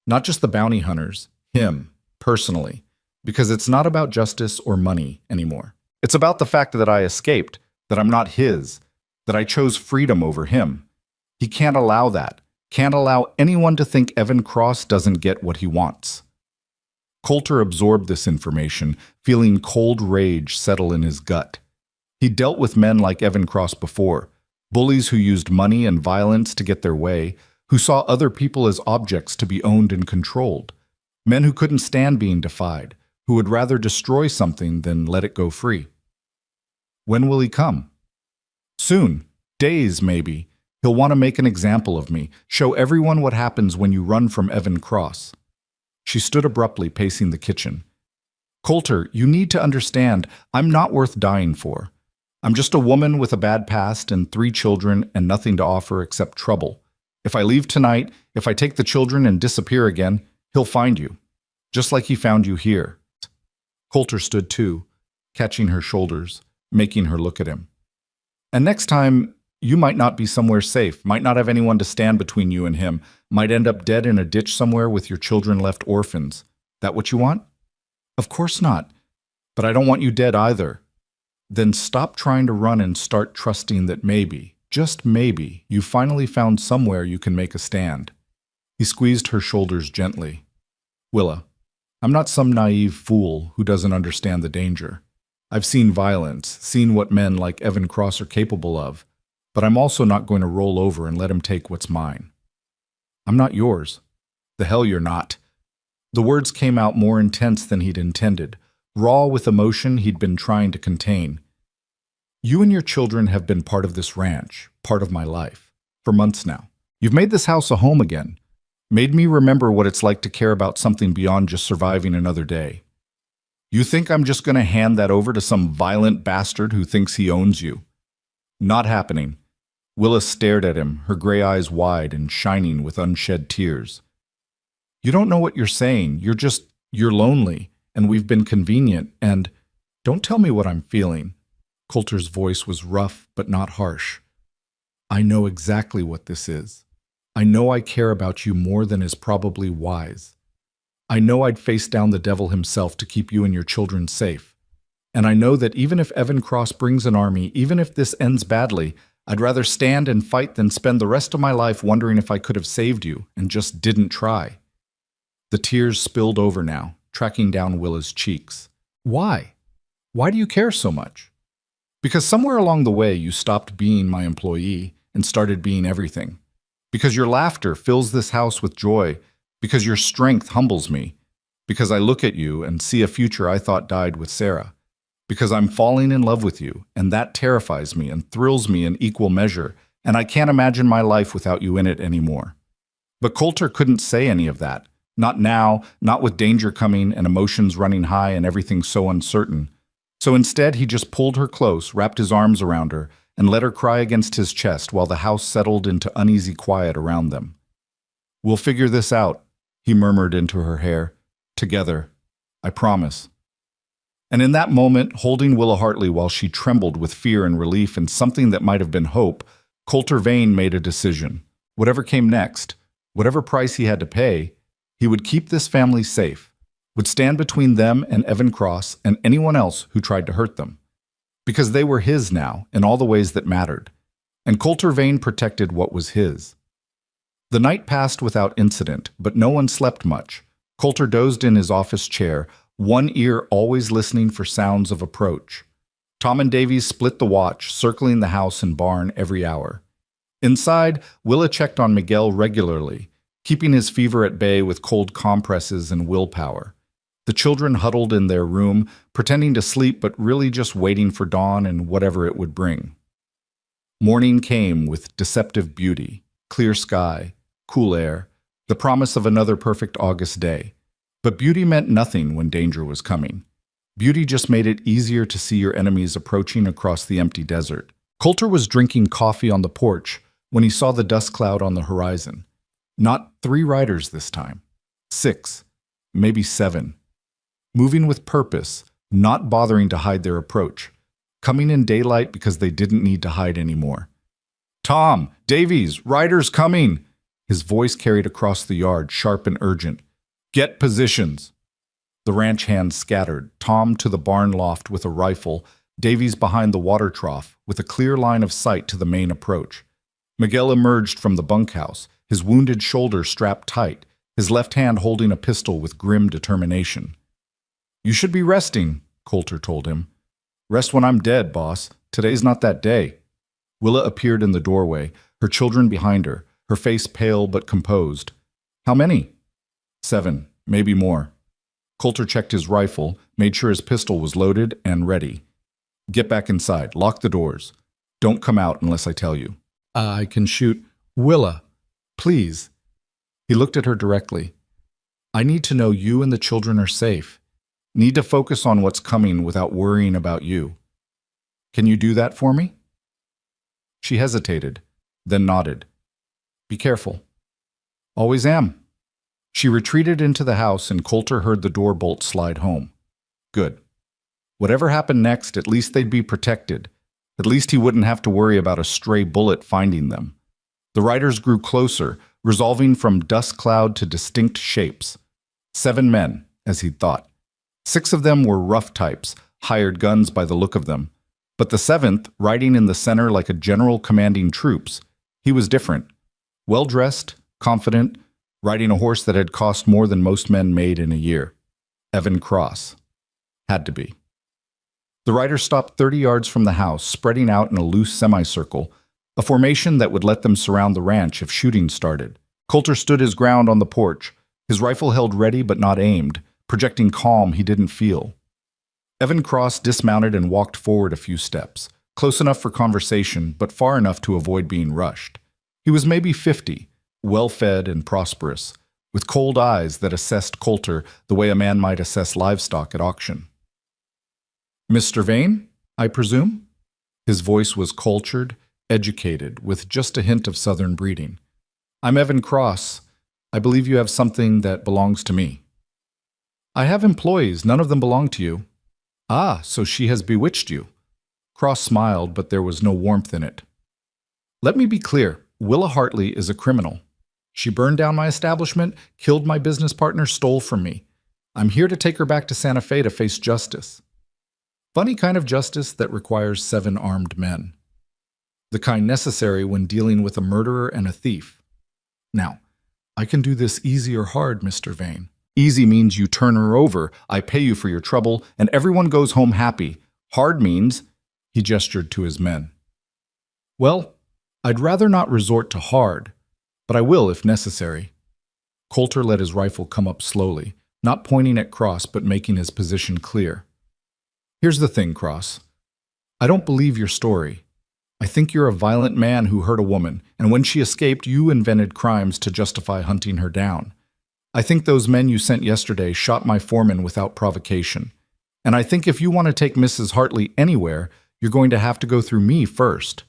Not just the bounty hunters, him, personally. Because it's not about justice or money anymore. It's about the fact that I escaped, that I'm not his, that I chose freedom over him. He can't allow that. Can't allow anyone to think Evan Cross doesn't get what he wants. Coulter absorbed this information, feeling cold rage settle in his gut. He dealt with men like Evan Cross before, bullies who used money and violence to get their way, who saw other people as objects to be owned and controlled, men who couldn't stand being defied, who would rather destroy something than let it go free. When will he come? Soon. Days, maybe. He'll want to make an example of me, show everyone what happens when you run from Evan Cross. She stood abruptly, pacing the kitchen. Coulter, you need to understand, I'm not worth dying for. I'm just a woman with a bad past and 3 children and nothing to offer except trouble. If I leave tonight, if I take the children and disappear again, he'll find you. Just like he found you here. Coulter stood too, catching her shoulders, making her look at him. And next time, you might not be somewhere safe, might not have anyone to stand between you and him, might end up dead in a ditch somewhere with your children left orphans. That what you want? Of course not. But I don't want you dead either. Then stop trying to run and start trusting that maybe, just maybe, you finally found somewhere you can make a stand. He squeezed her shoulders gently. Willa, I'm not some naive fool who doesn't understand the danger. I've seen violence, seen what men like Evan Cross are capable of, but I'm also not going to roll over and let him take what's mine. I'm not yours. The hell you're not. The words came out more intense than he'd intended, raw with emotion he'd been trying to contain. You and your children have been part of this ranch, part of my life, for months now. You've made this house a home again, made me remember what it's like to care about something beyond just surviving another day. You think I'm just going to hand that over to some violent bastard who thinks he owns you? Not happening. Willa stared at him, her gray eyes wide and shining with unshed tears. You don't know what you're saying. You're lonely, and we've been convenient, and don't tell me what I'm feeling. Coulter's voice was rough but not harsh. I know exactly what this is. I know I care about you more than is probably wise. I know I'd face down the devil himself to keep you and your children safe. And I know that even if Evan Cross brings an army, even if this ends badly, I'd rather stand and fight than spend the rest of my life wondering if I could have saved you and just didn't try. The tears spilled over now, tracking down Willa's cheeks. Why? Why do you care so much? Because somewhere along the way you stopped being my employee and started being everything. Because your laughter fills this house with joy. Because your strength humbles me. Because I look at you and see a future I thought died with Sarah. Because I'm falling in love with you, and that terrifies me and thrills me in equal measure, and I can't imagine my life without you in it anymore. But Coulter couldn't say any of that. Not now, not with danger coming and emotions running high and everything so uncertain. So instead, he just pulled her close, wrapped his arms around her, and let her cry against his chest while the house settled into uneasy quiet around them. We'll figure this out, he murmured into her hair. Together. I promise. And in that moment, holding Willa Hartley while she trembled with fear and relief and something that might have been hope, Coulter Vane made a decision. Whatever came next, whatever price he had to pay, he would keep this family safe, would stand between them and Evan Cross and anyone else who tried to hurt them. Because they were his now, in all the ways that mattered. And Coulter Vane protected what was his. The night passed without incident, but no one slept much. Coulter dozed in his office chair, one ear always listening for sounds of approach. Tom and Davies split the watch, circling the house and barn every hour. Inside, Willa checked on Miguel regularly, keeping his fever at bay with cold compresses and willpower. The children huddled in their room, pretending to sleep but really just waiting for dawn and whatever it would bring. Morning came with deceptive beauty, clear sky, cool air, the promise of another perfect August day. But beauty meant nothing when danger was coming. Beauty just made it easier to see your enemies approaching across the empty desert. Coulter was drinking coffee on the porch when he saw the dust cloud on the horizon. Not 3 riders this time. 6, maybe 7. Moving with purpose, not bothering to hide their approach. Coming in daylight because they didn't need to hide anymore. "Tom, Davies, riders coming!" His voice carried across the yard, sharp and urgent. "Get positions." The ranch hands scattered, Tom to the barn loft with a rifle, Davies behind the water trough with a clear line of sight to the main approach. Miguel emerged from the bunkhouse, his wounded shoulder strapped tight, his left hand holding a pistol with grim determination. "You should be resting," Coulter told him. "Rest when I'm dead, boss. Today's not that day." Willa appeared in the doorway, her children behind her, her face pale but composed. "How many?" 7, maybe more. Coulter checked his rifle, made sure his pistol was loaded and ready. "Get back inside. Lock the doors. Don't come out unless I tell you." I can shoot. Willa, please. He looked at her directly. "I need to know you and the children are safe. Need to focus on what's coming without worrying about you. Can you do that for me?" She hesitated, then nodded. "Be careful." "Always am." She retreated into the house and Coulter heard the door bolt slide home. Good. Whatever happened next, at least they'd be protected. At least he wouldn't have to worry about a stray bullet finding them. The riders grew closer, resolving from dust cloud to distinct shapes. 7 men, as he'd thought. 6 of them were rough types, hired guns by the look of them. But the 7th, riding in the center like a general commanding troops, he was different. Well-dressed, confident, riding a horse that had cost more than most men made in a year. Evan Cross. Had to be. The rider stopped 30 yards from the house, spreading out in a loose semicircle, a formation that would let them surround the ranch if shooting started. Coulter stood his ground on the porch, his rifle held ready but not aimed, projecting calm he didn't feel. Evan Cross dismounted and walked forward a few steps, close enough for conversation, but far enough to avoid being rushed. He was maybe 50, well-fed and prosperous, with cold eyes that assessed Coulter the way a man might assess livestock at auction. "Mr. Vane, I presume?" His voice was cultured, educated, with just a hint of southern breeding. "I'm Evan Cross. I believe you have something that belongs to me." "I have employees. None of them belong to you." "Ah, so she has bewitched you." Cross smiled, but there was no warmth in it. "Let me be clear. Willa Hartley is a criminal. She burned down my establishment, killed my business partner, stole from me. I'm here to take her back to Santa Fe to face justice. Funny kind of justice that requires 7 armed men. The kind necessary when dealing with a murderer and a thief. Now, I can do this easy or hard, Mr. Vane. Easy means you turn her over, I pay you for your trouble, and everyone goes home happy. Hard means," he gestured to his men. "Well, I'd rather not resort to hard, but I will if necessary." Coulter let his rifle come up slowly, not pointing at Cross but making his position clear. "Here's the thing, Cross. I don't believe your story. I think you're a violent man who hurt a woman, and when she escaped, you invented crimes to justify hunting her down. I think those men you sent yesterday shot my foreman without provocation. And I think if you want to take Mrs. Hartley anywhere, you're going to have to go through me first.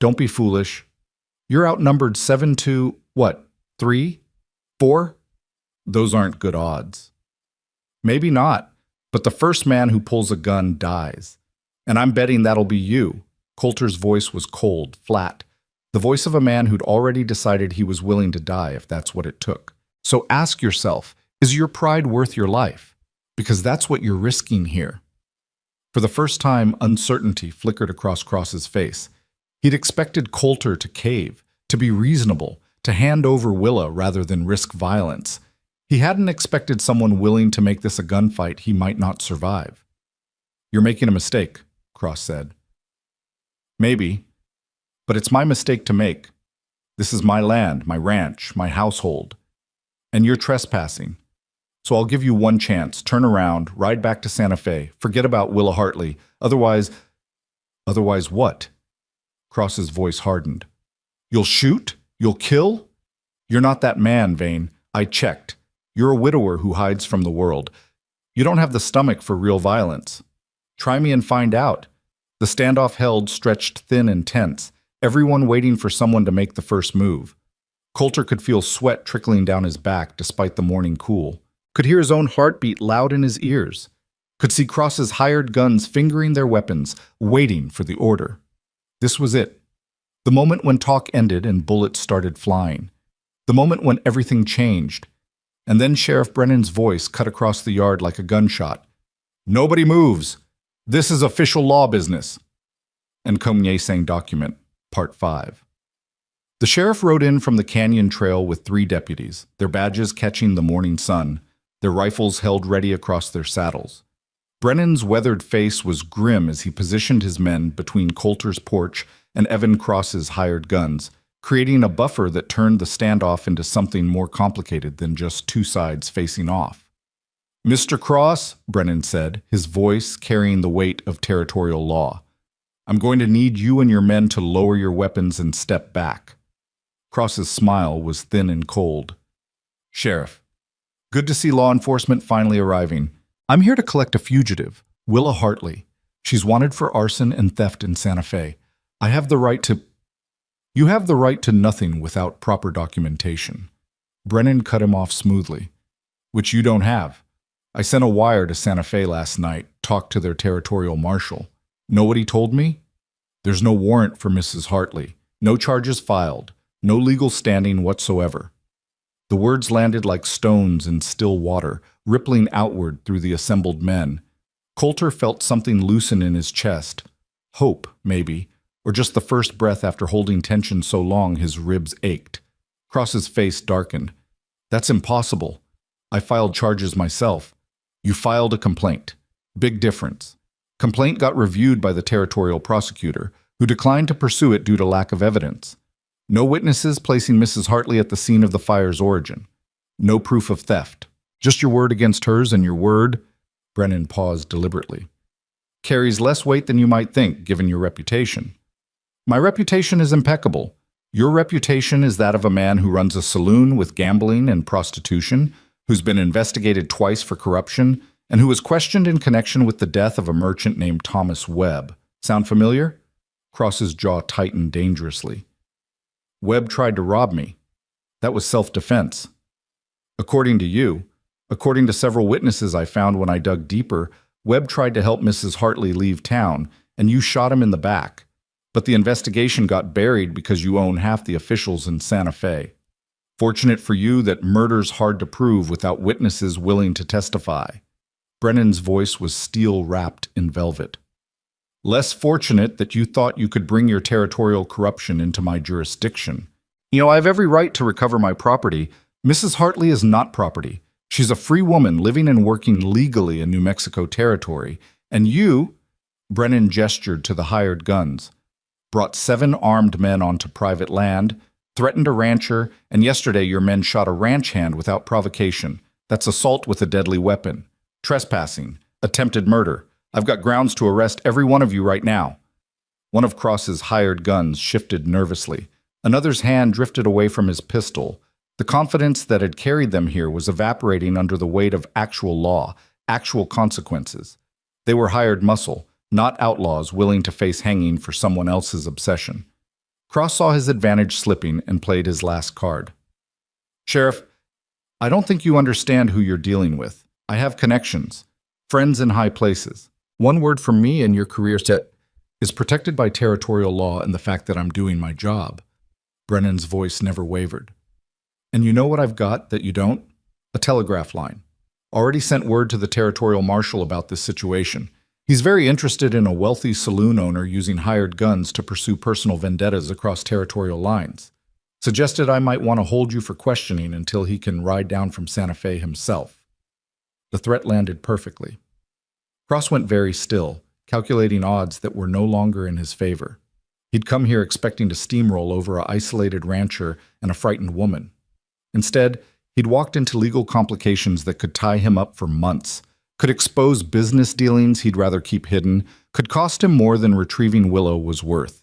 Don't be foolish. You're outnumbered 7 to, 3? 4? Those aren't good odds." "Maybe not, But the first man who pulls a gun dies. And I'm betting that'll be you." Coulter's voice was cold, flat, the voice of a man who'd already decided he was willing to die if that's what it took. "So ask yourself, is your pride worth your life? Because that's what you're risking here." For the first time, uncertainty flickered across Cross's face. He'd expected Coulter to cave, to be reasonable, to hand over Willa rather than risk violence. He hadn't expected someone willing to make this a gunfight he might not survive. "You're making a mistake," Cross said. "Maybe, but it's my mistake to make. This is my land, my ranch, my household. And you're trespassing. So I'll give you one chance. Turn around, ride back to Santa Fe. Forget about Willa Hartley. Otherwise what?" Cross's voice hardened. "You'll shoot? You'll kill? You're not that man, Vane. I checked. You're a widower who hides from the world. You don't have the stomach for real violence. Try me and find out." The standoff held, stretched thin and tense, everyone waiting for someone to make the first move. Coulter could feel sweat trickling down his back despite the morning cool, could hear his own heartbeat loud in his ears, could see Cross's hired guns fingering their weapons, waiting for the order. This was it. The moment when talk ended and bullets started flying. The moment when everything changed. And then Sheriff Brennan's voice cut across the yard like a gunshot. "Nobody moves. This is official law business." And Comye-sang document, Part 5. The sheriff rode in from the canyon trail with 3 deputies, their badges catching the morning sun, their rifles held ready across their saddles. Brennan's weathered face was grim as he positioned his men between Coulter's porch and Evan Cross's hired guns, creating a buffer that turned the standoff into something more complicated than just 2 sides facing off. "Mr. Cross," Brennan said, his voice carrying the weight of territorial law, "I'm going to need you and your men to lower your weapons and step back." Cross's smile was thin and cold. "Sheriff, good to see law enforcement finally arriving. I'm here to collect a fugitive, Willa Hartley. She's wanted for arson and theft in Santa Fe. I have the right to—" "You have the right to nothing without proper documentation." Brennan cut him off smoothly. "Which you don't have. I sent a wire to Santa Fe last night, talked to their territorial marshal. Know what he told me? There's no warrant for Mrs. Hartley, no charges filed, no legal standing whatsoever." The words landed like stones in still water, rippling outward through the assembled men. Coulter felt something loosen in his chest. Hope, maybe, or just the first breath after holding tension so long his ribs ached. Cross's face darkened. "That's impossible. I filed charges myself." "You filed a complaint. Big difference. Complaint got reviewed by the territorial prosecutor, who declined to pursue it due to lack of evidence. No witnesses placing Mrs. Hartley at the scene of the fire's origin. No proof of theft. Just your word against hers, and your word," Brennan paused deliberately, "carries less weight than you might think, given your reputation." "My reputation is impeccable. Your reputation is that of a man who runs a saloon with gambling and prostitution, who's been investigated twice for corruption, and who was questioned in connection with the death of a merchant named Thomas Webb. Sound familiar?" Cross's jaw tightened dangerously. "Webb tried to rob me. That was self-defense. According to you, according to several witnesses I found when I dug deeper, Webb tried to help Mrs. Hartley leave town, and you shot him in the back. But the investigation got buried because you own half the officials in Santa Fe. Fortunate for you that murder's hard to prove without witnesses willing to testify." Brennan's voice was steel-wrapped in velvet. "Less fortunate that you thought you could bring your territorial corruption into my jurisdiction. I have every right to recover my property. Mrs. Hartley is not property. She's a free woman living and working legally in New Mexico territory. And you," Brennan gestured to the hired guns, "brought 7 armed men onto private land, threatened a rancher, and yesterday your men shot a ranch hand without provocation. That's assault with a deadly weapon. Trespassing. Attempted murder. I've got grounds to arrest every one of you right now." One of Cross's hired guns shifted nervously. Another's hand drifted away from his pistol. The confidence that had carried them here was evaporating under the weight of actual law, actual consequences. They were hired muscle, not outlaws willing to face hanging for someone else's obsession. Cross saw his advantage slipping and played his last card. "Sheriff, I don't think you understand who you're dealing with. I have connections. Friends in high places. One word from me and your career set is protected by territorial law and the fact that I'm doing my job. Brennan's voice never wavered. And you know what I've got that you don't? A telegraph line. Already sent word to the territorial marshal about this situation. He's very interested in a wealthy saloon owner using hired guns to pursue personal vendettas across territorial lines. Suggested I might want to hold you for questioning until he can ride down from Santa Fe himself. The threat landed perfectly. Cross went very still, calculating odds that were no longer in his favor. He'd come here expecting to steamroll over an isolated rancher and a frightened woman. Instead, he'd walked into legal complications that could tie him up for months, could expose business dealings he'd rather keep hidden, could cost him more than retrieving Willow was worth.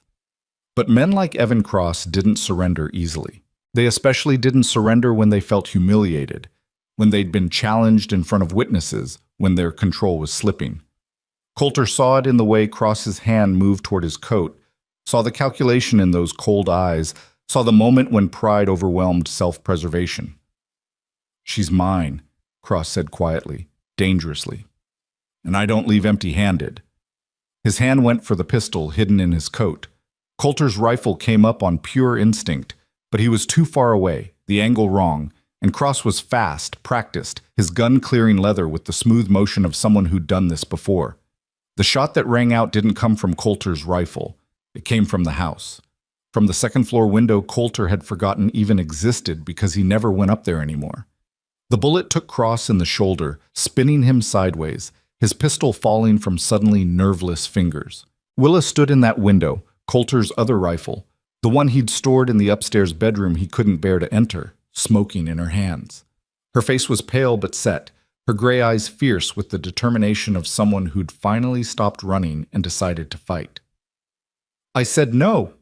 But men like Evan Cross didn't surrender easily. They especially didn't surrender when they felt humiliated, when they'd been challenged in front of witnesses, when their control was slipping. Coulter saw it in the way Cross's hand moved toward his coat, saw the calculation in those cold eyes, saw the moment when pride overwhelmed self-preservation. "She's mine," Cross said quietly, dangerously. "And I don't leave empty-handed." His hand went for the pistol hidden in his coat. Coulter's rifle came up on pure instinct, but he was too far away, the angle wrong, and Cross was fast, practiced, his gun clearing leather with the smooth motion of someone who'd done this before. The shot that rang out didn't come from Coulter's rifle. It came from the house. From the second-floor window Coulter had forgotten even existed because he never went up there anymore. The bullet took Cross in the shoulder, spinning him sideways, his pistol falling from suddenly nerveless fingers. Willa stood in that window, Coulter's other rifle, the one he'd stored in the upstairs bedroom he couldn't bear to enter, smoking in her hands. Her face was pale but set, her gray eyes fierce with the determination of someone who'd finally stopped running and decided to fight. "I said no,"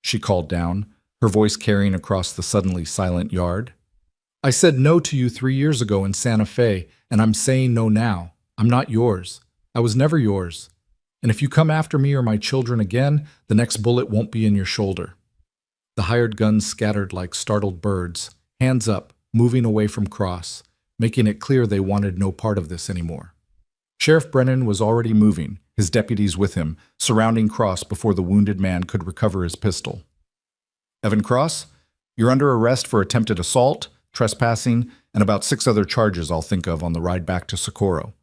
she called down, her voice carrying across the suddenly silent yard. "I said no to you 3 years ago in Santa Fe, and I'm saying no now. I'm not yours. I was never yours. And if you come after me or my children again, the next bullet won't be in your shoulder." The hired guns scattered like startled birds, hands up, moving away from Cross, making it clear they wanted no part of this anymore. Sheriff Brennan was already moving, his deputies with him, surrounding Cross before the wounded man could recover his pistol. "Evan Cross, you're under arrest for attempted assault, trespassing, and about 6 other charges I'll think of on the ride back to Socorro."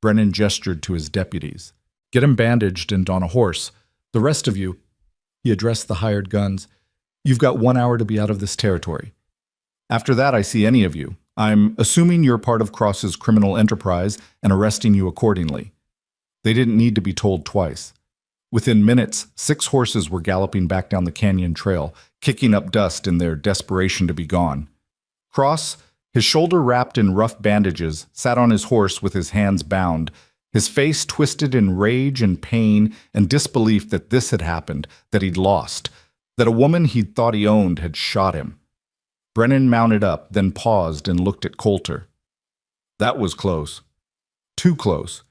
Brennan gestured to his deputies. "Get him bandaged and on a horse. The rest of you," he addressed the hired guns, "you've got 1 hour to be out of this territory. After that, I see any of you. I'm assuming you're part of Cross's criminal enterprise and arresting you accordingly." They didn't need to be told twice. Within minutes, 6 horses were galloping back down the canyon trail, kicking up dust in their desperation to be gone. Cross, his shoulder wrapped in rough bandages, sat on his horse with his hands bound, his face twisted in rage and pain and disbelief that this had happened, that he'd lost, that a woman he'd thought he owned had shot him. Brennan mounted up, then paused and looked at Coulter. "That was close. Too close.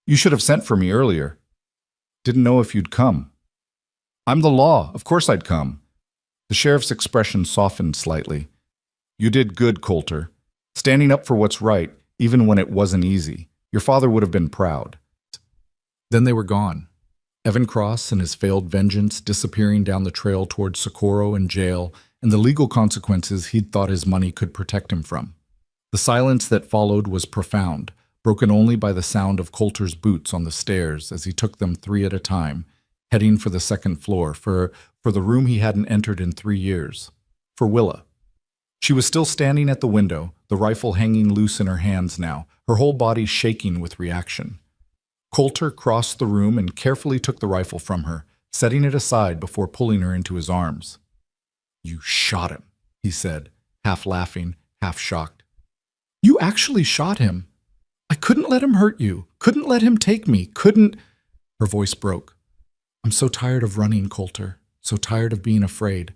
You should have sent for me earlier. Didn't know if you'd come." "I'm the law. Of course I'd come." The sheriff's expression softened slightly. "You did good, Coulter. Standing up for what's right, even when it wasn't easy. Your father would have been proud." Then they were gone. Evan Cross and his failed vengeance disappearing down the trail toward Socorro and jail, and the legal consequences he'd thought his money could protect him from. The silence that followed was profound, broken only by the sound of Coulter's boots on the stairs as he took them 3 at a time, heading for the second floor, for the room he hadn't entered in 3 years, for Willa. She was still standing at the window, the rifle hanging loose in her hands now, her whole body shaking with reaction. Coulter crossed the room and carefully took the rifle from her, setting it aside before pulling her into his arms. "You shot him," he said, half laughing, half shocked. "You actually shot him. I couldn't let him hurt you, couldn't let him take me, couldn't—" Her voice broke. "I'm so tired of running, Coulter, so tired of being afraid.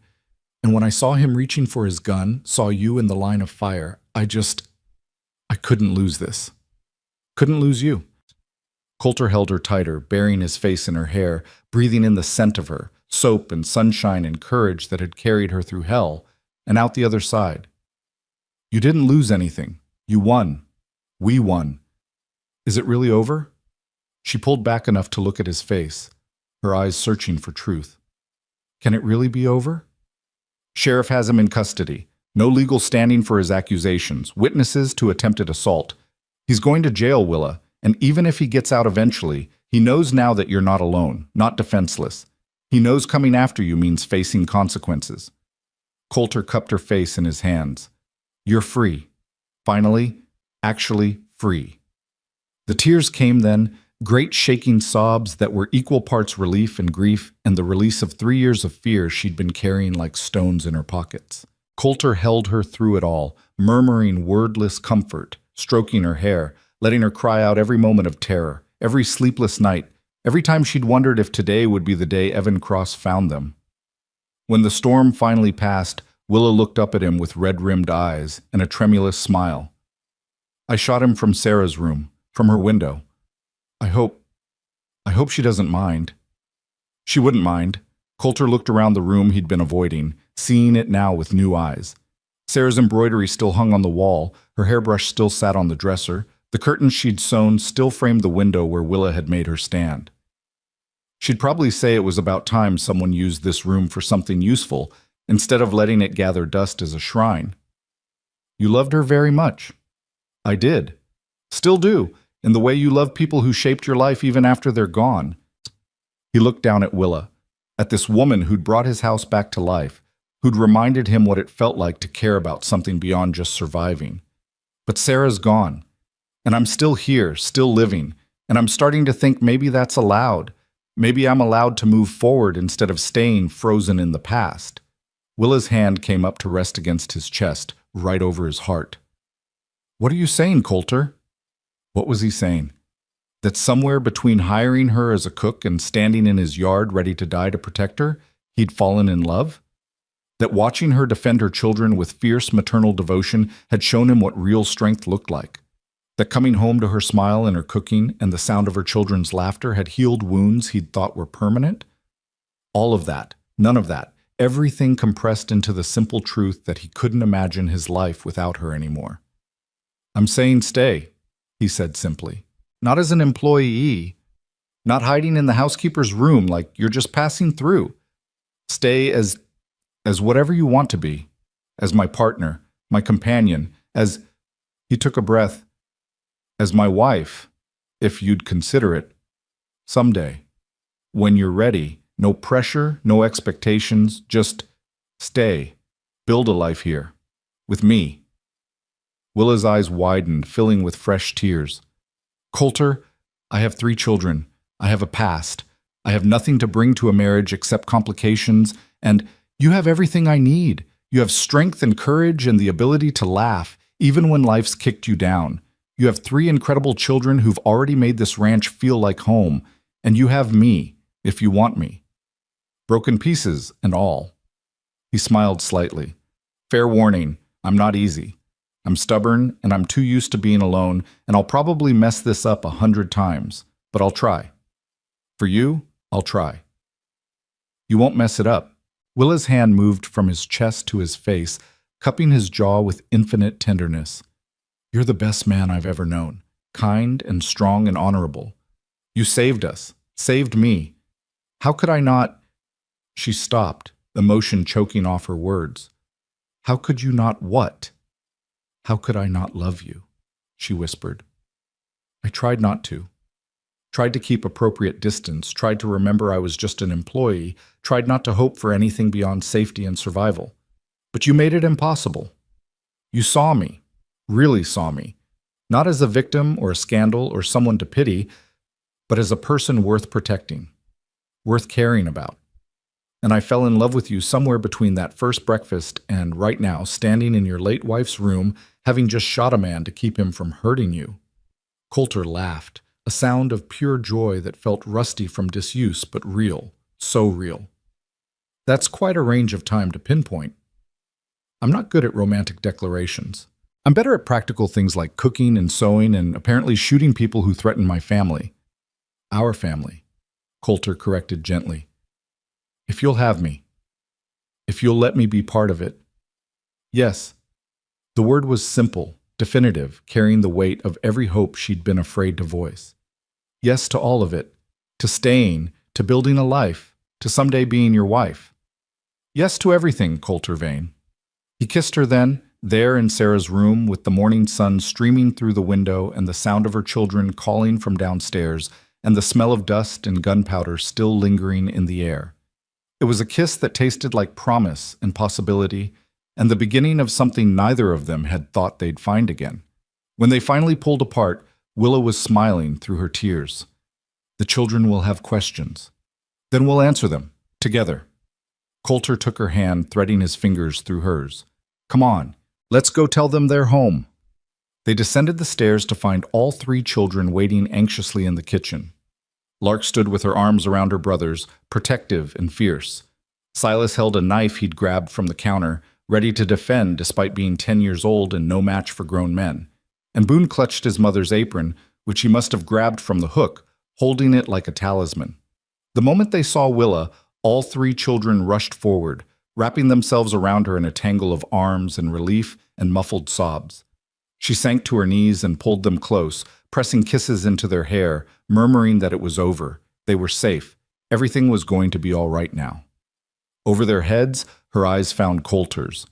And when I saw him reaching for his gun, saw you in the line of fire, I couldn't lose this. Couldn't lose you." Coulter held her tighter, burying his face in her hair, breathing in the scent of her, soap and sunshine and courage that had carried her through hell, and out the other side. "You didn't lose anything. You won. We won. Is it really over? She pulled back enough to look at his face, her eyes searching for truth. Can it really be over? Sheriff has him in custody. No legal standing for his accusations. Witnesses to attempted assault. He's going to jail, Willa, and even if he gets out eventually, he knows now that you're not alone, not defenseless. He knows coming after you means facing consequences. Coulter cupped her face in his hands. You're free. Finally, actually free. The tears came then, great shaking sobs that were equal parts relief and grief and the release of 3 years of fear she'd been carrying like stones in her pockets. Coulter held her through it all, murmuring wordless comfort, stroking her hair, letting her cry out every moment of terror, every sleepless night, every time she'd wondered if today would be the day Evan Cross found them. When the storm finally passed, Willa looked up at him with red-rimmed eyes and a tremulous smile. I shot him from Sarah's room, from her window. I hope she doesn't mind. She wouldn't mind. Coulter looked around the room he'd been avoiding, seeing it now with new eyes. Sarah's embroidery still hung on the wall, her hairbrush still sat on the dresser, the curtains she'd sewn still framed the window where Willa had made her stand. She'd probably say it was about time someone used this room for something useful, instead of letting it gather dust as a shrine. You loved her very much. I did. Still do, in the way you love people who shaped your life even after they're gone. He looked down at Willa, at this woman who'd brought his house back to life, who'd reminded him what it felt like to care about something beyond just surviving. But Sarah's gone, and I'm still here, still living, and I'm starting to think maybe that's allowed. Maybe I'm allowed to move forward instead of staying frozen in the past. Willa's hand came up to rest against his chest, right over his heart. What are you saying, Coulter? What was he saying? That somewhere between hiring her as a cook and standing in his yard ready to die to protect her, he'd fallen in love? That watching her defend her children with fierce maternal devotion had shown him what real strength looked like? That coming home to her smile and her cooking and the sound of her children's laughter had healed wounds he'd thought were permanent? All of that, none of that, everything compressed into the simple truth that he couldn't imagine his life without her anymore. I'm saying stay, he said simply. Not as an employee, not hiding in the housekeeper's room like you're just passing through. Stay as whatever you want to be, as my partner, my companion, as, he took a breath, as my wife, if you'd consider it, someday. When you're ready, no pressure, no expectations, just stay, build a life here, with me. Willa's eyes widened, filling with fresh tears. Coulter, I have 3 children. I have a past. I have nothing to bring to a marriage except complications, and you have everything I need. You have strength and courage and the ability to laugh, even when life's kicked you down. You have 3 incredible children who've already made this ranch feel like home, and you have me, if you want me. Broken pieces and all. He smiled slightly. Fair warning, I'm not easy. I'm stubborn, and I'm too used to being alone, and I'll probably mess this up 100 times, but I'll try. For you, I'll try. You won't mess it up. Willa's hand moved from his chest to his face, cupping his jaw with infinite tenderness. You're the best man I've ever known, kind and strong and honorable. You saved us, saved me. How could I not? She stopped, emotion choking off her words. How could you not what? How could I not love you? She whispered. I tried not to. Tried to keep appropriate distance, tried to remember I was just an employee, tried not to hope for anything beyond safety and survival. But you made it impossible. You saw me, really saw me, not as a victim or a scandal or someone to pity, but as a person worth protecting, worth caring about. And I fell in love with you somewhere between that first breakfast and right now, standing in your late wife's room, having just shot a man to keep him from hurting you. Coulter laughed, a sound of pure joy that felt rusty from disuse but real, so real. That's quite a range of time to pinpoint. I'm not good at romantic declarations. I'm better at practical things like cooking and sewing and apparently shooting people who threaten my family. Our family, Coulter corrected gently. If you'll have me. If you'll let me be part of it. Yes. The word was simple, definitive, carrying the weight of every hope she'd been afraid to voice. Yes to all of it, to staying, to building a life, to someday being your wife. Yes to everything, Coulter Vane. He kissed her then, there in Sarah's room, with the morning sun streaming through the window and the sound of her children calling from downstairs and the smell of dust and gunpowder still lingering in the air. It was a kiss that tasted like promise and possibility, and the beginning of something neither of them had thought they'd find again. When they finally pulled apart, Willa was smiling through her tears. The children will have questions. Then we'll answer them, together. Coulter took her hand, threading his fingers through hers. Come on, let's go tell them they're home. They descended the stairs to find all three children waiting anxiously in the kitchen. Lark stood with her arms around her brothers, protective and fierce. Silas held a knife he'd grabbed from the counter, ready to defend despite being 10 years old and no match for grown men. And Boone clutched his mother's apron, which he must have grabbed from the hook, holding it like a talisman. The moment they saw Willa, all three children rushed forward, wrapping themselves around her in a tangle of arms and relief and muffled sobs. She sank to her knees and pulled them close, pressing kisses into their hair, murmuring that it was over. They were safe. Everything was going to be all right now. Over their heads, her eyes found Coulter's.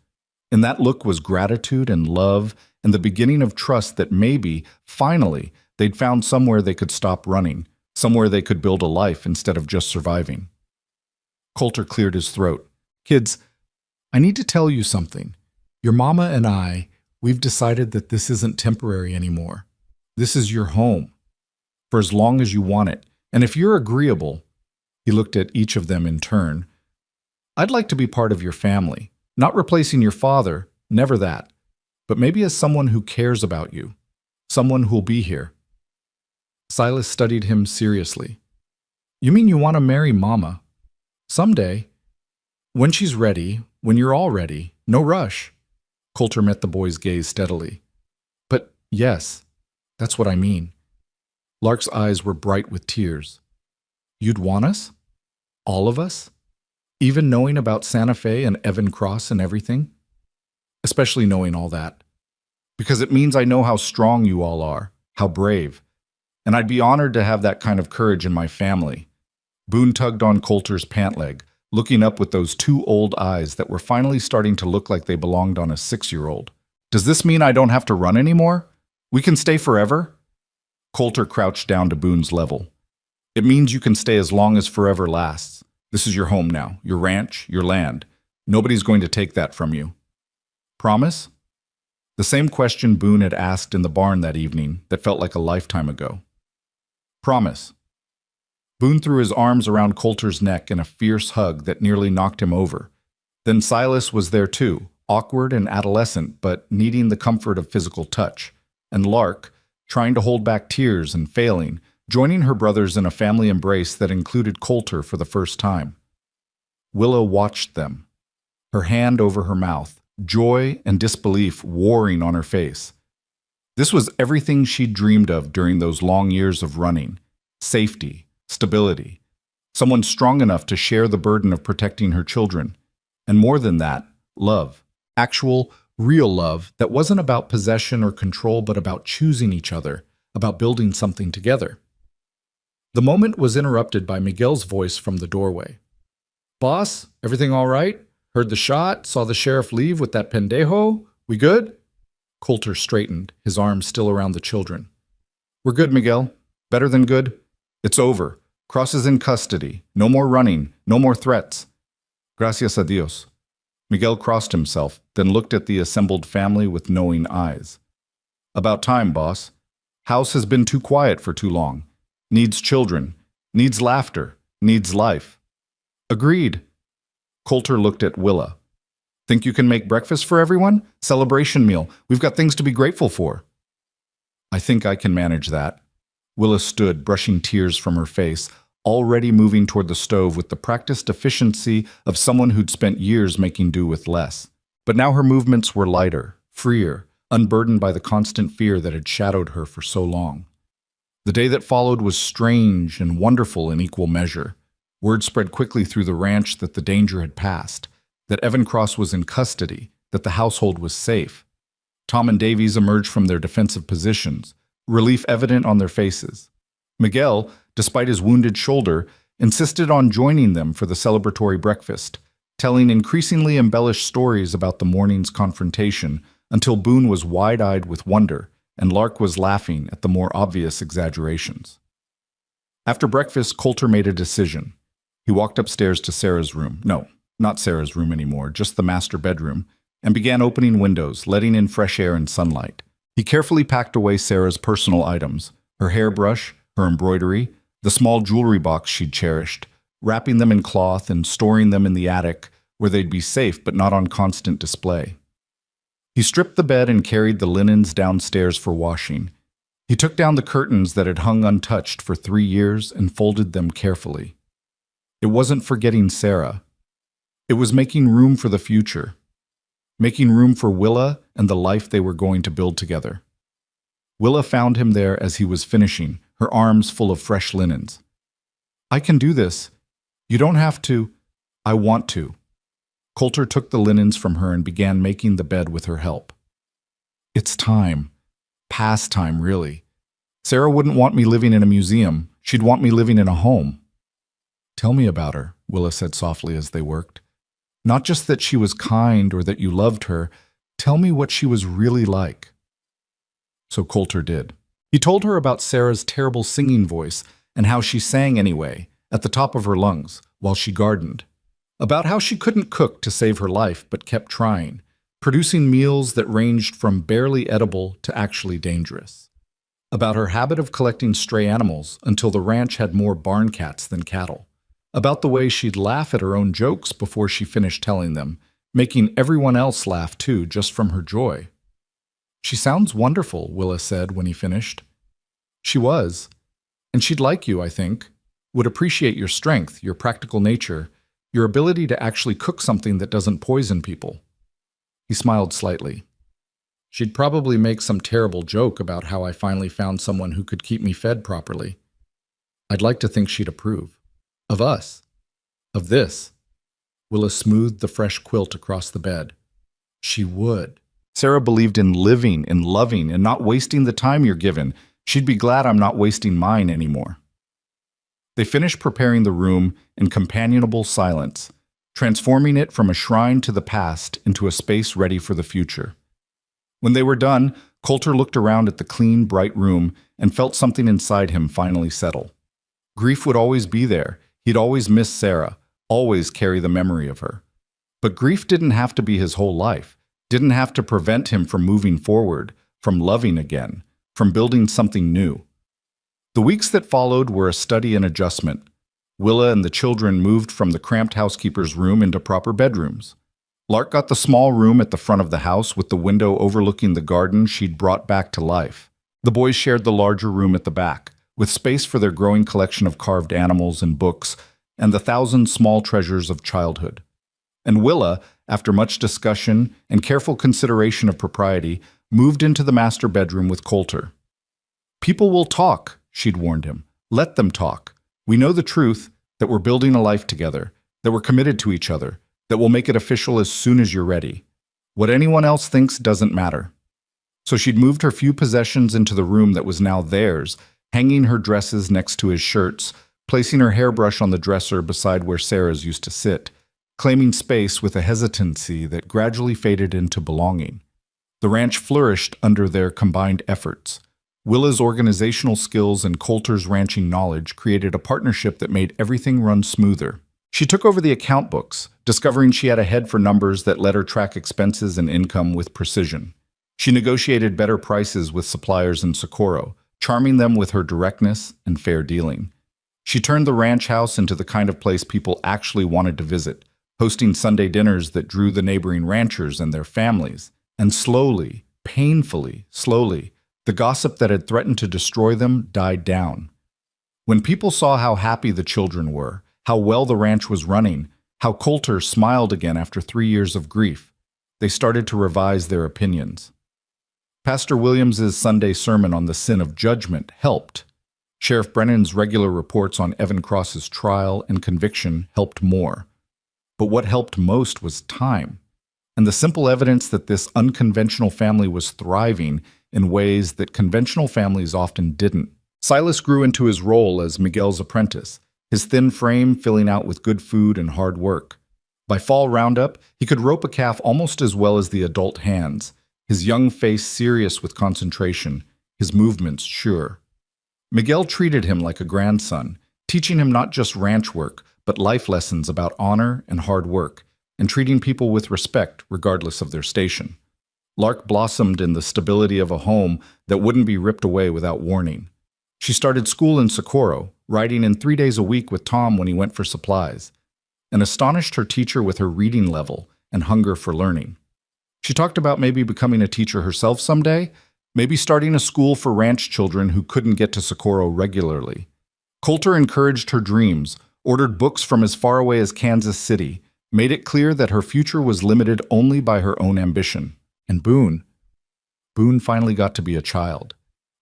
In that look was gratitude and love and the beginning of trust that maybe, finally, they'd found somewhere they could stop running, somewhere they could build a life instead of just surviving. Coulter cleared his throat. Kids, I need to tell you something. Your mama and I, we've decided that this isn't temporary anymore. This is your home, for as long as you want it. And if you're agreeable, he looked at each of them in turn, I'd like to be part of your family, not replacing your father, never that, but maybe as someone who cares about you, someone who'll be here. Silas studied him seriously. You mean you want to marry Mama? Someday. When she's ready, when you're all ready, no rush. Coulter met the boy's gaze steadily. But yes, that's what I mean. Lark's eyes were bright with tears. You'd want us? All of us? Even knowing about Santa Fe and Evan Cross and everything? Especially knowing all that. Because it means I know how strong you all are, how brave. And I'd be honored to have that kind of courage in my family. Boone tugged on Coulter's pant leg, looking up with those two old eyes that were finally starting to look like they belonged on a 6-year-old. Does this mean I don't have to run anymore? We can stay forever? Coulter crouched down to Boone's level. It means you can stay as long as forever lasts. This is your home now, your ranch, your land. Nobody's going to take that from you. Promise? The same question Boone had asked in the barn that evening that felt like a lifetime ago. Promise. Boone threw his arms around Coulter's neck in a fierce hug that nearly knocked him over. Then Silas was there too, awkward and adolescent, but needing the comfort of physical touch. And Lark, trying to hold back tears and failing, joining her brothers in a family embrace that included Coulter for the first time. Willa watched them, her hand over her mouth, joy and disbelief warring on her face. This was everything she'd dreamed of during those long years of running. Safety, stability, someone strong enough to share the burden of protecting her children. And more than that, love. Actual, real love that wasn't about possession or control but about choosing each other, about building something together. The moment was interrupted by Miguel's voice from the doorway. Boss, everything all right? Heard the shot, saw the sheriff leave with that pendejo? We good? Coulter straightened, his arms still around the children. We're good, Miguel. Better than good. It's over. Cross is in custody. No more running. No more threats. Gracias a Dios. Miguel crossed himself, then looked at the assembled family with knowing eyes. About time, boss. House has been too quiet for too long. Needs children. Needs laughter. Needs life. Agreed. Coulter looked at Willa. Think you can make breakfast for everyone? Celebration meal. We've got things to be grateful for. I think I can manage that. Willa stood, brushing tears from her face, already moving toward the stove with the practiced efficiency of someone who'd spent years making do with less. But now her movements were lighter, freer, unburdened by the constant fear that had shadowed her for so long. The day that followed was strange and wonderful in equal measure. Word spread quickly through the ranch that the danger had passed, that Evan Cross was in custody, that the household was safe. Tom and Davies emerged from their defensive positions, relief evident on their faces. Miguel, despite his wounded shoulder, insisted on joining them for the celebratory breakfast, telling increasingly embellished stories about the morning's confrontation until Boone was wide-eyed with wonder and Lark was laughing at the more obvious exaggerations. After breakfast, Coulter made a decision. He walked upstairs to Sarah's room. No, not Sarah's room anymore, just the master bedroom, and began opening windows, letting in fresh air and sunlight. He carefully packed away Sarah's personal items, her hairbrush, her embroidery, the small jewelry box she'd cherished, wrapping them in cloth and storing them in the attic where they'd be safe but not on constant display. He stripped the bed and carried the linens downstairs for washing. He took down the curtains that had hung untouched for 3 years and folded them carefully. It wasn't forgetting Sarah. It was making room for the future, making room for Willa and the life they were going to build together. Willa found him there as he was finishing, her arms full of fresh linens. "I can do this. You don't have to. I want to." Coulter took the linens from her and began making the bed with her help. "It's time. Past time, really. Sarah wouldn't want me living in a museum. She'd want me living in a home." "Tell me about her," Willa said softly as they worked. "Not just that she was kind or that you loved her. Tell me what she was really like." So Coulter did. He told her about Sarah's terrible singing voice and how she sang anyway, at the top of her lungs, while she gardened. About how she couldn't cook to save her life but kept trying, producing meals that ranged from barely edible to actually dangerous. About her habit of collecting stray animals until the ranch had more barn cats than cattle. About the way she'd laugh at her own jokes before she finished telling them, making everyone else laugh too just from her joy. "She sounds wonderful," Willa said when he finished. "She was. And she'd like you, I think. Would appreciate your strength, your practical nature, your ability to actually cook something that doesn't poison people." He smiled slightly. "She'd probably make some terrible joke about how I finally found someone who could keep me fed properly. I'd like to think she'd approve. Of us. Of this." Willa smoothed the fresh quilt across the bed. "She would." Sarah believed in living, in loving, and not wasting the time you're given. She'd be glad I'm not wasting mine anymore. They finished preparing the room in companionable silence, transforming it from a shrine to the past into a space ready for the future. When they were done, Coulter looked around at the clean, bright room and felt something inside him finally settle. Grief would always be there. He'd always miss Sarah, always carry the memory of her. But grief didn't have to be his whole life, didn't have to prevent him from moving forward, from loving again, from building something new. The weeks that followed were a study in adjustment. Willa and the children moved from the cramped housekeeper's room into proper bedrooms. Lark got the small room at the front of the house with the window overlooking the garden she'd brought back to life. The boys shared the larger room at the back, with space for their growing collection of carved animals and books and the 1,000 small treasures of childhood. And Willa, after much discussion and careful consideration of propriety, moved into the master bedroom with Coulter. "People will talk," she'd warned him. "Let them talk. We know the truth, that we're building a life together, that we're committed to each other, that we'll make it official as soon as you're ready. What anyone else thinks doesn't matter." So she'd moved her few possessions into the room that was now theirs, hanging her dresses next to his shirts, placing her hairbrush on the dresser beside where Sarah's used to sit, claiming space with a hesitancy that gradually faded into belonging. The ranch flourished under their combined efforts. Willa's organizational skills and Coulter's ranching knowledge created a partnership that made everything run smoother. She took over the account books, discovering she had a head for numbers that let her track expenses and income with precision. She negotiated better prices with suppliers in Socorro, charming them with her directness and fair dealing. She turned the ranch house into the kind of place people actually wanted to visit, hosting Sunday dinners that drew the neighboring ranchers and their families. And slowly, painfully slowly, the gossip that had threatened to destroy them died down. When people saw how happy the children were, how well the ranch was running, how Coulter smiled again after 3 years of grief, they started to revise their opinions. Pastor Williams's Sunday sermon on the sin of judgment helped. Sheriff Brennan's regular reports on Evan Cross's trial and conviction helped more. But what helped most was time. and the simple evidence that this unconventional family was thriving in ways that conventional families often didn't. Silas grew into his role as Miguel's apprentice, his thin frame filling out with good food and hard work. By fall roundup, he could rope a calf almost as well as the adult hands, his young face serious with concentration, his movements sure. Miguel treated him like a grandson, teaching him not just ranch work, but life lessons about honor and hard work, and treating people with respect regardless of their station. Lark blossomed in the stability of a home that wouldn't be ripped away without warning. She started school in Socorro, riding in 3 days a week with Tom when he went for supplies, and astonished her teacher with her reading level and hunger for learning. She talked about maybe becoming a teacher herself someday, maybe starting a school for ranch children who couldn't get to Socorro regularly. Coulter encouraged her dreams, ordered books from as far away as Kansas City, made it clear that her future was limited only by her own ambition. And Boone finally got to be a child.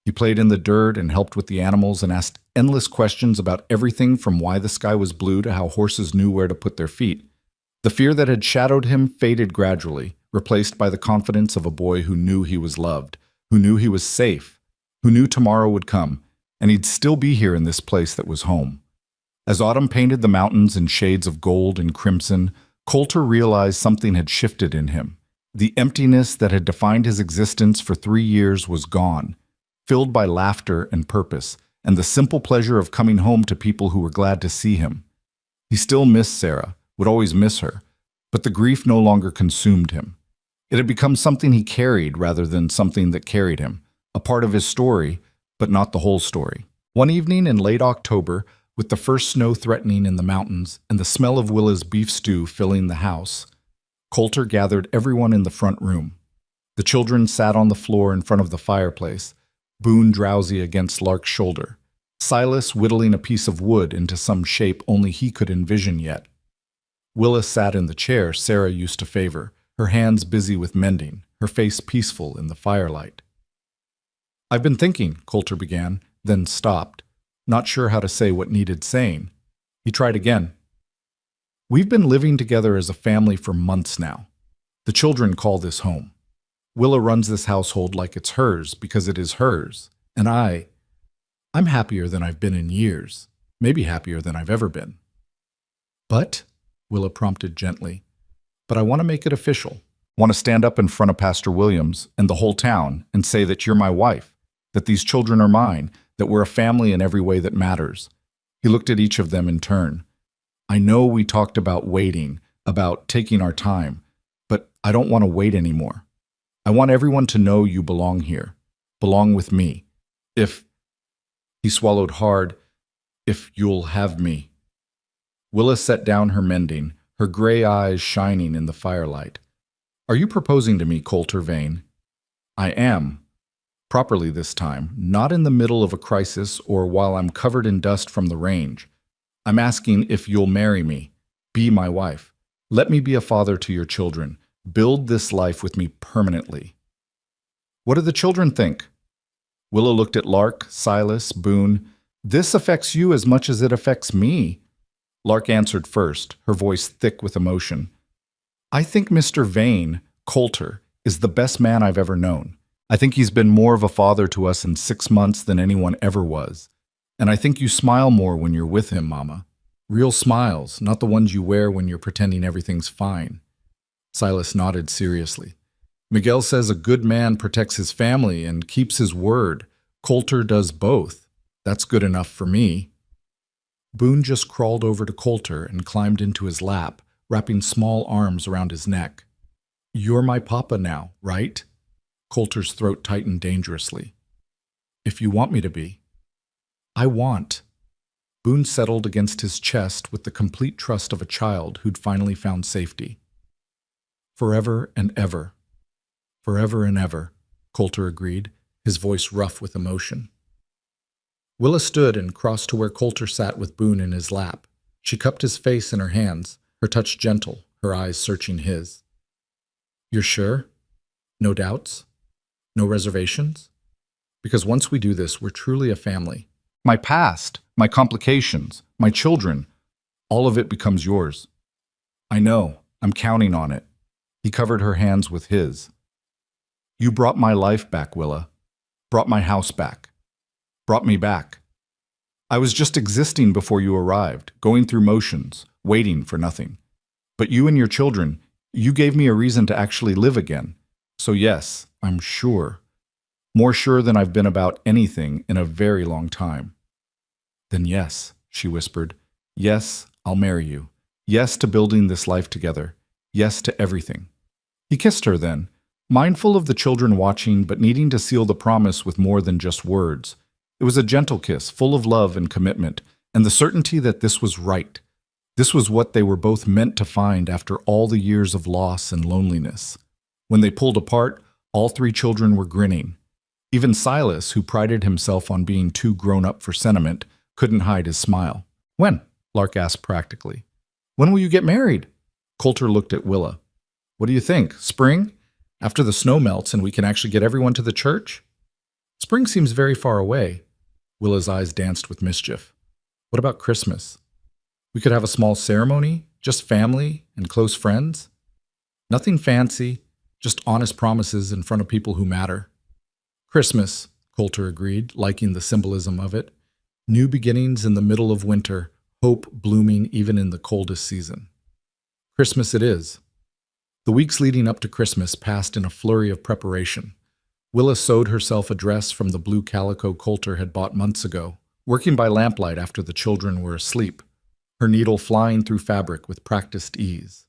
He played in the dirt and helped with the animals and asked endless questions about everything from why the sky was blue to how horses knew where to put their feet. The fear that had shadowed him faded gradually, replaced by the confidence of a boy who knew he was loved, who knew he was safe, who knew tomorrow would come, and he'd still be here in this place that was home. As autumn painted the mountains in shades of gold and crimson, Coulter realized something had shifted in him. The emptiness that had defined his existence for 3 years was gone, filled by laughter and purpose, and the simple pleasure of coming home to people who were glad to see him. He still missed Sarah, would always miss her, but the grief no longer consumed him. It had become something he carried rather than something that carried him, a part of his story, but not the whole story. One evening in late October, with the first snow threatening in the mountains and the smell of Willa's beef stew filling the house, Coulter gathered everyone in the front room. The children sat on the floor in front of the fireplace, Boone drowsy against Lark's shoulder, Silas whittling a piece of wood into some shape only he could envision yet. Willa sat in the chair Sarah used to favor, her hands busy with mending, her face peaceful in the firelight. "I've been thinking," Coulter began, then stopped, not sure how to say what needed saying. He tried again. "We've been living together as a family for months now. The children call this home. Willa runs this household like it's hers because it is hers, and I'm happier than I've been in years, maybe happier than I've ever been." "But," Willa prompted gently, "but I want to make it official. Want to stand up in front of Pastor Williams and the whole town and say that you're my wife, that these children are mine, that we're a family in every way that matters." He looked at each of them in turn. "I know we talked about waiting, about taking our time, but I don't want to wait anymore. I want everyone to know you belong here, belong with me. If," he swallowed hard, "if you'll have me." Willa set down her mending, her gray eyes shining in the firelight. "Are you proposing to me, Coulter Vane?" "I am. Properly this time, not in the middle of a crisis or while I'm covered in dust from the range. I'm asking if you'll marry me, be my wife. Let me be a father to your children. Build this life with me permanently." "What do the children think?" Willa looked at Lark, Silas, Boone. "This affects you as much as it affects me." Lark answered first, her voice thick with emotion. "I think Mr. Vane, Coulter, is the best man I've ever known. I think he's been more of a father to us in 6 months than anyone ever was. And I think you smile more when you're with him, Mama. Real smiles, not the ones you wear when you're pretending everything's fine." Silas nodded seriously. "Miguel says a good man protects his family and keeps his word. Coulter does both. That's good enough for me." Boone just crawled over to Coulter and climbed into his lap, wrapping small arms around his neck. "You're my papa now, right?" Coulter's throat tightened dangerously. "If you want me to be." "I want." Boone settled against his chest with the complete trust of a child who'd finally found safety. "Forever and ever. Forever and ever," Coulter agreed, his voice rough with emotion. Willa stood and crossed to where Coulter sat with Boone in his lap. She cupped his face in her hands, her touch gentle, her eyes searching his. "You're sure? No doubts? No reservations? Because once we do this, we're truly a family. My past, my complications, my children, all of it becomes yours." "I know. I'm counting on it." He covered her hands with his. You brought my life back, Willa. Brought my house back. Brought me back. I was just existing before you arrived, going through motions, waiting for nothing. But you and your children, you gave me a reason to actually live again. So yes, I'm sure. More sure than I've been about anything in a very long time. Then yes, she whispered. Yes, I'll marry you. Yes to building this life together. Yes to everything. He kissed her then, mindful of the children watching but needing to seal the promise with more than just words. It was a gentle kiss, full of love and commitment, and the certainty that this was right. This was what they were both meant to find after all the years of loss and loneliness. When they pulled apart, all three children were grinning. Even Silas, who prided himself on being too grown up for sentiment, couldn't hide his smile. When? Lark asked practically. When will you get married? Coulter looked at Willa. What do you think? Spring? After the snow melts and we can actually get everyone to the church? Spring seems very far away. Willa's eyes danced with mischief. What about Christmas? We could have a small ceremony, just family and close friends. Nothing fancy, just honest promises in front of people who matter. Christmas, Coulter agreed, liking the symbolism of it. New beginnings in the middle of winter, hope blooming even in the coldest season. Christmas it is. The weeks leading up to Christmas passed in a flurry of preparation. Willa sewed herself a dress from the blue calico Coulter had bought months ago, working by lamplight after the children were asleep, her needle flying through fabric with practiced ease.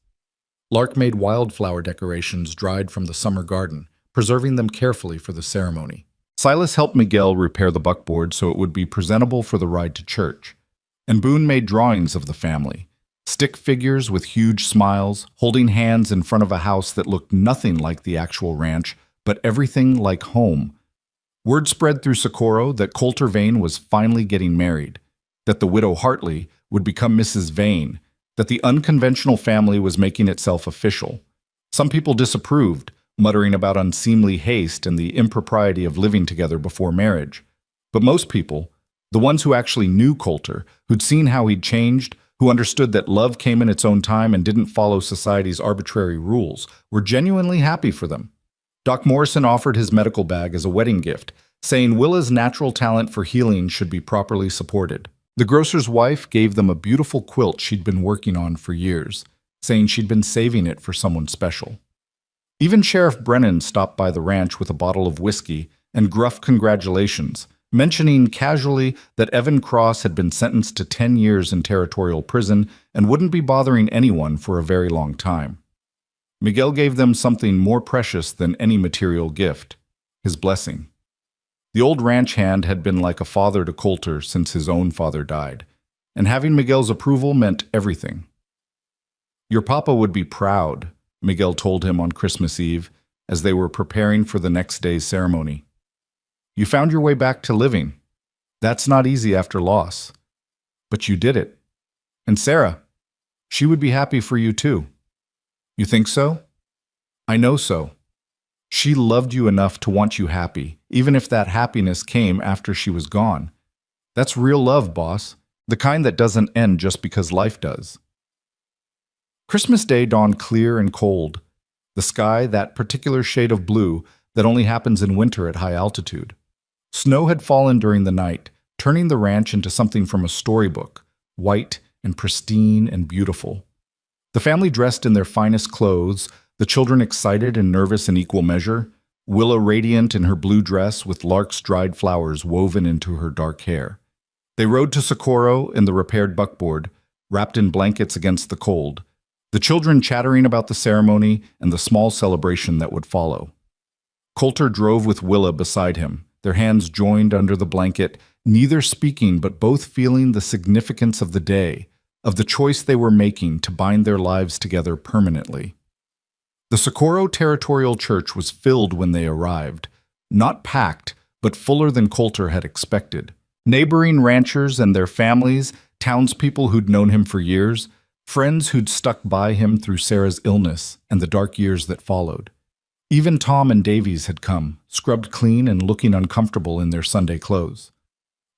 Lark made wildflower decorations dried from the summer garden, preserving them carefully for the ceremony. Silas helped Miguel repair the buckboard so it would be presentable for the ride to church. And Boone made drawings of the family, stick figures with huge smiles, holding hands in front of a house that looked nothing like the actual ranch, but everything like home. Word spread through Socorro that Coulter Vane was finally getting married, that the widow Hartley would become Mrs. Vane, that the unconventional family was making itself official. Some people disapproved, muttering about unseemly haste and the impropriety of living together before marriage. But most people, the ones who actually knew Coulter, who'd seen how he'd changed, who understood that love came in its own time and didn't follow society's arbitrary rules, were genuinely happy for them. Doc Morrison offered his medical bag as a wedding gift, saying Willa's natural talent for healing should be properly supported. The grocer's wife gave them a beautiful quilt she'd been working on for years, saying she'd been saving it for someone special. Even Sheriff Brennan stopped by the ranch with a bottle of whiskey and gruff congratulations, mentioning casually that Evan Cross had been sentenced to 10 years in territorial prison and wouldn't be bothering anyone for a very long time. Miguel gave them something more precious than any material gift, his blessing. The old ranch hand had been like a father to Coulter since his own father died, and having Miguel's approval meant everything. Your papa would be proud, Miguel told him on Christmas Eve as they were preparing for the next day's ceremony. You found your way back to living. That's not easy after loss. But you did it. And Sarah, she would be happy for you too. You think so? I know so. She loved you enough to want you happy, even if that happiness came after she was gone. That's real love, boss. The kind that doesn't end just because life does. Christmas Day dawned clear and cold. The sky, that particular shade of blue that only happens in winter at high altitude. Snow had fallen during the night, turning the ranch into something from a storybook, white and pristine and beautiful. The family dressed in their finest clothes, the children excited and nervous in equal measure, Willa radiant in her blue dress with Lark's dried flowers woven into her dark hair. They rode to Socorro in the repaired buckboard, wrapped in blankets against the cold, the children chattering about the ceremony and the small celebration that would follow. Coulter drove with Willa beside him, their hands joined under the blanket, neither speaking but both feeling the significance of the day, of the choice they were making to bind their lives together permanently. The Socorro Territorial Church was filled when they arrived, not packed, but fuller than Coulter had expected. Neighboring ranchers and their families, townspeople who'd known him for years, friends who'd stuck by him through Sarah's illness and the dark years that followed. Even Tom and Davies had come, scrubbed clean and looking uncomfortable in their Sunday clothes.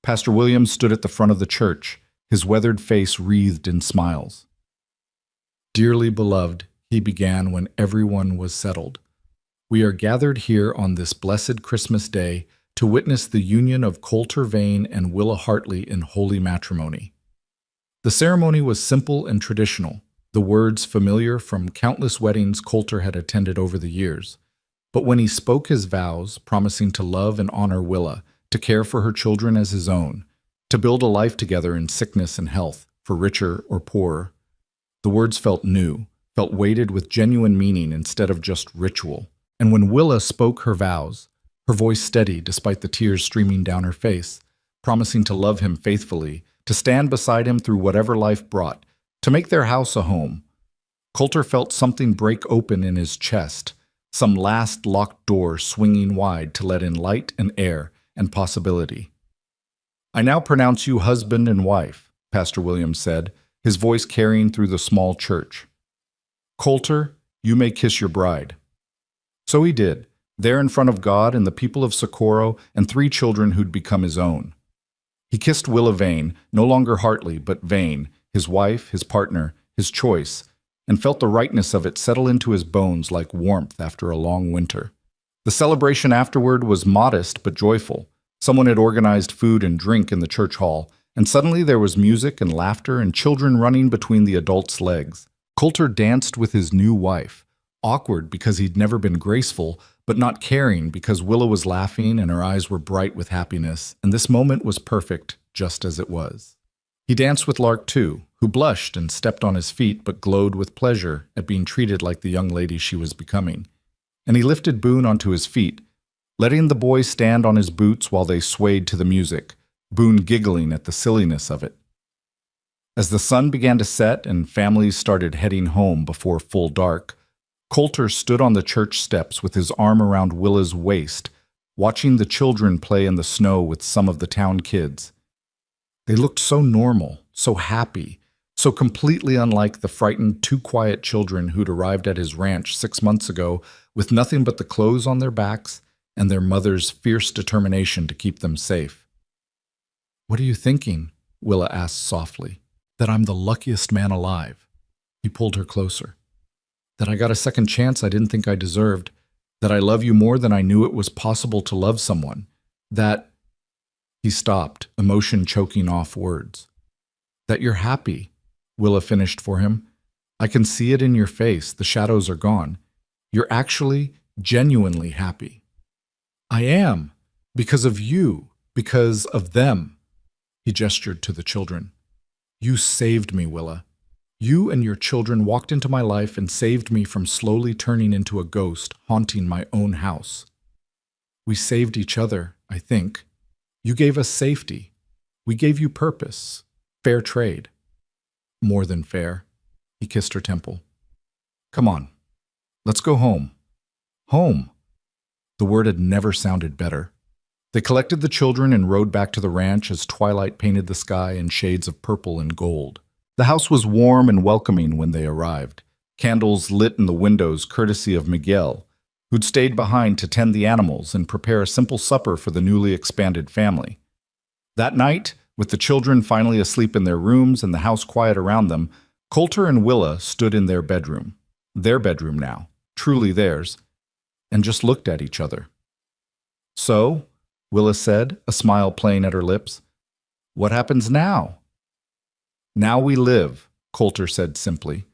Pastor Williams stood at the front of the church, his weathered face wreathed in smiles. Dearly beloved, he began when everyone was settled. "We are gathered here on this blessed Christmas day to witness the union of Coulter Vane and Willa Hartley in holy matrimony." The ceremony was simple and traditional, the words familiar from countless weddings Coulter had attended over the years. But when he spoke his vows, promising to love and honor Willa, to care for her children as his own, to build a life together in sickness and health, for richer or poorer, the words felt new, felt weighted with genuine meaning instead of just ritual. And when Willa spoke her vows, her voice steady despite the tears streaming down her face, promising to love him faithfully, to stand beside him through whatever life brought, to make their house a home, Coulter felt something break open in his chest, some last locked door swinging wide to let in light and air and possibility. "I now pronounce you husband and wife," Pastor Williams said, his voice carrying through the small church. "Coulter, you may kiss your bride." So he did, there in front of God and the people of Socorro and 3 children who'd become his own. He kissed Willa Vane, no longer Hartley, but Vane, his wife, his partner, his choice, and felt the rightness of it settle into his bones like warmth after a long winter. The celebration afterward was modest but joyful. Someone had organized food and drink in the church hall, and suddenly there was music and laughter and children running between the adults' legs. Coulter danced with his new wife, awkward because he'd never been graceful, but not caring because Willa was laughing and her eyes were bright with happiness, and this moment was perfect just as it was. He danced with Lark too, who blushed and stepped on his feet but glowed with pleasure at being treated like the young lady she was becoming. And he lifted Boone onto his feet, letting the boy stand on his boots while they swayed to the music, Boone giggling at the silliness of it. As the sun began to set and families started heading home before full dark, Coulter stood on the church steps with his arm around Willa's waist, watching the children play in the snow with some of the town kids. They looked so normal, so happy, so completely unlike the frightened, too quiet children who'd arrived at his ranch 6 months ago with nothing but the clothes on their backs and their mother's fierce determination to keep them safe. "What are you thinking?" Willa asked softly. "That I'm the luckiest man alive." He pulled her closer. "That I got a second chance I didn't think I deserved. That I love you more than I knew it was possible to love someone. That—" He stopped, emotion choking off words. "That you're happy," Willa finished for him. "I can see it in your face. The shadows are gone. You're actually, genuinely happy." "I am. Because of you. Because of them." He gestured to the children. "You saved me, Willa. You and your children walked into my life and saved me from slowly turning into a ghost, haunting my own house. We saved each other, I think. You gave us safety. We gave you purpose. Fair trade." "More than fair." He kissed her temple. "Come on. Let's go home." Home. The word had never sounded better. They collected the children and rode back to the ranch as twilight painted the sky in shades of purple and gold. The house was warm and welcoming when they arrived, candles lit in the windows courtesy of Miguel, who'd stayed behind to tend the animals and prepare a simple supper for the newly expanded family. That night, with the children finally asleep in their rooms and the house quiet around them, Coulter and Willa stood in their bedroom now, truly theirs, and just looked at each other. "So," Willa said, a smile playing at her lips, "what happens now?" "Now we live," Coulter said simply.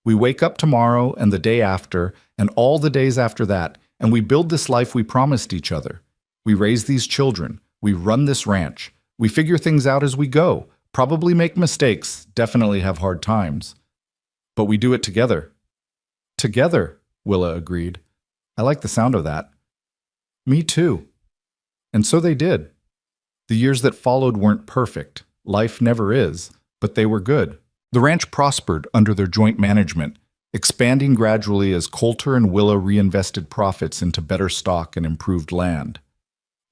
"We wake up tomorrow and the day after and all the days after that, and we build this life we promised each other. We raise these children. We run this ranch. We figure things out as we go, probably make mistakes, definitely have hard times. But we do it together." "Together," Willa agreed. "I like the sound of that." "Me too." And so they did. The years that followed weren't perfect. Life never is. But they were good. The ranch prospered under their joint management, expanding gradually as Coulter and Willa reinvested profits into better stock and improved land.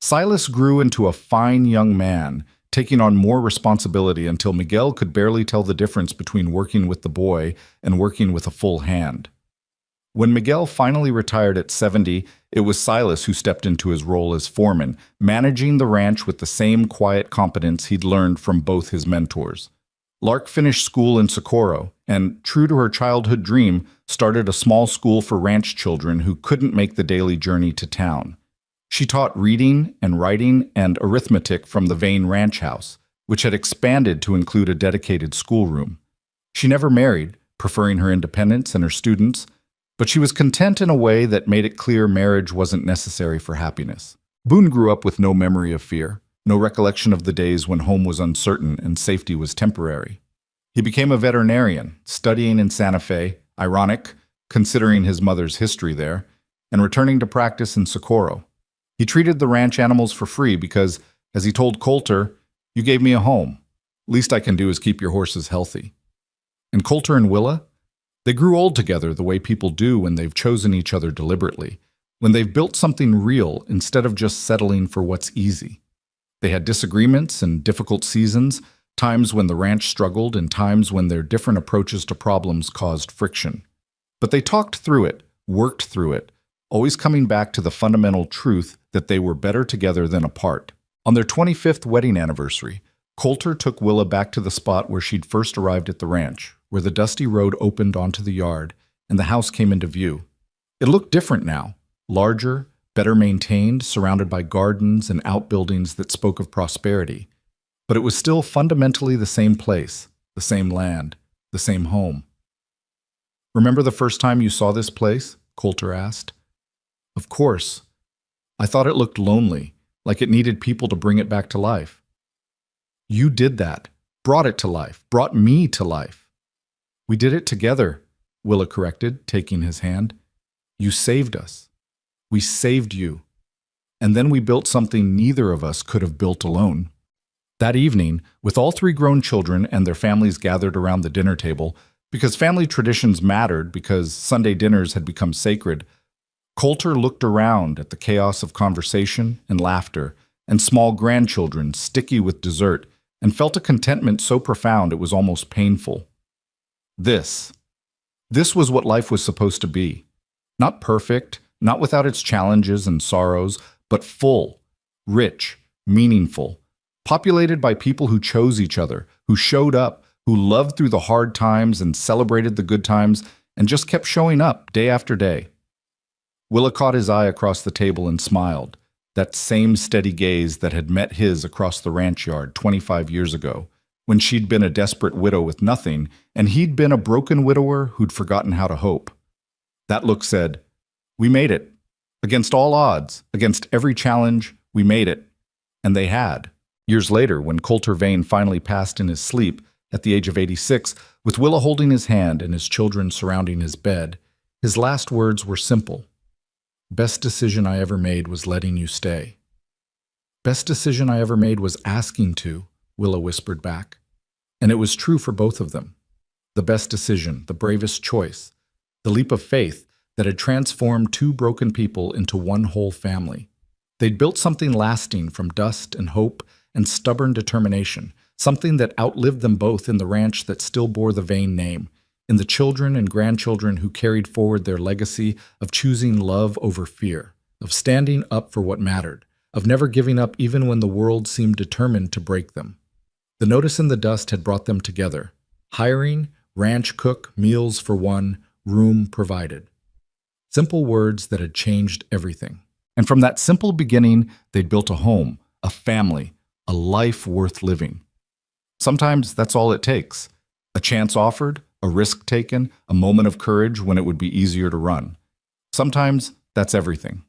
Silas grew into a fine young man, taking on more responsibility until Miguel could barely tell the difference between working with the boy and working with a full hand. When Miguel finally retired at 70, it was Silas who stepped into his role as foreman, managing the ranch with the same quiet competence he'd learned from both his mentors. Lark finished school in Socorro, and, true to her childhood dream, started a small school for ranch children who couldn't make the daily journey to town. She taught reading and writing and arithmetic from the Vane Ranch House, which had expanded to include a dedicated schoolroom. She never married, preferring her independence and her students, but she was content in a way that made it clear marriage wasn't necessary for happiness. Boone grew up with no memory of fear, no recollection of the days when home was uncertain and safety was temporary. He became a veterinarian, studying in Santa Fe, ironic, considering his mother's history there, and returning to practice in Socorro. He treated the ranch animals for free because, as he told Coulter, "You gave me a home. Least I can do is keep your horses healthy." And Coulter and Willa? They grew old together the way people do when they've chosen each other deliberately, when they've built something real instead of just settling for what's easy. They had disagreements and difficult seasons, times when the ranch struggled and times when their different approaches to problems caused friction. But they talked through it, worked through it, always coming back to the fundamental truth that they were better together than apart. On their 25th wedding anniversary, Coulter took Willa back to the spot where she'd first arrived at the ranch, where the dusty road opened onto the yard and the house came into view. It looked different now, larger, better maintained, surrounded by gardens and outbuildings that spoke of prosperity. But it was still fundamentally the same place, the same land, the same home. "Remember the first time you saw this place?" Coulter asked. "Of course. I thought it looked lonely, like it needed people to bring it back to life." "You did that, brought it to life, brought me to life." "We did it together," Willa corrected, taking his hand. "You saved us. We saved you. And then we built something neither of us could have built alone." That evening, with all three grown children and their families gathered around the dinner table, because family traditions mattered because Sunday dinners had become sacred, Coulter looked around at the chaos of conversation and laughter and small grandchildren sticky with dessert and felt a contentment so profound it was almost painful. This was what life was supposed to be. Not perfect, not without its challenges and sorrows, but full, rich, meaningful, populated by people who chose each other, who showed up, who loved through the hard times and celebrated the good times and just kept showing up day after day. Willa caught his eye across the table and smiled, that same steady gaze that had met his across the ranch yard 25 years ago, when she'd been a desperate widow with nothing, and he'd been a broken widower who'd forgotten how to hope. That look said, "We made it. Against all odds, against every challenge, we made it." And they had. Years later, when Coulter Vane finally passed in his sleep, at the age of 86, with Willa holding his hand and his children surrounding his bed, his last words were simple. "Best decision I ever made was letting you stay." "Best decision I ever made was asking to," Willa whispered back. And it was true for both of them. The best decision, the bravest choice, the leap of faith that had transformed two broken people into one whole family. They'd built something lasting from dust and hope and stubborn determination, something that outlived them both in the ranch that still bore the Vane name, in the children and grandchildren who carried forward their legacy of choosing love over fear, of standing up for what mattered, of never giving up even when the world seemed determined to break them. The notice in the dust had brought them together. Hiring, ranch cook, meals for one, room provided. Simple words that had changed everything. And from that simple beginning, they'd built a home, a family, a life worth living. Sometimes that's all it takes. A chance offered, a risk taken, a moment of courage when it would be easier to run. Sometimes that's everything.